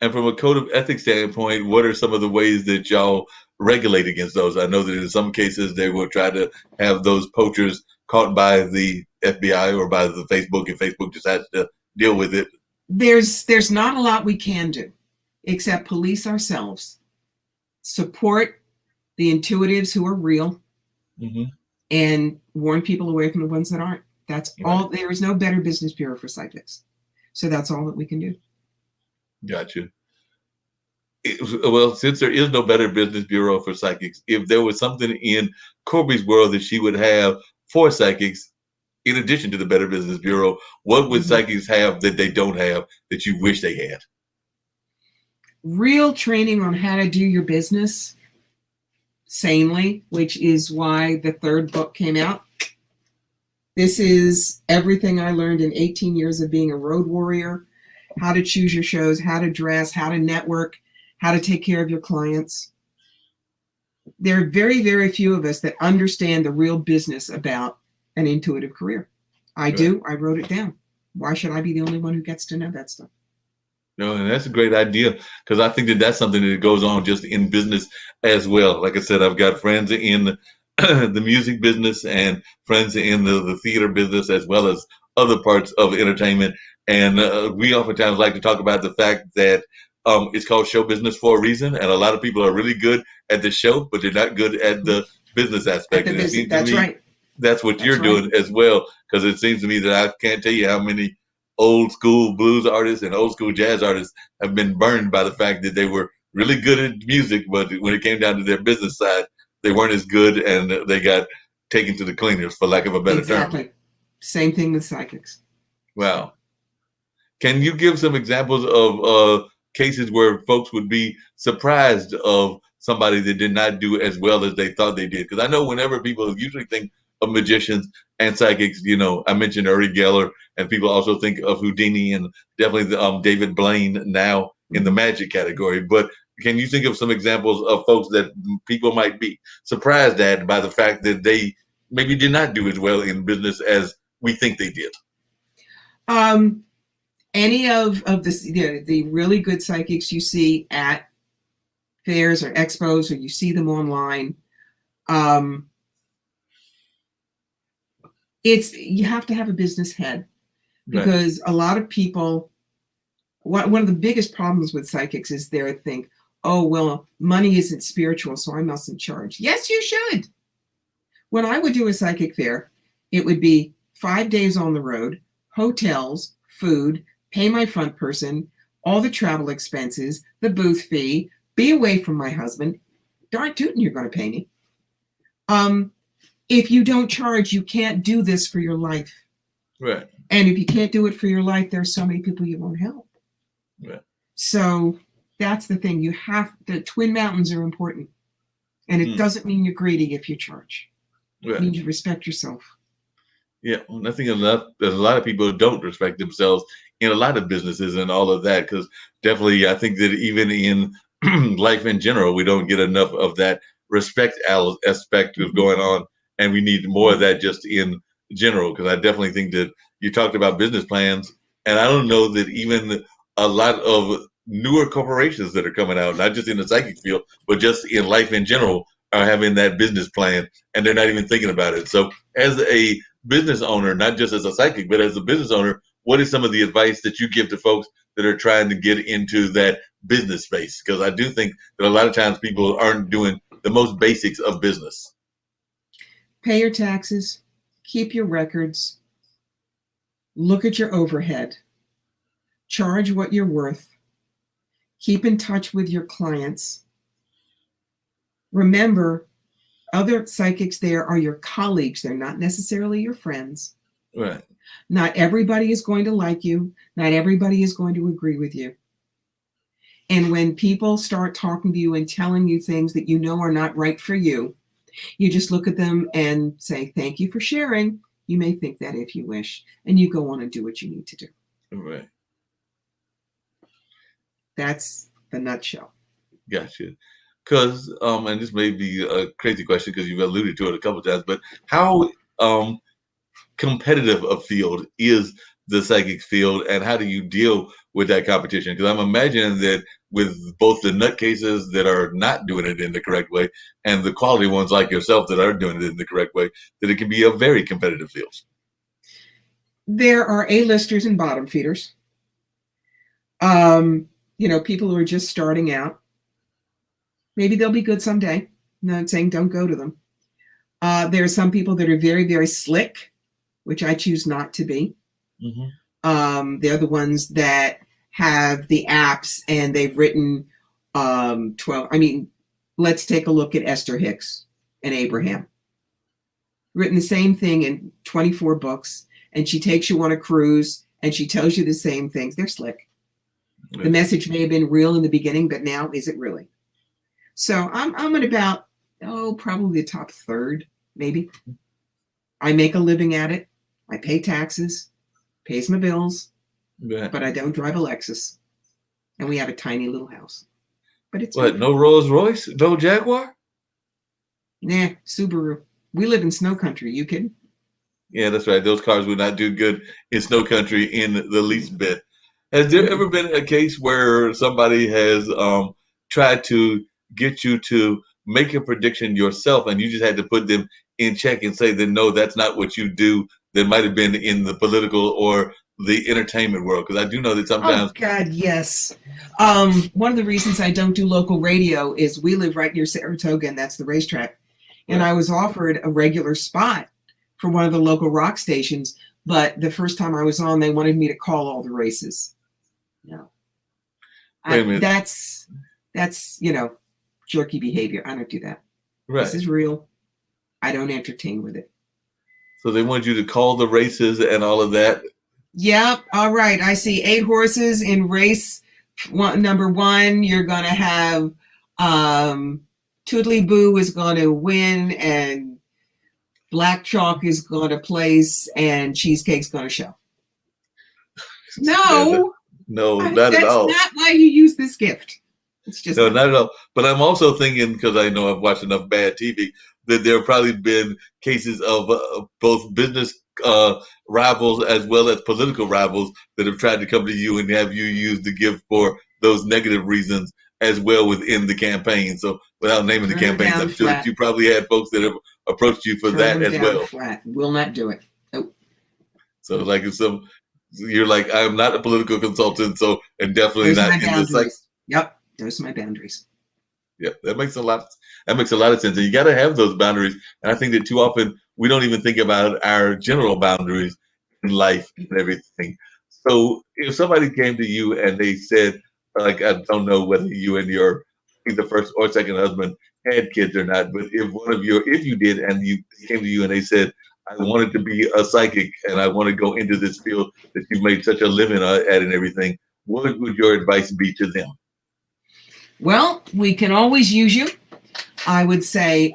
And from a code of ethics standpoint, what are some of the ways that y'all regulate against those? I know that in some cases they will try to have those poachers caught by the FBI or by the Facebook, and Facebook just has to deal with it. There's not a lot we can do except police ourselves, support the intuitives who are real, and warn people away from the ones that aren't. That's all. There is no better business bureau for psychics. So that's all that we can do. Gotcha. Well, since there is no better business bureau for psychics, if there was something in Corby's world that she would have for psychics, in addition to the Better Business Bureau, what would psychics have that they don't have that you wish they had? Real training on how to do your business sanely, which is why the third book came out. This is everything I learned in 18 years of being a road warrior, how to choose your shows, how to dress, how to network, how to take care of your clients. There are very, very few of us that understand the real business about an intuitive career. I do. I wrote it down. Why should I be the only one who gets to know that stuff? No, and that's a great idea, because I think that that's something that goes on just in business as well. Like I said, I've got friends in the music business and friends in the theater business, as well as other parts of entertainment. And we oftentimes like to talk about the fact that it's called show business for a reason. And a lot of people are really good at the show, but they're not good at the business aspect. And it seems to me that's what you're doing as well, because it seems to me that I can't tell you how many old school blues artists and old school jazz artists have been burned by the fact that they were really good at music, but when it came down to their business side, they weren't as good and they got taken to the cleaners, for lack of a better term. Exactly. Same thing with psychics. Wow. Can you give some examples of cases where folks would be surprised of somebody that did not do as well as they thought they did? Because I know whenever people usually think of magicians and psychics, you know, I mentioned Uri Geller, and people also think of Houdini and definitely David Blaine now in the magic category. But can you think of some examples of folks that people might be surprised at by the fact that they maybe did not do as well in business as we think they did? Any of the really good psychics you see at fairs or expos, or you see them online, you have to have a business head, because a lot of people, one of the biggest problems with psychics is they think, oh, well, money isn't spiritual, so I mustn't charge. Yes, you should. When I would do a psychic fair, it would be 5 days on the road, hotels, food, pay my front person, all the travel expenses, the booth fee, be away from my husband. Darn tootin', you're going to pay me. If you don't charge, you can't do this for your life. Right. And if you can't do it for your life, there's so many people you won't help. Right. So that's the thing. The Twin Mountains are important. And it doesn't mean you're greedy if you charge. Right. It means you respect yourself. Yeah, I think there's a lot of people who don't respect themselves in a lot of businesses and all of that, because definitely I think that even in life in general, we don't get enough of that respect aspect of going on, and we need more of that just in general, because I definitely think that you talked about business plans, and I don't know that even a lot of newer corporations that are coming out, not just in the psychic field, but just in life in general, are having that business plan, and they're not even thinking about it. So as a business owner, not just as a psychic, but as a business owner, what is some of the advice that you give to folks that are trying to get into that business space? Because I do think that a lot of times people aren't doing the most basics of business. Pay your taxes, keep your records, look at your overhead, charge what you're worth, keep in touch with your clients. Remember, other psychics there are your colleagues. They're not necessarily your friends. Right. Not everybody is going to like you. Not everybody is going to agree with you. And when people start talking to you and telling you things that you know are not right for you, you just look at them and say, thank you for sharing. You may think that if you wish, and you go on and do what you need to do. Right. That's the nutshell. Gotcha. Because, and this may be a crazy question because you've alluded to it a couple of times, but how competitive a field is the psychic field, and how do you deal with that competition? Because I'm imagining that with both the nutcases that are not doing it in the correct way and the quality ones like yourself that are doing it in the correct way, that it can be a very competitive field. There are A-listers and bottom feeders. People who are just starting out. Maybe they'll be good someday. I'm not saying don't go to them. There are some people that are very, very slick, which I choose not to be. Mm-hmm. They're the ones that have the apps and they've written 12. Let's take a look at Esther Hicks and Abraham. Written the same thing in 24 books, and she takes you on a cruise and she tells you the same things. They're slick. Yeah. The message may have been real in the beginning, but now is it really? So I'm at about, probably the top third, maybe. I make a living at it. I pay taxes, pays my bills, but I don't drive a Lexus. And we have a tiny little house. But it's no Rolls Royce? No Jaguar? Nah, Subaru. We live in snow country. You kidding? Yeah, that's right. Those cars would not do good in snow country in the least bit. Has there ever been a case where somebody has tried to get you to make a prediction yourself, and you just had to put them in check and say that no, that's not what you do? That might have been in the political or the entertainment world, because I do know that sometimes. Oh God, yes. One of the reasons I don't do local radio is we live right near Saratoga, and that's the racetrack. And I was offered a regular spot for one of the local rock stations, but the first time I was on, they wanted me to call all the races. No, that's jerky behavior. I don't do that. This Right. is real. I don't entertain with it. So they want you to call the races and all of that. Yep. All right. I see 8 horses in race number one. You're going to have Toodly Boo is going to win, and Black Chalk is going to place, and Cheesecake's going to show. No, No, no, not at that's all. not why you use this gift. It's just No, not. not at all. But I'm also thinking, because I know I've watched enough bad TV, that there have probably been cases of both business rivals as well as political rivals that have tried to come to you and have you use the gift for those negative reasons as well within the campaign. So without naming the Turn them campaigns, down I'm sure that flat. you probably had folks that have approached you for Turn that them as down well. flat. Will not do it. Nope. So like if some, you're like, I'm not a political consultant, so and definitely Those are my not in the psych. boundaries. Yep. Those are my boundaries. Yeah, that makes a lot. That makes a lot of sense, and you got to have those boundaries. And I think that too often we don't even think about our general boundaries in life and everything. So if somebody came to you and they said, like, I don't know whether you and your I think the first or second husband had kids or not, but if one of your if you did and you came to you and they said, I wanted to be a psychic and I want to go into this field that you've made such a living at and everything, what would your advice be to them? Well, we can always use you. I would say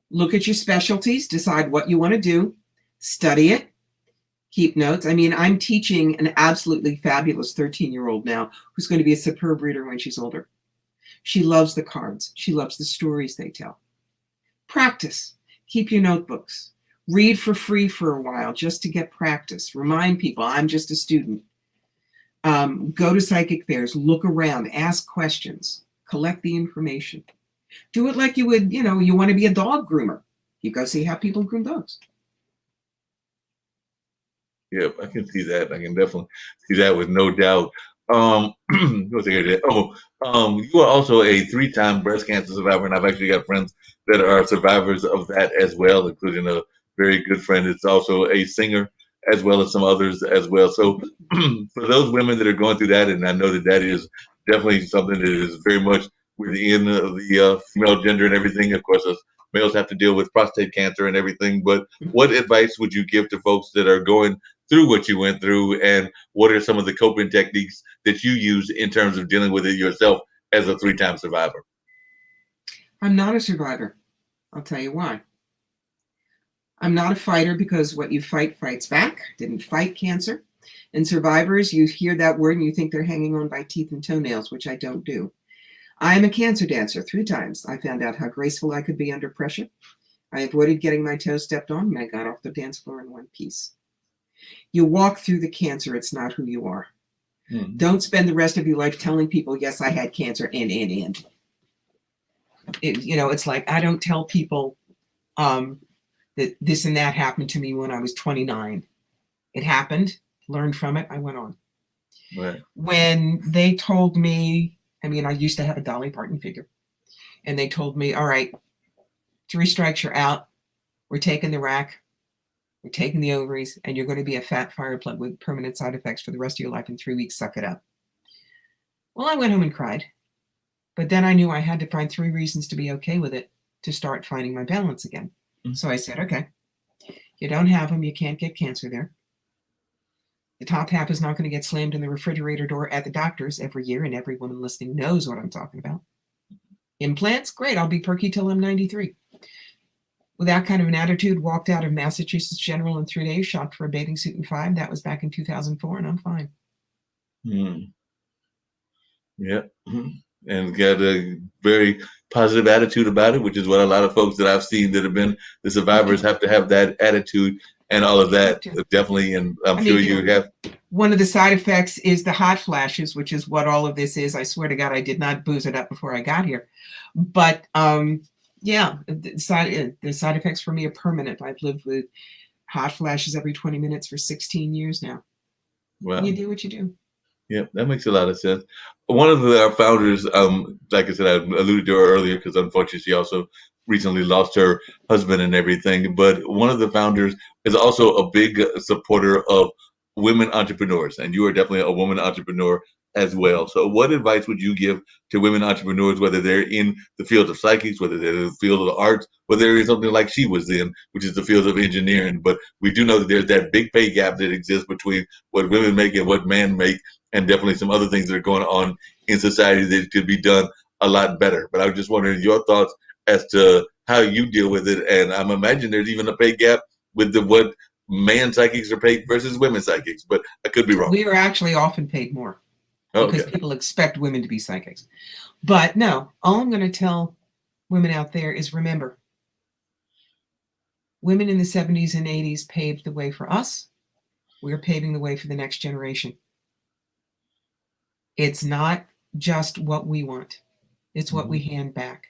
look at your specialties, decide what you want to do, study it, keep notes. I mean, I'm teaching an absolutely fabulous 13-year-old now who's going to be a superb reader when she's older. She loves the cards. She loves the stories they tell. Practice. Keep your notebooks. Read for free for a while just to get practice. Remind people, I'm just a student. Go to psychic fairs, look around, ask questions, collect the information. Do it like you would, you want to be a dog groomer. You go see how people groom dogs. Yeah, I can see that. I can definitely see that with no doubt. What was I gonna say? Oh, you are also a three-time breast cancer survivor, and I've actually got friends that are survivors of that as well, including a very good friend. It's also a singer as well as some others as well. So for those women that are going through that, and I know that that is definitely something that is very much within the female gender and everything. Of course, us males have to deal with prostate cancer and everything. But what advice would you give to folks that are going through what you went through, and what are some of the coping techniques that you use in terms of dealing with it yourself as a three-time survivor? I'm not a survivor. I'll tell you why. I'm not a fighter because what you fight fights back. Didn't fight cancer. And survivors, you hear that word and you think they're hanging on by teeth and toenails, which I don't do. I'm a cancer dancer 3 times. I found out how graceful I could be under pressure. I avoided getting my toes stepped on, and I got off the dance floor in one piece. You walk through the cancer. It's not who you are. Don't spend the rest of your life telling people, yes, I had cancer, and. It's like I don't tell people that this and that happened to me when I was 29. It happened, learned from it, I went on. Right. When they told me, I used to have a Dolly Parton figure, and they told me, all right, 3 strikes, you're out. We're taking the rack. We're taking the ovaries, and you're going to be a fat fire plug with permanent side effects for the rest of your life in 3 weeks. Suck it up. Well, I went home and cried. But then I knew I had to find 3 reasons to be okay with it to start finding my balance again. So I said, okay, you don't have them. You can't get cancer there. The top half is not going to get slammed in the refrigerator door at the doctor's every year, and every woman listening knows what I'm talking about. Implants? Great. I'll be perky till I'm 93. With that kind of an attitude, walked out of Massachusetts General in 3 days, shopped for a bathing suit in 5. That was back in 2004, and I'm fine. Yeah. And got a very positive attitude about it, which is what a lot of folks that I've seen that have been the survivors have to have that attitude and all of that. Definitely. And I'm sure you have. One of the side effects is the hot flashes, which is what all of this is. I swear to God, I did not booze it up before I got here. But yeah, the side effects for me are permanent. I've lived with hot flashes every 20 minutes for 16 years now. Well, you do what you do. Yeah, that makes a lot of sense. One of our founders, like I said, I alluded to her earlier because unfortunately she also recently lost her husband and everything. But one of the founders is also a big supporter of women entrepreneurs, and you are definitely a woman entrepreneur as well. So what advice would you give to women entrepreneurs, whether they're in the field of psychics, whether they're in the field of the arts, whether they're in something like she was in, which is the field of engineering? But we do know that there's that big pay gap that exists between what women make and what men make, and definitely some other things that are going on in society that could be done a lot better. But I was just wondering your thoughts as to how you deal with it. And I'm imagining there's even a pay gap with the what man psychics are paid versus women psychics, but I could be wrong. We are actually often paid more because Okay. people expect women to be psychics. But no, all I'm going to tell women out there is remember, women in the 70s and 80s paved the way for us. We're paving the way for the next generation. It's not just what we want. It's what we hand back,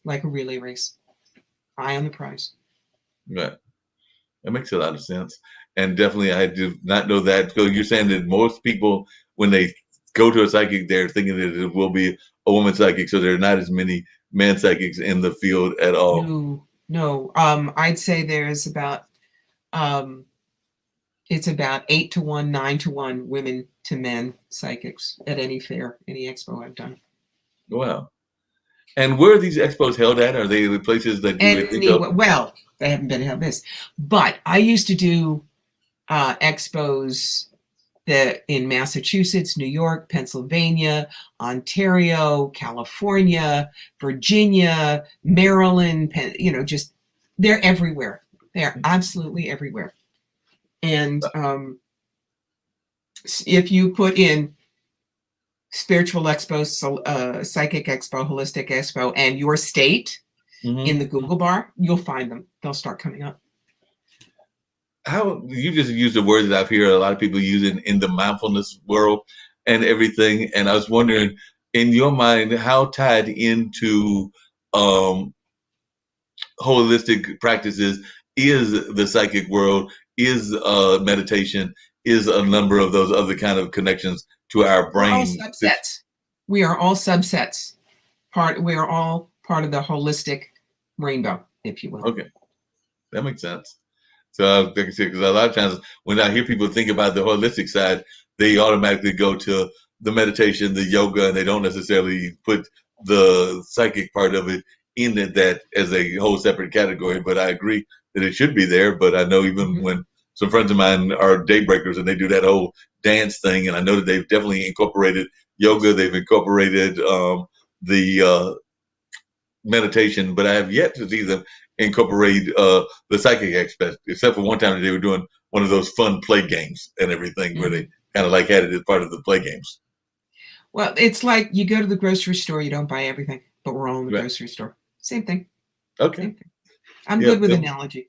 like a relay race. Eye on the prize. Right. That makes a lot of sense. And definitely, I did not know that. So you're saying that most people, when they go to a psychic, they're thinking that it will be a woman psychic. So there are not as many man psychics in the field at all. No. I'd say there's about it's about 8-to-1, 9-to-1 women to men psychics at any fair, any expo I've done. Wow. And where are these expos held at? Are they the places that you would think of? Well, they haven't been held this, but I used to do expos in Massachusetts, New York, Pennsylvania, Ontario, California, Virginia, Maryland, just they're everywhere. They're absolutely everywhere. And if you put in spiritual expo, psychic expo, holistic expo, and your state in the Google bar, you'll find them. They'll start coming up. How you just used a word that I've heard a lot of people using in the mindfulness world and everything. And I was wondering, in your mind, how tied into holistic practices is the psychic world, is meditation, is a number of those other kind of connections to our brain. We're all subsets. We are all subsets. We are all part of the holistic rainbow, if you will. Okay, that makes sense. So, like I said, because a lot of times when I hear people think about the holistic side, they automatically go to the meditation, the yoga, and they don't necessarily put the psychic part of it in that as a whole separate category. But I agree that it should be there. But I know even when some friends of mine are day breakers and they do that whole dance thing, and I know that they've definitely incorporated yoga, they've incorporated the meditation, but I have yet to see them incorporate the psychic aspect, except for one time that they were doing one of those fun play games and everything where they kind of like had it as part of the play games. Well, it's like you go to the grocery store, you don't buy everything, but we're all in the grocery store. Same thing. Okay. Same thing. I'm good with analogy.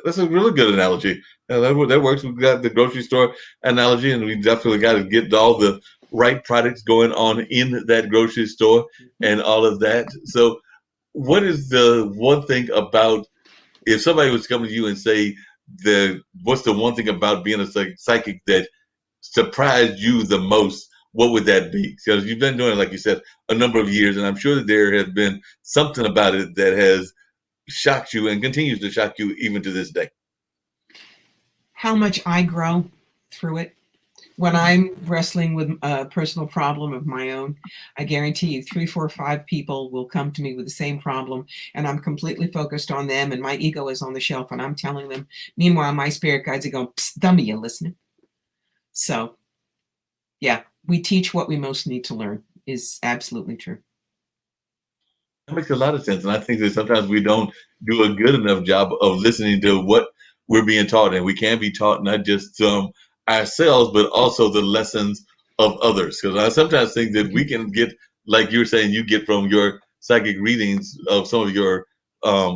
That's a really good analogy. That works. We've got the grocery store analogy, and we definitely got to get all the right products going on in that grocery store and all of that. So what is the one thing about, if somebody was coming to you and say, what's the one thing about being a psychic that surprised you the most, what would that be? Because you've been doing it, like you said, a number of years, and I'm sure that there has been something about it that has shocked you and continues to shock you even to this day. How much I grow through it. When I'm wrestling with a personal problem of my own, I guarantee you 3, 4, 5 people will come to me with the same problem, and I'm completely focused on them, and my ego is on the shelf, and I'm telling them. Meanwhile, my spirit guides are going, "Psst, dummy, you listening?" So, yeah, we teach what we most need to learn is absolutely true. That makes a lot of sense. And I think that sometimes we don't do a good enough job of listening to what we're being taught. And we can be taught not just ourselves, but also the lessons of others. Because I sometimes think that we can get, like you're saying, you get from your psychic readings of some of your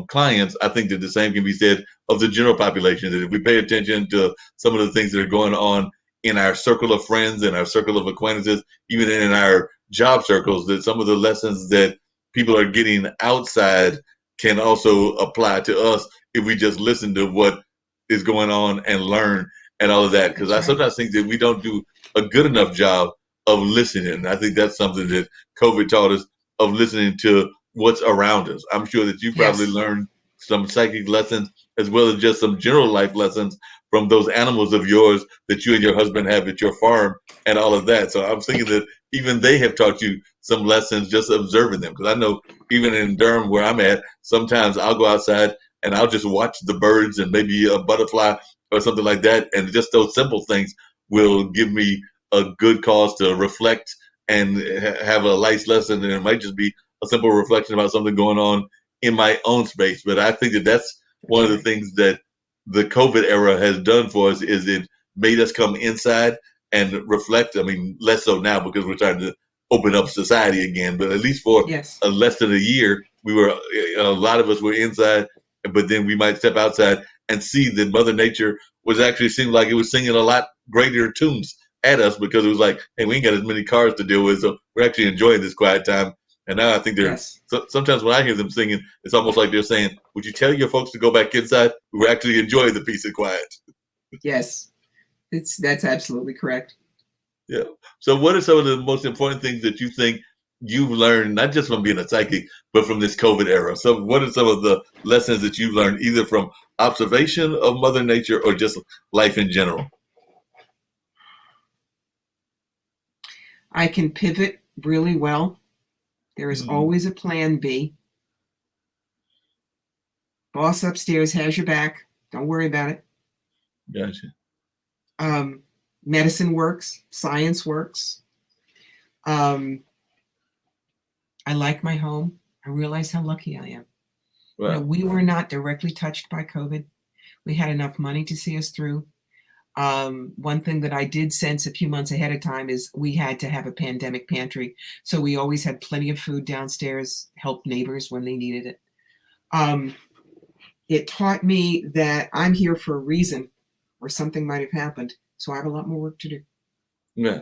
clients. I think that the same can be said of the general population, that if we pay attention to some of the things that are going on in our circle of friends and our circle of acquaintances, even in our job circles, that some of the lessons that people are getting outside can also apply to us if we just listen to what is going on and learn and all of that. Because I sometimes think that we don't do a good enough job of listening. And I think that's something that COVID taught us, of listening to what's around us. I'm sure that you probably learned some psychic lessons as well as just some general life lessons from those animals of yours that you and your husband have at your farm and all of that. So I'm thinking that even they have taught you some lessons just observing them. Because I know even in Durham, where I'm at, sometimes I'll go outside and I'll just watch the birds and maybe a butterfly or something like that. And just those simple things will give me a good cause to reflect and have a nice lesson. And it might just be a simple reflection about something going on in my own space. But I think that that's one That's of the right. things that the COVID era has done for us is it made us come inside and reflect. I mean, less so now because we're trying to open up society again, but at least for Yes. less than a year, we were, a lot of us were inside, but then we might step outside and see that Mother Nature was actually seemed like it was singing a lot greater tunes at us because it was like, hey, we ain't got as many cars to deal with, so we're actually enjoying this quiet time. And now I think they're Yes. sometimes when I hear them singing, it's almost like they're saying, "Would you tell your folks to go back inside? We're actually enjoying the peace and quiet." Yes. That's absolutely correct. Yeah. So, what are some of the most important things that you think you've learned, not just from being a psychic, but from this COVID era? So, what are some of the lessons that you've learned, either from observation of Mother Nature or just life in general? I can pivot really well. There is Mm-hmm. always a plan B. Boss upstairs has your back. Don't worry about it. Gotcha. Medicine works. Science works. Um, I like my home. I realize how lucky I am. Right. We were not directly touched by COVID. We had enough money to see us through. One thing that I did sense a few months ahead of time is we had to have a pandemic pantry. So we always had plenty of food downstairs, help neighbors when they needed it. It taught me that I'm here for a reason or something might have happened. So I have a lot more work to do. Yeah.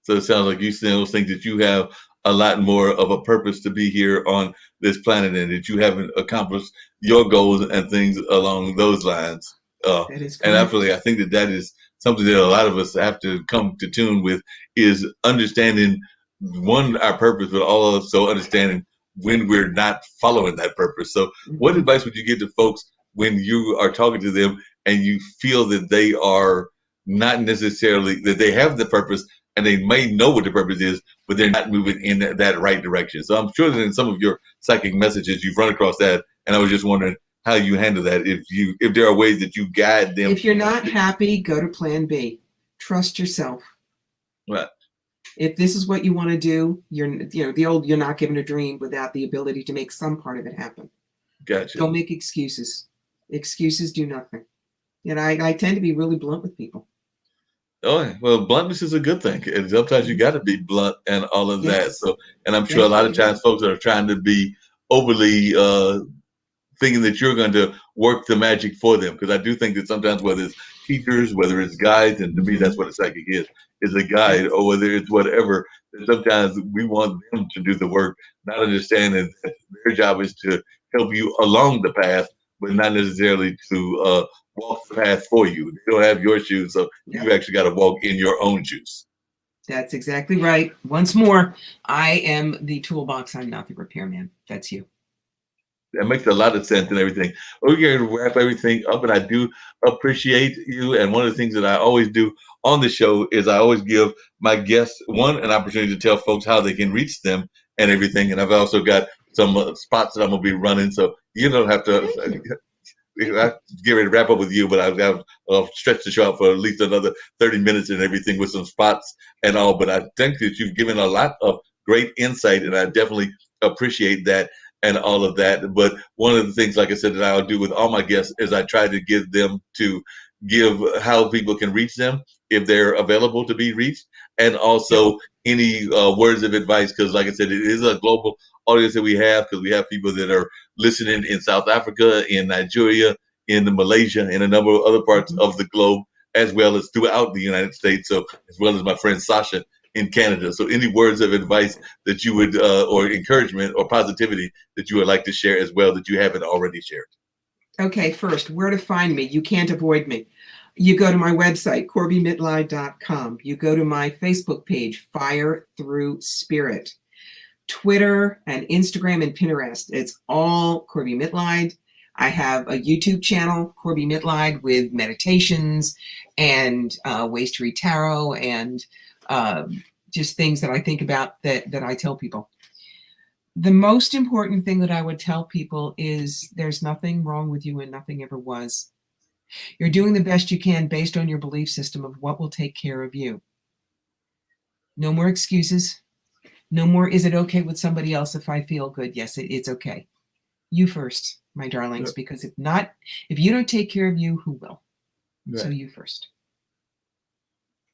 So it sounds like you still think that you have a lot more of a purpose to be here on this planet and that you haven't accomplished your goals and things along those lines. That is And correct. absolutely, I think that that is something that a lot of us have to come to tune with is understanding one, our purpose, but also understanding when we're not following that purpose. So what Mhm. advice would you give to folks when you are talking to them and you feel that they are not necessarily that they have the purpose and they may know what the purpose is, but they're not moving in that right direction. So I'm sure that in some of your psychic messages you've run across that, and I was just wondering how you handle that. If there are ways that you guide them, If you're not happy, go to plan B. Trust yourself. right? If this is what you want to do, you're not given a dream without the ability to make some part of it happen. Gotcha. Don't make excuses. Excuses do nothing. And I tend to be really blunt with people. Oh, yeah. Well, bluntness is a good thing, and sometimes you Mhm. got to be blunt and all of that. Yes, So, and I'm sure a lot of definitely do. times folks are trying to be overly thinking that you're going to work the magic for them. Because I do think that sometimes whether it's teachers, whether it's guides, and to me that's Hmm. what a psychic is a guide, Yes. or whether it's whatever. That sometimes we want them to do the work, not understanding that their job is to help you along the path, but not necessarily to walk the path for you. They don't have your shoes, so you've Yep. actually got to walk in your own shoes. That's exactly right. Once more, I am the toolbox. I'm not the repairman. That's you. That makes a lot of sense and everything. We're going to wrap everything up, and I do appreciate you. And one of the things that I always do on the show is I always give my guests an opportunity to tell folks how they can reach them and everything. And I've also got some spots that I'm going to be running, so you don't have to. Thank you. Thank I you. get ready to wrap up with you, but I'll stretch the show out for at least another 30 minutes and everything with some spots and all. But I think that you've given a lot of great insight, and I definitely appreciate that and all of that. But one of the things, like I said, that I'll do with all my guests is I try to give them to give how people can reach them if they're available to be reached, and Yep. also any words of advice. Because, like I said, it is a global audience that we have because we have people that are listening in South Africa, in Nigeria, in Malaysia, and a number of other parts Mhm. of the globe, as well as throughout the United States. So, as well as my friend Sasha in Canada. So, any words of advice that you would, or encouragement or positivity that you would like to share as well that you haven't already shared? Okay, first, where to find me? You can't avoid me. You go to my website, CorbyMitleid.com. You go to my Facebook page, Fire Through Spirit. Twitter and Instagram and Pinterest. It's all Corby Mitleid. I have a YouTube channel, Corby Mitleid, with meditations and ways to read tarot and just things that I think about that I tell people. The most important thing that I would tell people is there's nothing wrong with you and nothing ever was. You're doing the best you can based on your belief system of what will take care of you. No more excuses. No more, is it okay with somebody else if I feel good? Yes, it's okay. You first, my darlings, because if you don't take care of you, who will? Right. So you first.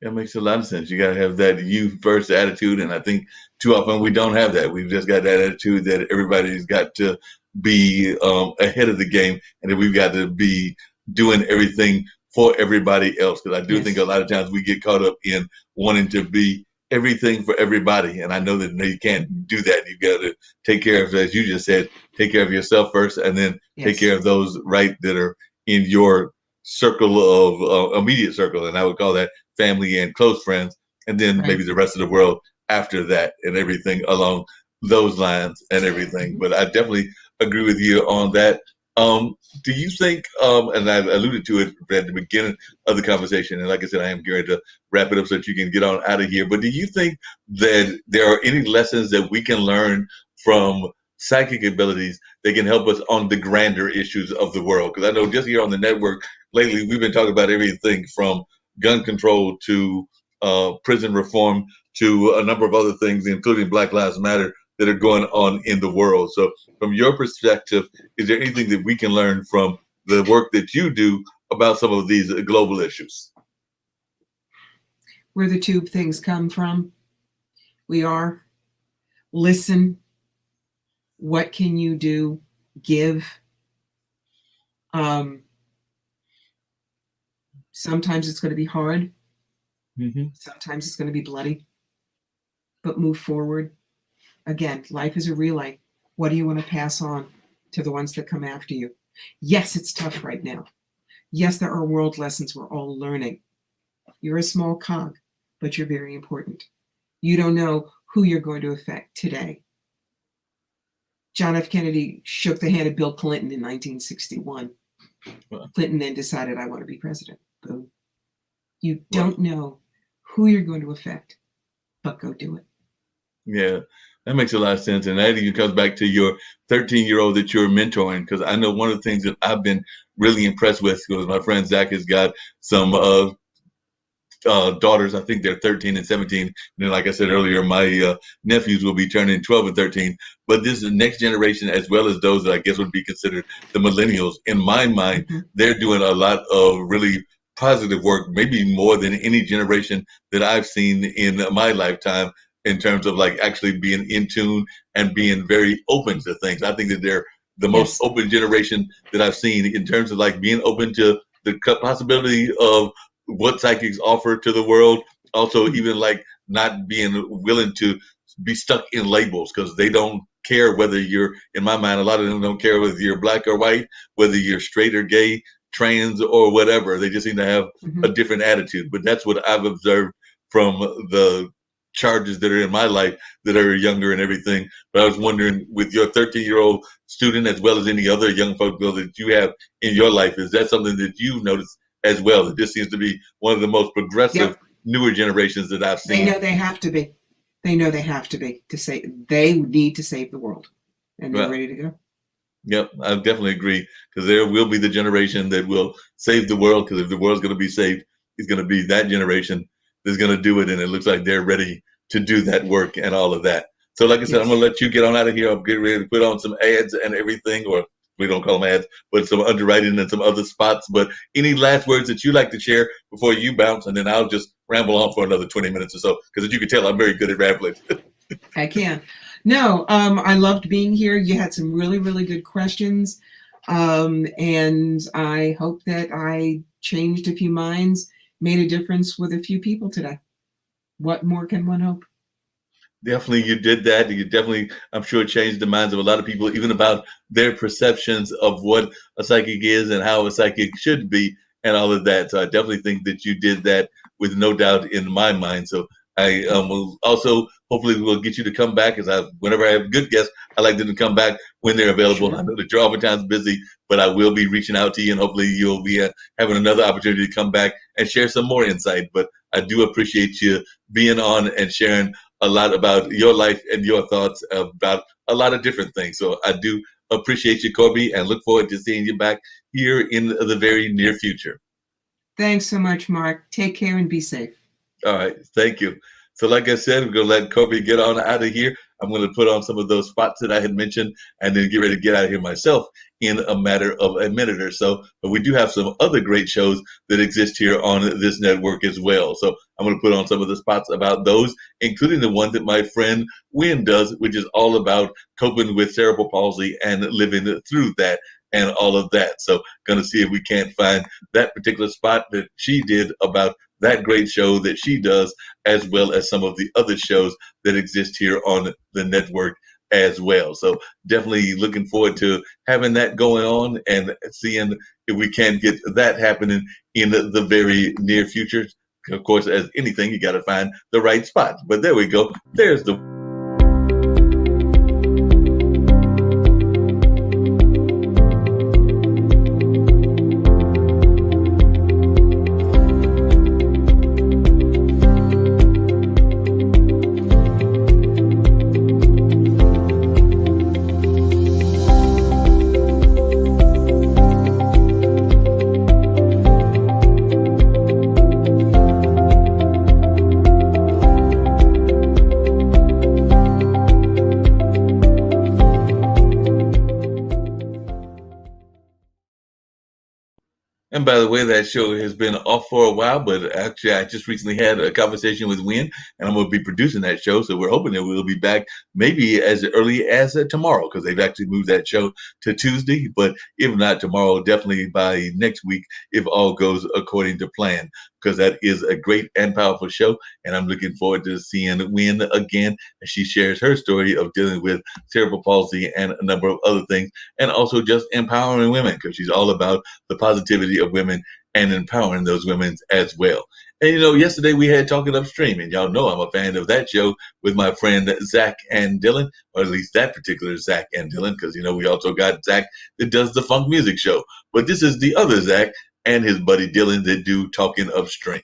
That makes a lot of sense. You got to have that you first attitude. And I think too often we don't have that. We've just got that attitude that everybody's got to be ahead of the game and that we've got to be doing everything for everybody else. Because I do think a lot of times we get caught up in wanting to be everything for everybody. And I know that you can't do that. You've got to take care of, as you just said, take care of yourself first and then take care of those that are in your circle of immediate circle. And I would call that family and close friends, and then maybe the rest of the world after that and everything along those lines and everything. But I definitely agree with you on that. Do you think, and I alluded to it at the beginning of the conversation, and like I said, I am going to wrap it up so that you can get on out of here, but do you think that there are any lessons that we can learn from psychic abilities that can help us on the grander issues of the world? Because I know just here on the network lately, we've been talking about everything from gun control to prison reform to a number of other things, including Black Lives Matter, that are going on in the world. So from your perspective, is there anything that we can learn from the work that you do about some of these global issues? Where the two things come from, we are listen. What can you do? Give. Sometimes it's going to be hard. Mm-hmm. Sometimes it's going to be bloody. But move forward. Again, life is a relay. What do you want to pass on to the ones that come after you? Yes, it's tough right now. Yes, there are world lessons we're all learning. You're a small cog, but you're very important. You don't know who you're going to affect today. John F. Kennedy shook the hand of Bill Clinton in 1961. Well, Clinton then decided, I want to be president. Boom. You don't know who you're going to affect, but go do it. Yeah, that makes a lot of sense. And that even comes back to your 13-year-old that you're mentoring, because I know one of the things that I've been really impressed with, because my friend Zach has got some daughters. I think they're 13 and 17. And then, like I said earlier, my nephews will be turning 12 and 13. But this is the next generation, as well as those that I guess would be considered the millennials. In my mind, they're doing a lot of really positive work, maybe more than any generation that I've seen in my lifetime, in terms of like actually being in tune and being very open to things. I think that they're the most open generation that I've seen in terms of like being open to the possibility of what psychics offer to the world. Also, even like not being willing to be stuck in labels, because they don't care whether you're, in my mind, a lot of them don't care whether you're black or white, whether you're straight or gay, trans or whatever. They just seem to have a different attitude. But that's what I've observed from the charges that are in my life that are younger and everything. But I was wondering, with your 13-year-old student, as well as any other young folk that you have in your life, is that something that you've noticed as well? That this seems to be one of the most progressive, newer generations that I've seen. They know they have to be. They know they have to be they need to save the world, and they're ready to go. Yep, I definitely agree, because there will be the generation that will save the world, because if the world's going to be saved, it's going to be that generation that's going to do it, and it looks like they're ready to do that work and all of that. So like I said, I'm going to let you get on out of here. I'm getting ready to put on some ads and everything, or we don't call them ads, but some underwriting and some other spots. But any last words that you'd like to share before you bounce, and then I'll just ramble on for another 20 minutes or so, because as you can tell, I'm very good at rambling. I can. No, I loved being here. You had some really, really good questions. And I hope that I changed a few minds, made a difference with a few people today. What more can one hope? Definitely, you did that. You definitely, I'm sure, changed the minds of a lot of people, even about their perceptions of what a psychic is and how a psychic should be and all of that. So I definitely think that you did that with no doubt in my mind. So I will also hopefully will get you to come back, because whenever I have good guests, I like them to come back when they're available. I Sure. know that you're oftentimes busy, but I will be reaching out to you, and hopefully you'll be having another opportunity to come back and share some more insight. But I do appreciate you being on and sharing a lot about your life and your thoughts about a lot of different things. So I do appreciate you, Corby, and look forward to seeing you back here in the very near future. Thanks so much, Mark. Take care and be safe. All right, thank you. So, like I said, we're going to let Kobe get on out of here. I'm going to put on some of those spots that I had mentioned and then get ready to get out of here myself in a matter of a minute or so. But we do have some other great shows that exist here on this network as well. So, I'm going to put on some of the spots about those, including the one that my friend Wynn does, which is all about coping with cerebral palsy and living through that and all of that. So, going to see if we can't find that particular spot that she did about that great show that she does, as well as some of the other shows that exist here on the network as well. So definitely looking forward to having that going on and seeing if we can get that happening in the very near future. Of course, as anything, you got to find the right spot. But there we go. There's the And by the way, that show has been off for a while, but actually, I just recently had a conversation with Wynn, and I'm going to be producing that show. So we're hoping that we'll be back maybe as early as tomorrow, because they've actually moved that show to Tuesday. But if not tomorrow, definitely by next week, if all goes according to plan, because that is a great and powerful show. And I'm looking forward to seeing Wynn again as she shares her story of dealing with cerebral palsy and a number of other things, and also just empowering women, because she's all about the positivity of women and empowering those women as well. And yesterday we had Talking Upstream, and y'all know I'm a fan of that show with my friend Zach and Dylan, or at least that particular Zach and Dylan, because we also got Zach that does the funk music show. But this is the other Zach and his buddy Dylan that do Talking Upstream.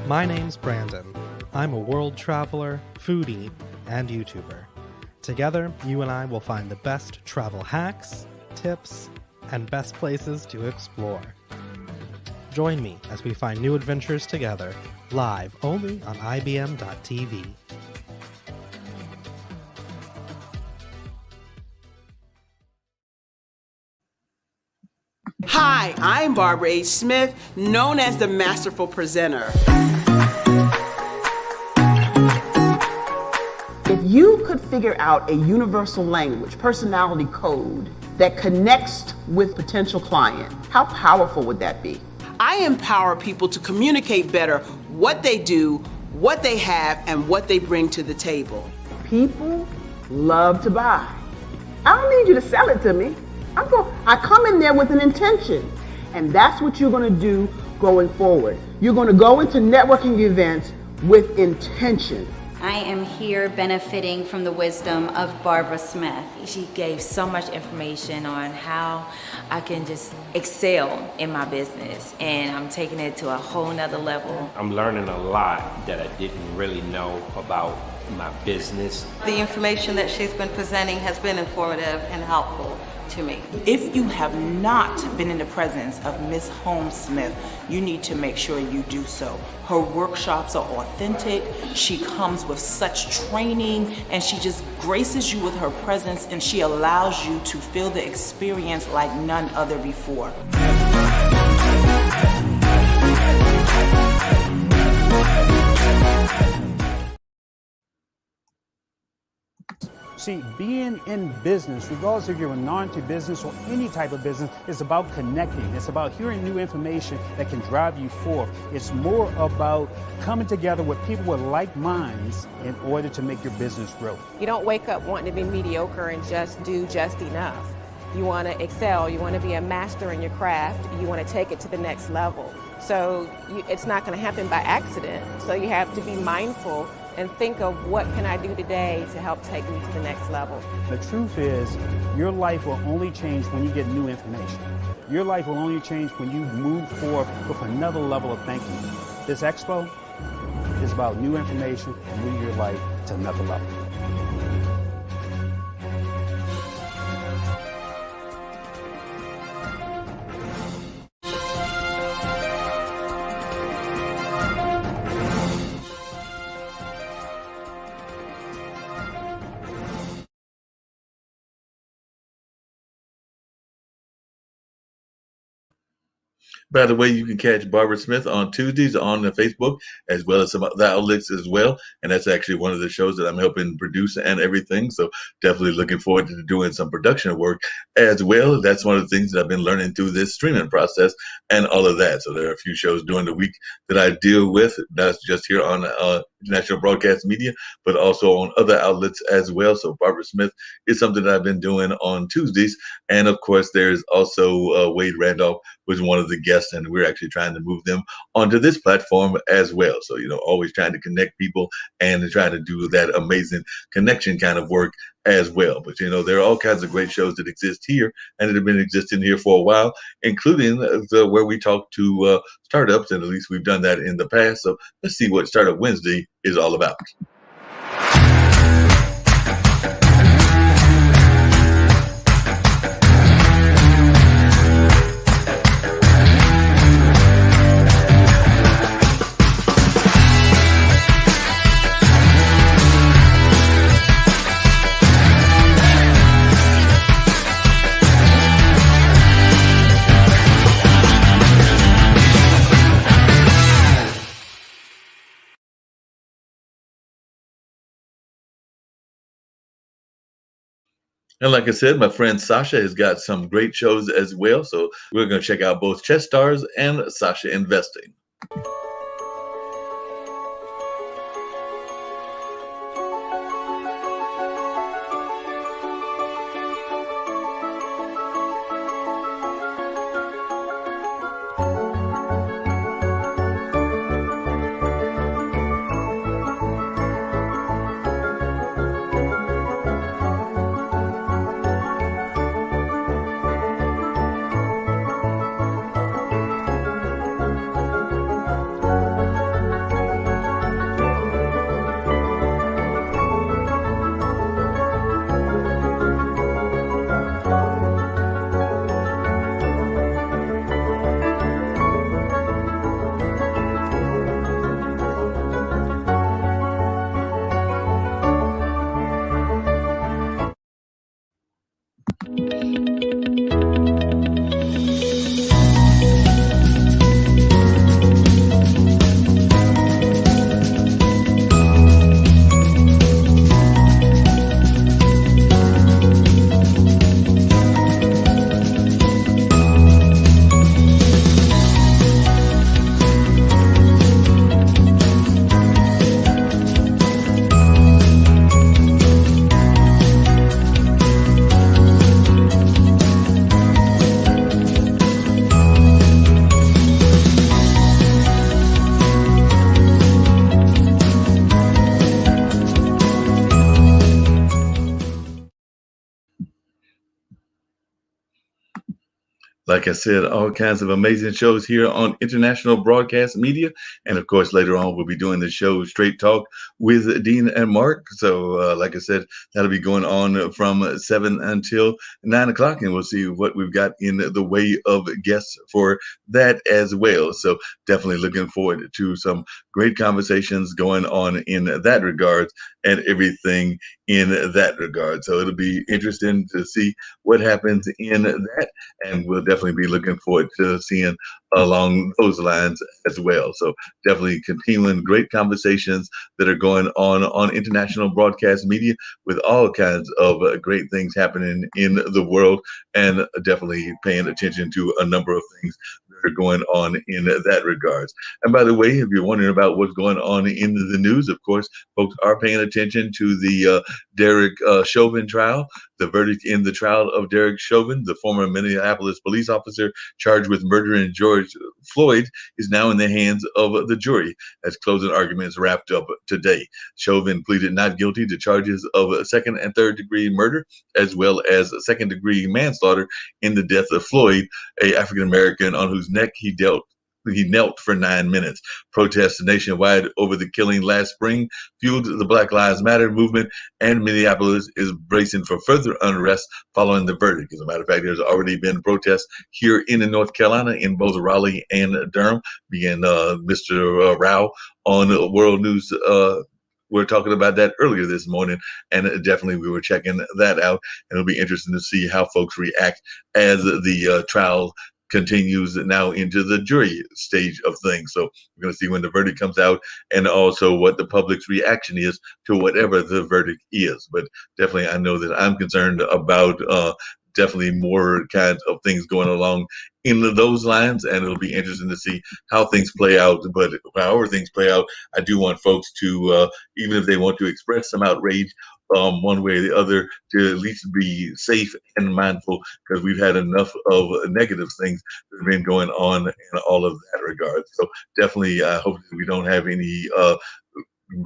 My name's Brandon. I'm a world traveler, foodie, and YouTuber. Together, you and I will find the best travel hacks, tips, and best places to explore. Join me as we find new adventures together, live only on IBM.TV. Hi, I'm Barbara H. Smith, known as the Masterful Presenter. If you could figure out a universal language, personality code that connects with potential client, how powerful would that be? I empower people to communicate better what they do, what they have, and what they bring to the table. People love to buy. I don't need you to sell it to me. I come in there with an intention, and that's what you're going to do going forward. You're going to go into networking events with intention. I am here benefiting from the wisdom of Barbara Smith. She gave so much information on how I can just excel in my business, and I'm taking it to a whole nother level. I'm learning a lot that I didn't really know about my business. The information that she's been presenting has been informative and helpful to me. If you have not been in the presence of Miss Holmes Smith, you need to make sure you do so. Her workshops are authentic. She comes with such training, and she just graces you with her presence, and she allows you to feel the experience like none other before. See, being in business, regardless if you're a non-business or any type of business, is about connecting. It's about hearing new information that can drive you forth. It's more about coming together with people with like minds in order to make your business grow. You don't wake up wanting to be mediocre and just do just enough. You want to excel. You want to be a master in your craft. You want to take it to the next level. So it's not going to happen by accident. So you have to be mindful and think of what can I do today to help take me to the next level. The truth is, your life will only change when you get new information. Your life will only change when you move forward with another level of thinking. This expo is about new information and moving your life to another level. By the way, you can catch Barbara Smith on Tuesdays on the Facebook, as well as some other outlets as well. And that's actually one of the shows that I'm helping produce and everything. So definitely looking forward to doing some production work as well. That's one of the things that I've been learning through this streaming process and all of that. So there are a few shows during the week that I deal with, not just here on International Broadcast Media, but also on other outlets as well. So Barbara Smith is something that I've been doing on Tuesdays. And of course, there's also Wade Randolph was one of the guests, and we're actually trying to move them onto this platform as well. So, always trying to connect people and trying to do that amazing connection kind of work as well. But, there are all kinds of great shows that exist here and that have been existing here for a while, including where we talk to startups, and at least we've done that in the past. So let's see what Startup Wednesday is all about. And like I said, my friend Sasha has got some great shows as well. So we're going to check out both Chess Stars and Sasha Investing. Like I said, all kinds of amazing shows here on International Broadcast Media. And of course, later on, we'll be doing the show Straight Talk with Dean and Mark. So, like I said, that'll be going on from 7 until 9 o'clock. And we'll see what we've got in the way of guests for that as well. So, definitely looking forward to some great conversations going on in that regard and everything in that regard. So, it'll be interesting to see what happens in that. And we'll definitely be looking forward to seeing along those lines as well. So definitely continuing great conversations that are going on International Broadcast Media with all kinds of great things happening in the world, and definitely paying attention to a number of things that are going on in that regards. And by the way, if you're wondering about what's going on in the news, of course, folks are paying attention to the Derek Chauvin trial. The verdict in the trial of Derek Chauvin, the former Minneapolis police officer charged with murdering George Floyd, is now in the hands of the jury as closing arguments wrapped up today. Chauvin pleaded not guilty to charges of second and third degree murder, as well as second degree manslaughter in the death of Floyd, a African American on whose neck he knelt for 9 minutes. Protests nationwide over the killing last spring fueled the Black Lives Matter movement, and Minneapolis is bracing for further unrest following the verdict. As a matter of fact, there's already been protests here in North Carolina in both Raleigh and Durham. Being Mr. Rao on World News. We were talking about that earlier this morning, and definitely we were checking that out. And it'll be interesting to see how folks react as the trial continues now into the jury stage of things. So we're going to see when the verdict comes out, and also what the public's reaction is to whatever the verdict is. But definitely, I know that I'm concerned about definitely more kinds of things going along in those lines, and it'll be interesting to see how things play out. But however things play out, I do want folks to, even if they want to express some outrage one way or the other, to at least be safe and mindful, because we've had enough of negative things that have been going on in all of that regard. So definitely, I hope that we don't have any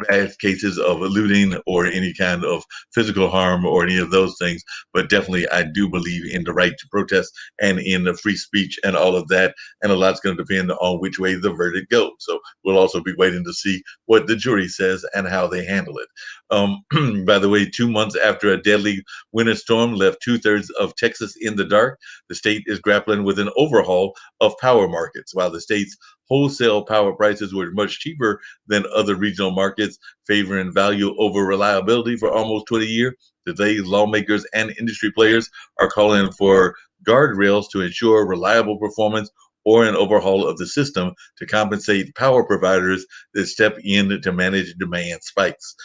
bad cases of looting or any kind of physical harm or any of those things. But definitely, I do believe in the right to protest and in the free speech and all of that. And a lot's going to depend on which way the verdict goes. So we'll also be waiting to see what the jury says and how they handle it. By the way, 2 months after a deadly winter storm left 2/3 of Texas in the dark, the state is grappling with an overhaul of power markets. While the state's wholesale power prices were much cheaper than other regional markets, favoring value over reliability for almost 20 years, today lawmakers and industry players are calling for guardrails to ensure reliable performance or an overhaul of the system to compensate power providers that step in to manage demand spikes.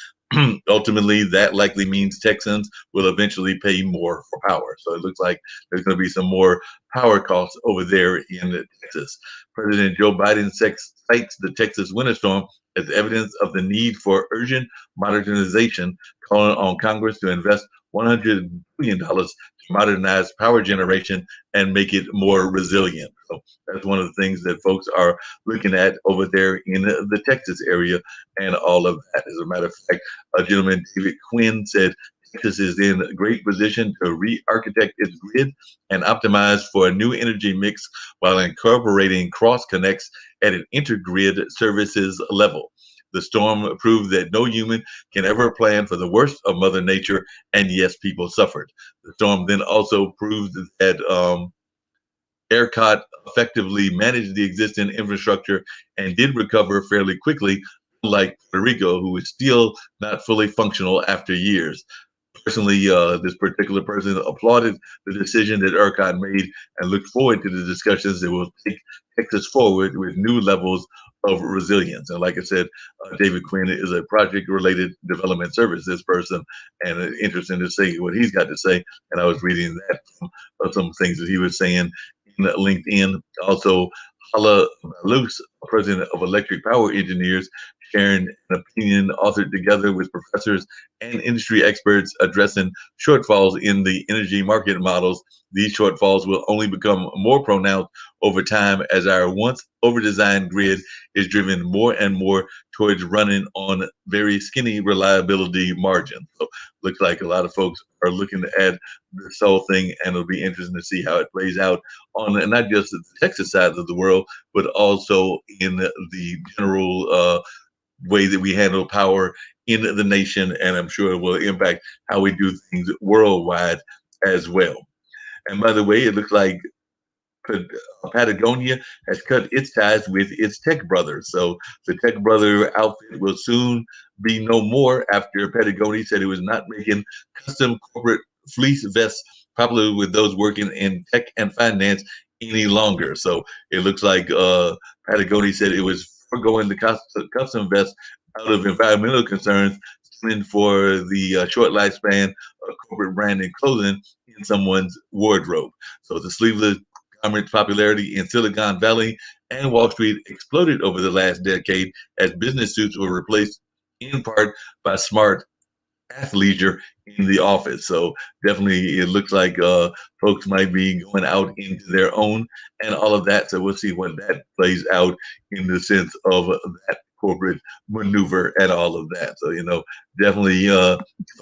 Ultimately, that likely means Texans will eventually pay more for power. So it looks like there's going to be some more power costs over there in Texas. President Joe Biden cites the Texas winter storm as evidence of the need for urgent modernization, calling on Congress to invest $100 billion to modernize power generation and make it more resilient. So that's one of the things that folks are looking at over there in the Texas area and all of that. As a matter of fact, a gentleman, David Quinn, said Texas is in a great position to re-architect its grid and optimize for a new energy mix while incorporating cross connects at an intergrid services level. The storm proved that no human can ever plan for the worst of Mother Nature, and yes, people suffered. The storm then also proved that ERCOT effectively managed the existing infrastructure and did recover fairly quickly, unlike Puerto Rico, who is still not fully functional after years. Personally, this particular person applauded the decision that ERCOT made and looked forward to the discussions that will take Texas forward with new levels of resilience. And like I said, David Quinn is a project-related development services person, and interesting to see what he's got to say. And I was reading that from some things that he was saying in LinkedIn. Also, Hala Malus, president of Electric Power Engineers, sharing an opinion authored together with professors and industry experts addressing shortfalls in the energy market models. These shortfalls will only become more pronounced over time as our once over-designed grid is driven more and more towards running on very skinny reliability margins. So looks like a lot of folks are looking to add this whole thing, and it'll be interesting to see how it plays out on not just the Texas side of the world, but also in the general way that we handle power in the nation. And I'm sure it will impact how we do things worldwide as well. And by the way, it looks like Patagonia has cut its ties with its tech brothers. So the tech brother outfit will soon be no more after Patagonia said it was not making custom corporate fleece vests popular with those working in tech and finance any longer. So it looks like Patagonia said it was foregoing the custom vest out of environmental concerns and for the short lifespan of corporate branding clothing in someone's wardrobe. So the sleeveless garment's popularity in Silicon Valley and Wall Street exploded over the last decade as business suits were replaced in part by smart athleisure in the office. So definitely it looks like folks might be going out into their own and all of that. So we'll see when that plays out in the sense of that corporate maneuver and all of that. So, definitely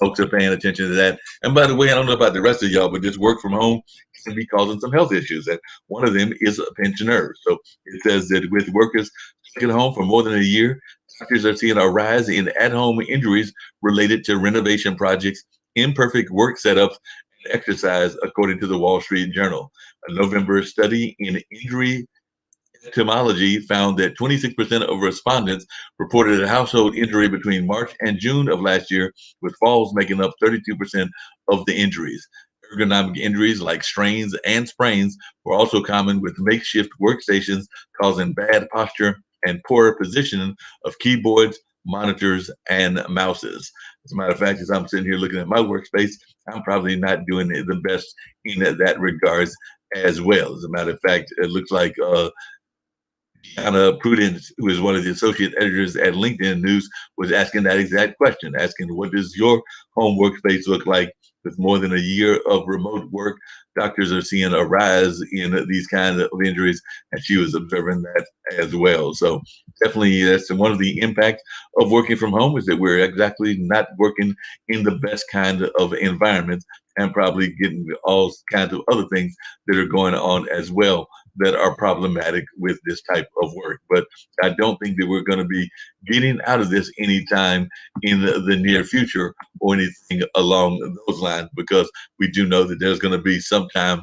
folks are paying attention to that. And by the way, I don't know about the rest of y'all, but this work from home can be causing some health issues. And one of them is pensioners. So it says that with workers stuck at home for more than a year, doctors are seeing a rise in at-home injuries related to renovation projects, imperfect work setups, and exercise, according to the Wall Street Journal. A November study in injury etymology found that 26% of respondents reported a household injury between March and June of last year, with falls making up 32% of the injuries. Ergonomic injuries like strains and sprains were also common, with makeshift workstations causing bad posture and poor positioning of keyboards, monitors, and mouses. As a matter of fact, as I'm sitting here looking at my workspace, I'm probably not doing the best in that regards as well. As a matter of fact, it looks like Anna Prudence, who is one of the associate editors at LinkedIn News, was asking that exact question, asking, what does your home workspace look like? With more than a year of remote work, doctors are seeing a rise in these kinds of injuries, and she was observing that as well. So definitely that's one of the impacts of working from home, is that we're exactly not working in the best kind of environments, and probably getting all kinds of other things that are going on as well that are problematic with this type of work. But I don't think that we're going to be getting out of this anytime in the near future or anything along those lines, because we do know that there's going to be some time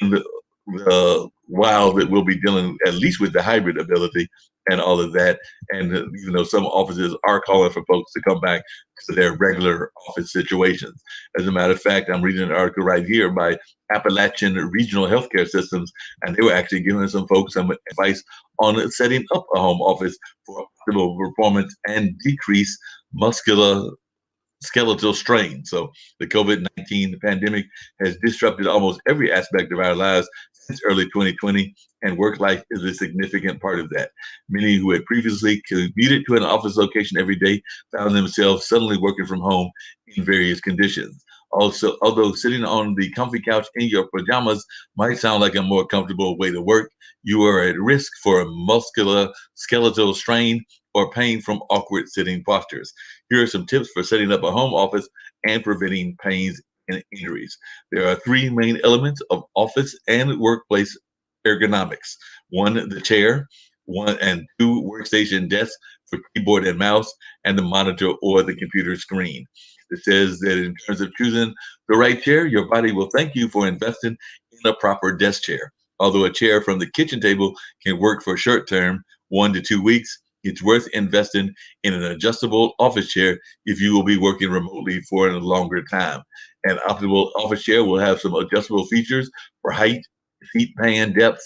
in the while that we'll be dealing at least with the hybrid ability and all of that. And even though some offices are calling for folks to come back to their regular office situations. As a matter of fact, I'm reading an article right here by Appalachian Regional Healthcare Systems, and they were actually giving some folks some advice on setting up a home office for optimal performance and decrease skeletal strain. So the COVID-19 pandemic has disrupted almost every aspect of our lives since early 2020, and work life is a significant part of that. Many who had previously commuted to an office location every day found themselves suddenly working from home in various conditions. Also, although sitting on the comfy couch in your pajamas might sound like a more comfortable way to work, you are at risk for skeletal strain or pain from awkward sitting postures. Here are some tips for setting up a home office and preventing pains and injuries. There are three main elements of office and workplace ergonomics. One, the chair. One and two, workstation desks for keyboard and mouse, and the monitor or the computer screen. It says that in terms of choosing the right chair, your body will thank you for investing in a proper desk chair. Although a chair from the kitchen table can work for short term, 1 to 2 weeks, it's worth investing in an adjustable office chair if you will be working remotely for a longer time. An optimal office chair will have some adjustable features for height, seat pan depth,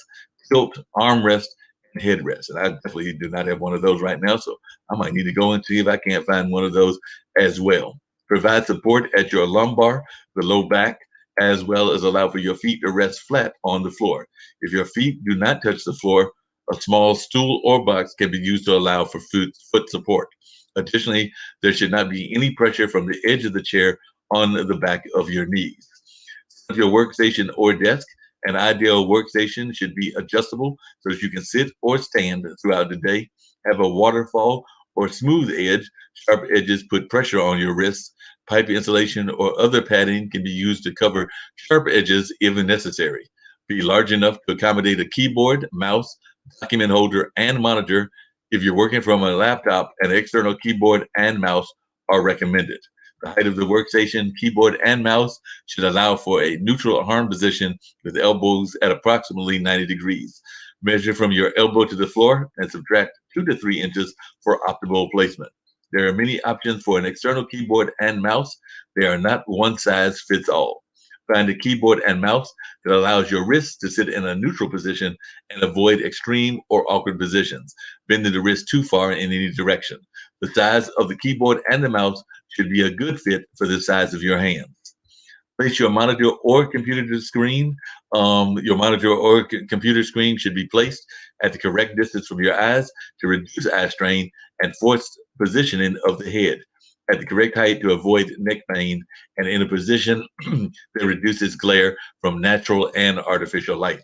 tilt, armrest, and headrest. And I definitely do not have one of those right now, so I might need to go and see if I can't find one of those as well. Provide support at your lumbar, the low back, as well as allow for your feet to rest flat on the floor. If your feet do not touch the floor, A small stool or box can be used to allow for foot support. Additionally, there should not be any pressure from the edge of the chair on the back of your knees. Set up your workstation or desk. An ideal workstation should be adjustable so that you can sit or stand throughout the day. Have a waterfall or smooth edge. Sharp edges put pressure on your wrists. Pipe insulation or other padding can be used to cover sharp edges if necessary. Be large enough to accommodate a keyboard, mouse, document holder, and monitor. If you're working from a laptop, an external keyboard and mouse are recommended. The height of the workstation, keyboard, and mouse should allow for a neutral arm position with elbows at approximately 90 degrees. Measure from your elbow to the floor and subtract 2 to 3 inches for optimal placement. There are many options for an external keyboard and mouse. They are not one size fits all. Find a keyboard and mouse that allows your wrists to sit in a neutral position and avoid extreme or awkward positions, bending the wrist too far in any direction. The size of the keyboard and the mouse should be a good fit for the size of your hands. Place your monitor or computer screen. Your monitor or computer screen should be placed at the correct distance from your eyes to reduce eye strain and forced positioning of the head, at the correct height to avoid neck pain, and in a position that reduces glare from natural and artificial light.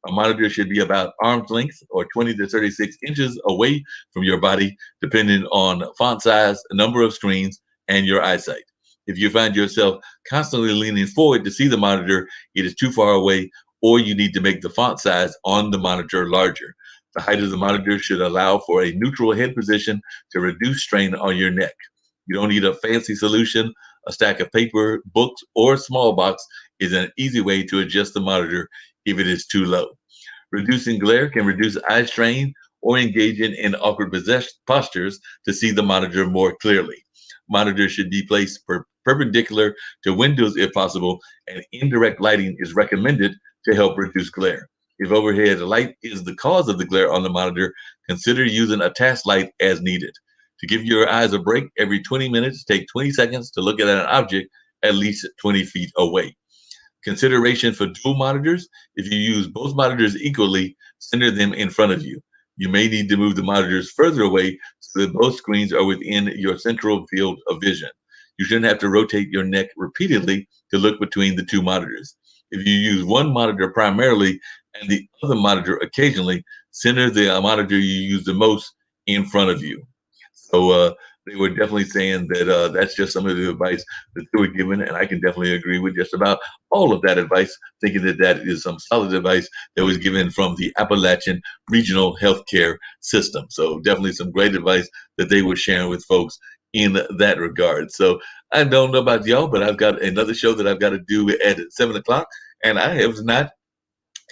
A monitor should be about arm's length or 20 to 36 inches away from your body, depending on font size, number of screens, and your eyesight. If you find yourself constantly leaning forward to see the monitor, it is too far away, or you need to make the font size on the monitor larger. The height of the monitor should allow for a neutral head position to reduce strain on your neck. You don't need a fancy solution. A stack of paper, books, or a small box is an easy way to adjust the monitor if it is too low. Reducing glare can reduce eye strain or engaging in awkward postures to see the monitor more clearly. Monitors should be placed perpendicular to windows if possible, and indirect lighting is recommended to help reduce glare. If overhead light is the cause of the glare on the monitor, consider using a task light as needed. To give your eyes a break, every 20 minutes, take 20 seconds to look at an object at least 20 feet away. Consideration for dual monitors: if you use both monitors equally, center them in front of you. You may need to move the monitors further away so that both screens are within your central field of vision. You shouldn't have to rotate your neck repeatedly to look between the two monitors. If you use one monitor primarily and the other monitor occasionally, center the monitor you use the most in front of you. So they were definitely saying that that's just some of the advice that they were given, and I can definitely agree with just about all of that advice, thinking that that is some solid advice that was given from the Appalachian Regional Healthcare System. So definitely some great advice that they were sharing with folks in that regard. So I don't know about y'all, but I've got another show that I've got to do at 7 o'clock, and I have not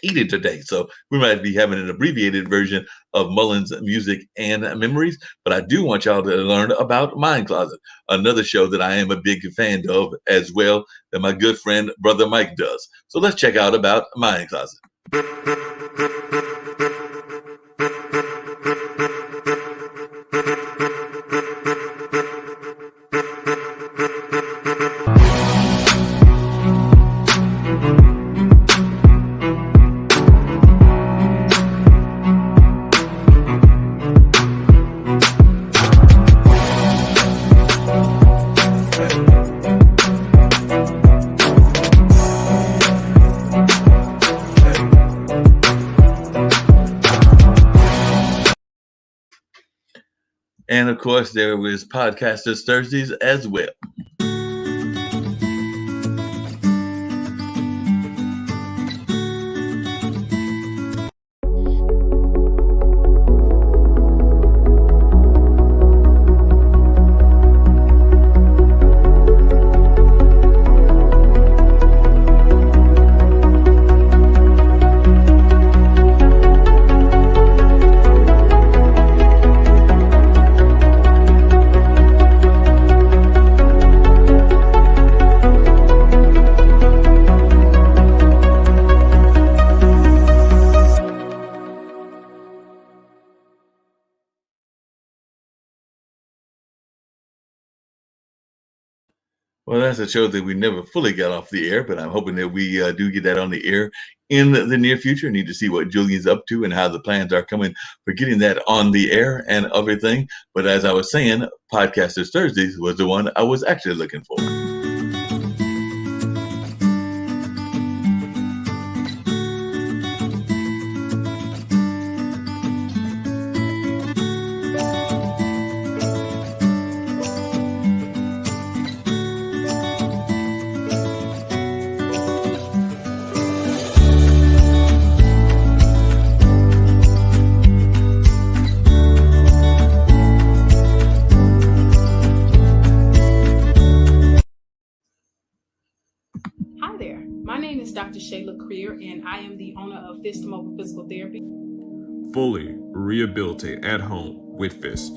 eaten today. So we might be having an abbreviated version of Mullings Music and Memories, but I do want y'all to learn about Mind Closet, another show that I am a big fan of as well, that my good friend Brother Mike does. So let's check out about Mind Closet. And of course, there was Podcasters Thursdays as well. Well, that's a show that we never fully got off the air, but I'm hoping that we do get that on the air in the near future. Need to see what Julian's up to and how the plans are coming for getting that on the air and everything. But as I was saying, Podcasters Thursdays was the one I was actually looking for. Hi there, my name is Dr. Shayla Creer, and I am the owner of Fist Mobile Physical Therapy. Fully rehabilitate at home with Fist.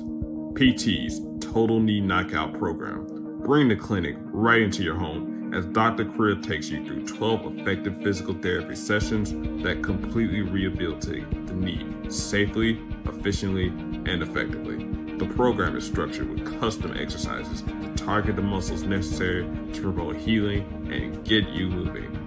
PT's Total Knee Knockout Program. Bring the clinic right into your home as Dr. Creer takes you through 12 effective physical therapy sessions that completely rehabilitate the knee safely, efficiently, and effectively. The program is structured with custom exercises to target the muscles necessary to promote healing and get you moving.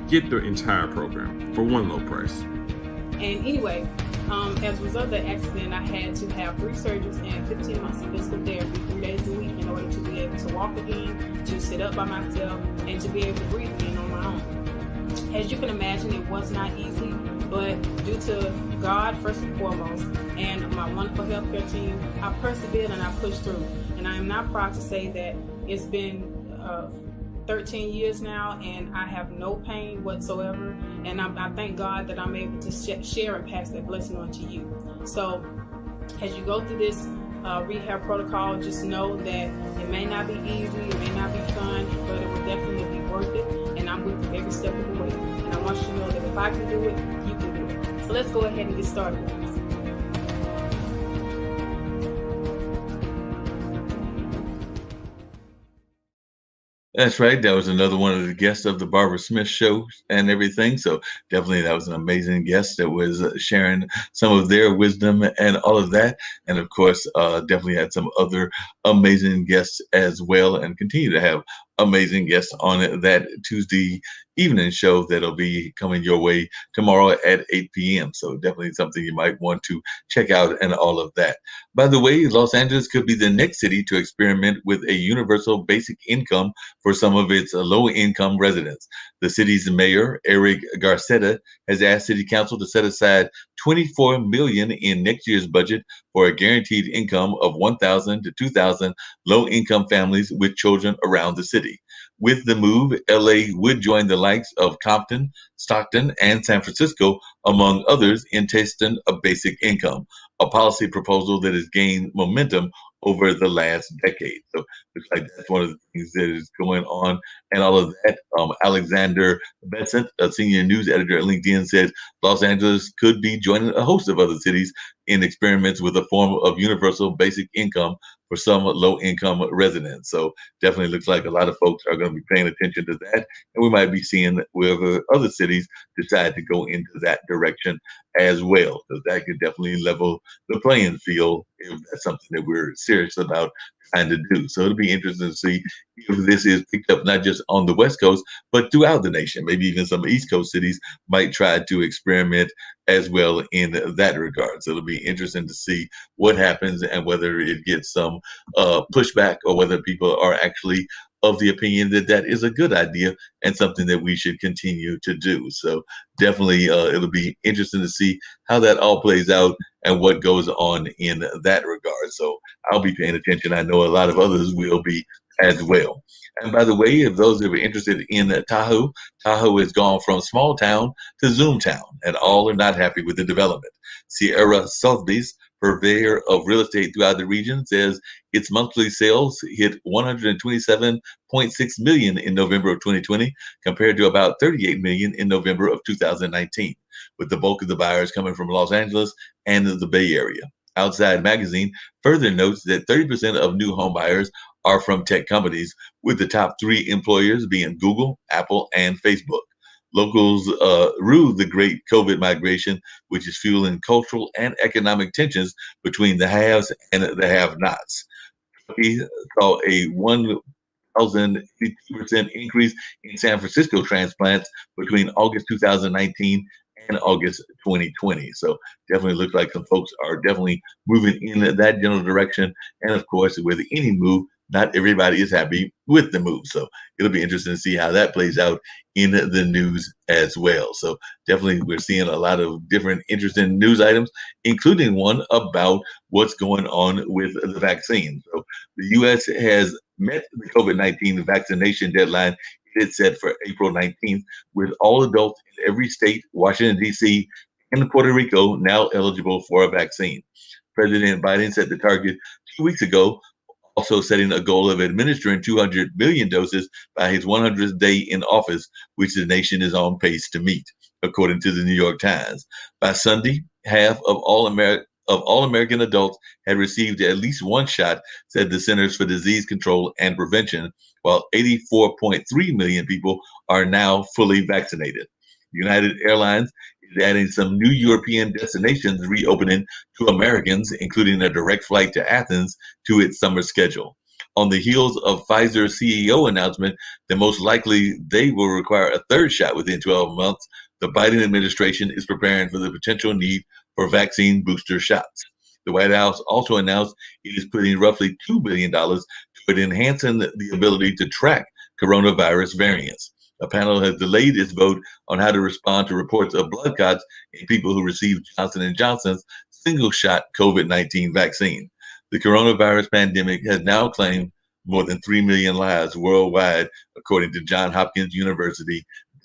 Get the entire program for one low price. And anyway, as a result of the accident, I had to have 3 surgeries and 15 months of physical therapy 3 days a week in order to be able to walk again, to sit up by myself, and to be able to breathe again on my own. As you can imagine, it was not easy, but due to God first and foremost, and my wonderful healthcare team, I persevered and I pushed through. And I am not proud to say that it's been 13 years now, and I have no pain whatsoever. And I thank God that I'm able to share and pass that blessing on to you. So as you go through this rehab protocol, just know that it may not be easy, it may not be fun, but it will definitely be worth it. And I'm with you every step of the way. And I want you to know that if I can do it, you can do it. So let's go ahead and get started with this. That's right. That was another one of the guests of the Barbara Smith show and everything. So definitely that was an amazing guest that was sharing some of their wisdom and all of that. And of course, definitely had some other amazing guests as well, and continue to have amazing guests on that Tuesday evening show that'll be coming your way tomorrow at 8 p.m. So definitely something you might want to check out and all of that. By the way, Los Angeles could be the next city to experiment with a universal basic income for some of its low-income residents. The city's mayor, Eric Garcetta, has asked City Council to set aside $24 million in next year's budget for a guaranteed income of 1,000 to 2,000 low-income families with children around the city. With the move, LA would join the likes of Compton, Stockton, and San Francisco, among others, in testing a basic income, a policy proposal that has gained momentum over the last decade. So looks like that's one of the things that is going on and all of that. Alexander Bessent, a senior news editor at LinkedIn, says Los Angeles could be joining a host of other cities in experiments with a form of universal basic income for some low-income residents. So definitely looks like a lot of folks are going to be paying attention to that, and we might be seeing whether other cities decide to go into that direction as well, because that could definitely level the playing field if that's something that we're serious about trying to do. So it'll be interesting to see if this is picked up not just on the West Coast, but throughout the nation. Maybe even some East Coast cities might try to experiment as well in that regard. So it'll be interesting to see what happens and whether it gets some pushback or whether people are actually of the opinion that that is a good idea and something that we should continue to do. So definitely it'll be interesting to see how that all plays out and what goes on in that regard. So I'll be paying attention. I know a lot of others will be as well. And by the way, if those that are interested in Tahoe, Tahoe has gone from small town to Zoom town, and all are not happy with the development. Sierra Sotheby's, purveyor of real estate throughout the region, says its monthly sales hit 127.6 million in November of 2020, compared to about 38 million in November of 2019, with the bulk of the buyers coming from Los Angeles and the Bay Area. Outside Magazine further notes that 30% of new home buyers are from tech companies, with the top 3 employers being Google, Apple, and Facebook. Locals rue the great COVID migration, which is fueling cultural and economic tensions between the haves and the have-nots. Turkey saw a 1,052% increase in San Francisco transplants between August 2019 and August 2020. So definitely looks like some folks are definitely moving in that general direction. And of course, with any move, not everybody is happy with the move. So it'll be interesting to see how that plays out in the news as well. So definitely we're seeing a lot of different interesting news items, including one about what's going on with the vaccine. So the U.S. has met the COVID-19 vaccination deadline it's set for April 19th, with all adults in every state, Washington, D.C., and Puerto Rico now eligible for a vaccine. President Biden set the target 2 weeks ago, also setting a goal of administering 200 million doses by his 100th day in office, which the nation is on pace to meet, according to the New York Times. By Sunday, half of all American adults had received at least one shot, said the Centers for Disease Control and Prevention, while 84.3 million people are now fully vaccinated. United Airlines is adding some new European destinations reopening to Americans, including a direct flight to Athens, to its summer schedule. On the heels of Pfizer's CEO announcement that most likely they will require a third shot within 12 months, the Biden administration is preparing for the potential need for vaccine booster shots. The White House also announced it is putting roughly $2 billion toward enhancing the ability to track coronavirus variants. A panel has delayed its vote on how to respond to reports of blood clots in people who received Johnson & Johnson's single-shot COVID-19 vaccine. The coronavirus pandemic has now claimed more than 3 million lives worldwide, according to Johns Hopkins University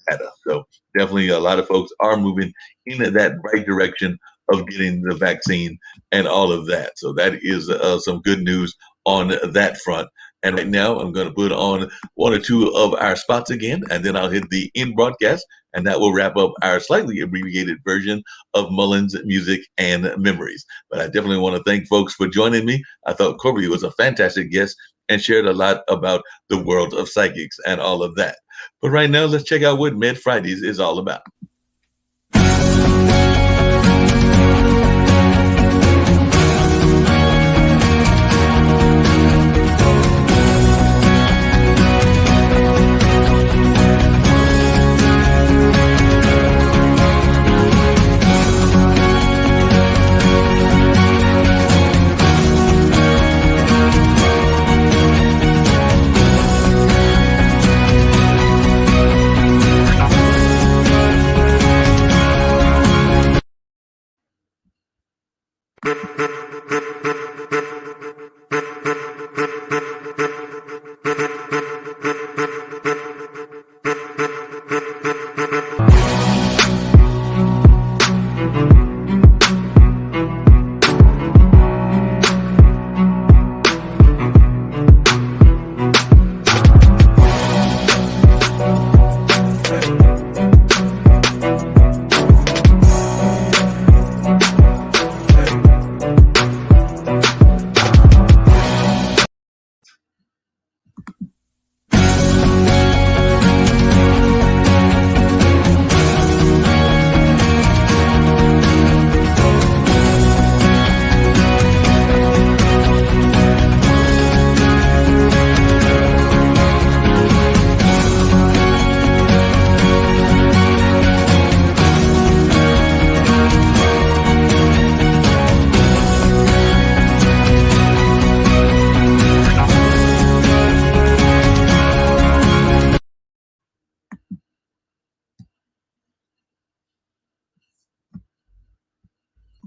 data. So definitely a lot of folks are moving in that right direction of getting the vaccine and all of that. So that is some good news on that front. And right now I'm going to put on one or two of our spots again, and then I'll hit the end broadcast, and that will wrap up our slightly abbreviated version of Mullings Music and Memories. But I definitely want to thank folks for joining me. I thought Corby was a fantastic guest and shared a lot about the world of psychics and all of that. But right now, let's check out what Med Fridays is all about.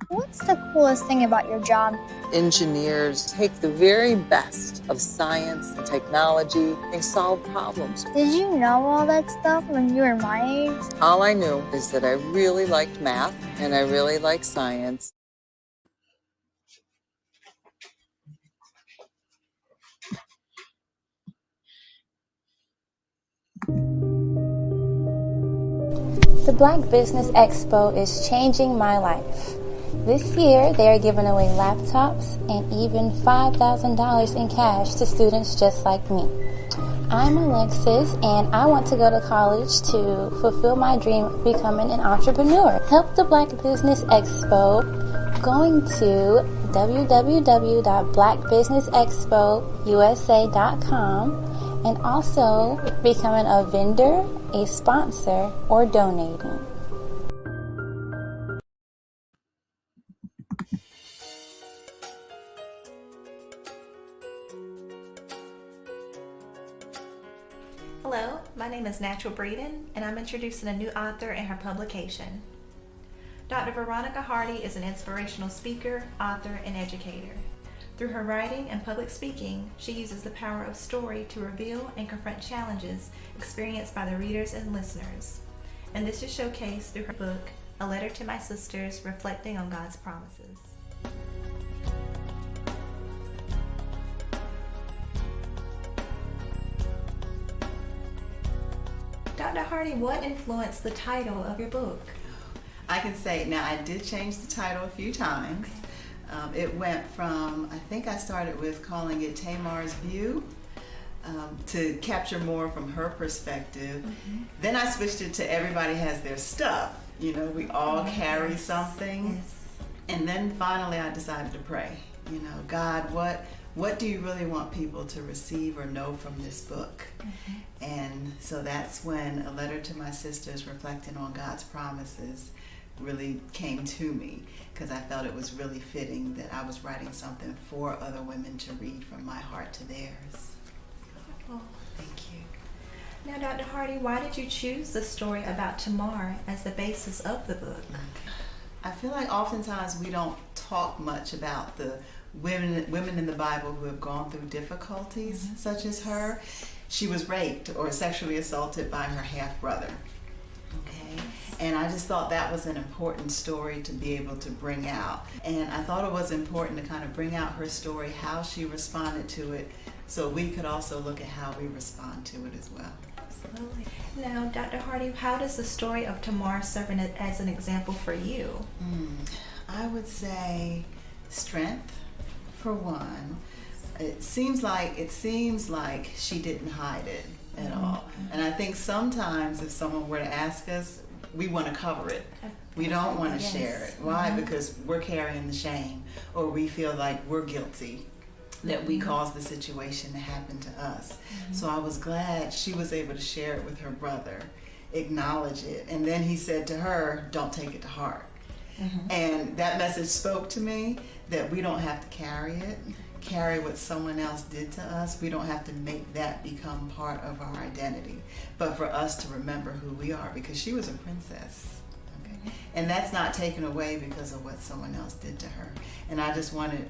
What's the coolest thing about your job? Engineers take the very best of science and technology and solve problems. Did you know all that stuff when you were my age? All I knew is that I really liked math and I really liked science. The Black Business Expo is changing my life. This year, they are giving away laptops and even $5,000 in cash to students just like me. I'm Alexis, and I want to go to college to fulfill my dream of becoming an entrepreneur. Help the Black Business Expo going to www.blackbusinessexpousa.com and also becoming a vendor, a sponsor, or donating. Hello, my name is Natural Breeden, and I'm introducing a new author and her publication. Dr. Veronica Hardy is an inspirational speaker, author, and educator. Through her writing and public speaking, she uses the power of story to reveal and confront challenges experienced by the readers and listeners. And this is showcased through her book, A Letter to My Sisters, Reflecting on God's Promises. Dr. Hardy, what influenced the title of your book? I can say, now I did change the title a few times. It went from, I think I started with calling it Tamar's View, to capture more from her perspective. Mm-hmm. Then I switched it to Everybody Has Their Stuff. You know, we all carry something. Yes. And then finally I decided to pray. You know, God, what do you really want people to receive or know from this book? Mm-hmm. And so that's when A Letter to My Sisters, Reflecting on God's Promises, really came to me, because I felt it was really fitting that I was writing something for other women to read from my heart to theirs. Oh, thank you. Now, Dr. Hardy, why did you choose the story about Tamar as the basis of the book? I feel like oftentimes we don't talk much about the women in the Bible who have gone through difficulties, mm-hmm. such as her. She was raped or sexually assaulted by her half-brother. Okay, and I just thought that was an important story to be able to bring out. And I thought it was important to kind of bring out her story, how she responded to it, so we could also look at how we respond to it as well. Absolutely. Now, Dr. Hardy, how does the story of Tamar serve as an example for you? I would say strength, for one. It seems like she didn't hide it at all. And I think sometimes if someone were to ask us, we want to cover it. We don't want to share it. Why? Because we're carrying the shame, or we feel like we're guilty that we caused the situation to happen to us. So I was glad she was able to share it with her brother, acknowledge it, and then he said to her, don't take it to heart. And that message spoke to me that we don't have to carry what someone else did to us. We don't have to make that become part of our identity, but for us to remember who we are, because she was a princess. Okay? And that's not taken away because of what someone else did to her. And I just wanted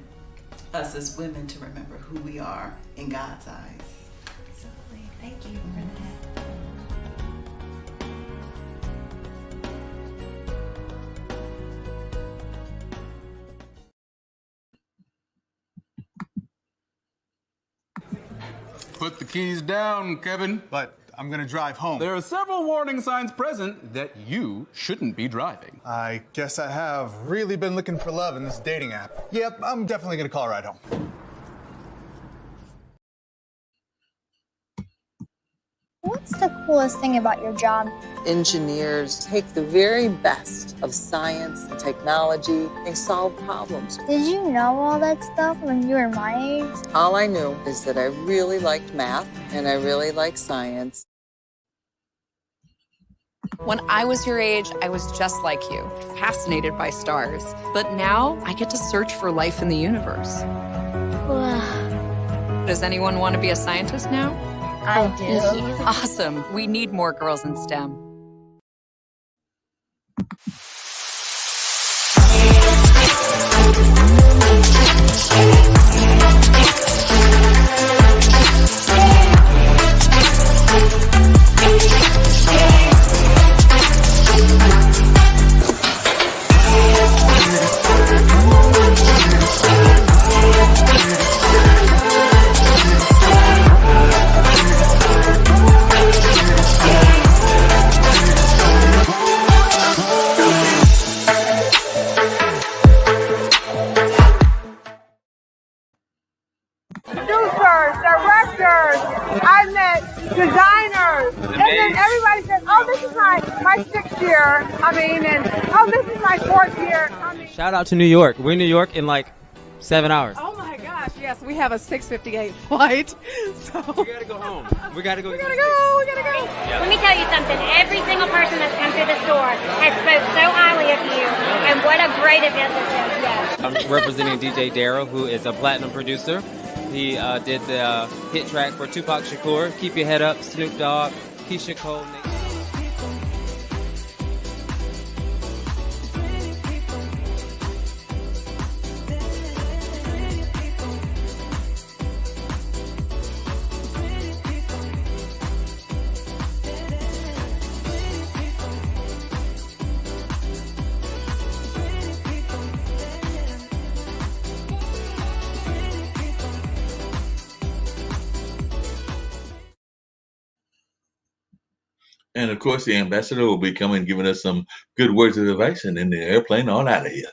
us as women to remember who we are in God's eyes. Absolutely. Thank you for that. Put the keys down, Kevin. But I'm gonna drive home. There are several warning signs present that you shouldn't be driving. I guess I have really been looking for love in this dating app. Yep, I'm definitely gonna call a ride home. What's the coolest thing about your job? Engineers take the very best of science and technology and solve problems. Did you know all that stuff when you were my age? All I knew is that I really liked math and I really liked science. When I was your age, I was just like you, fascinated by stars. But now I get to search for life in the universe. Does anyone want to be a scientist now? I do. Awesome. We need more girls in STEM. Designers, and then everybody says, "Oh, this is my 6th year." And oh, this is my 4th year. Shout out to New York. We're in New York in like 7 hours. Oh my gosh, yeah. Yes, we have a 6:58 flight. So we gotta go home. We gotta go. We gotta go. Let me tell you something. Every single person that's come through the store has spoke so highly of you, and what a great event this is. Yes. I'm representing DJ Darryl, who is a platinum producer. He did the hit track for Tupac Shakur, Keep Your Head Up, Snoop Dogg, Keisha Cole. And of course, the ambassador will be coming, giving us some good words of advice, and then the airplane on out of here.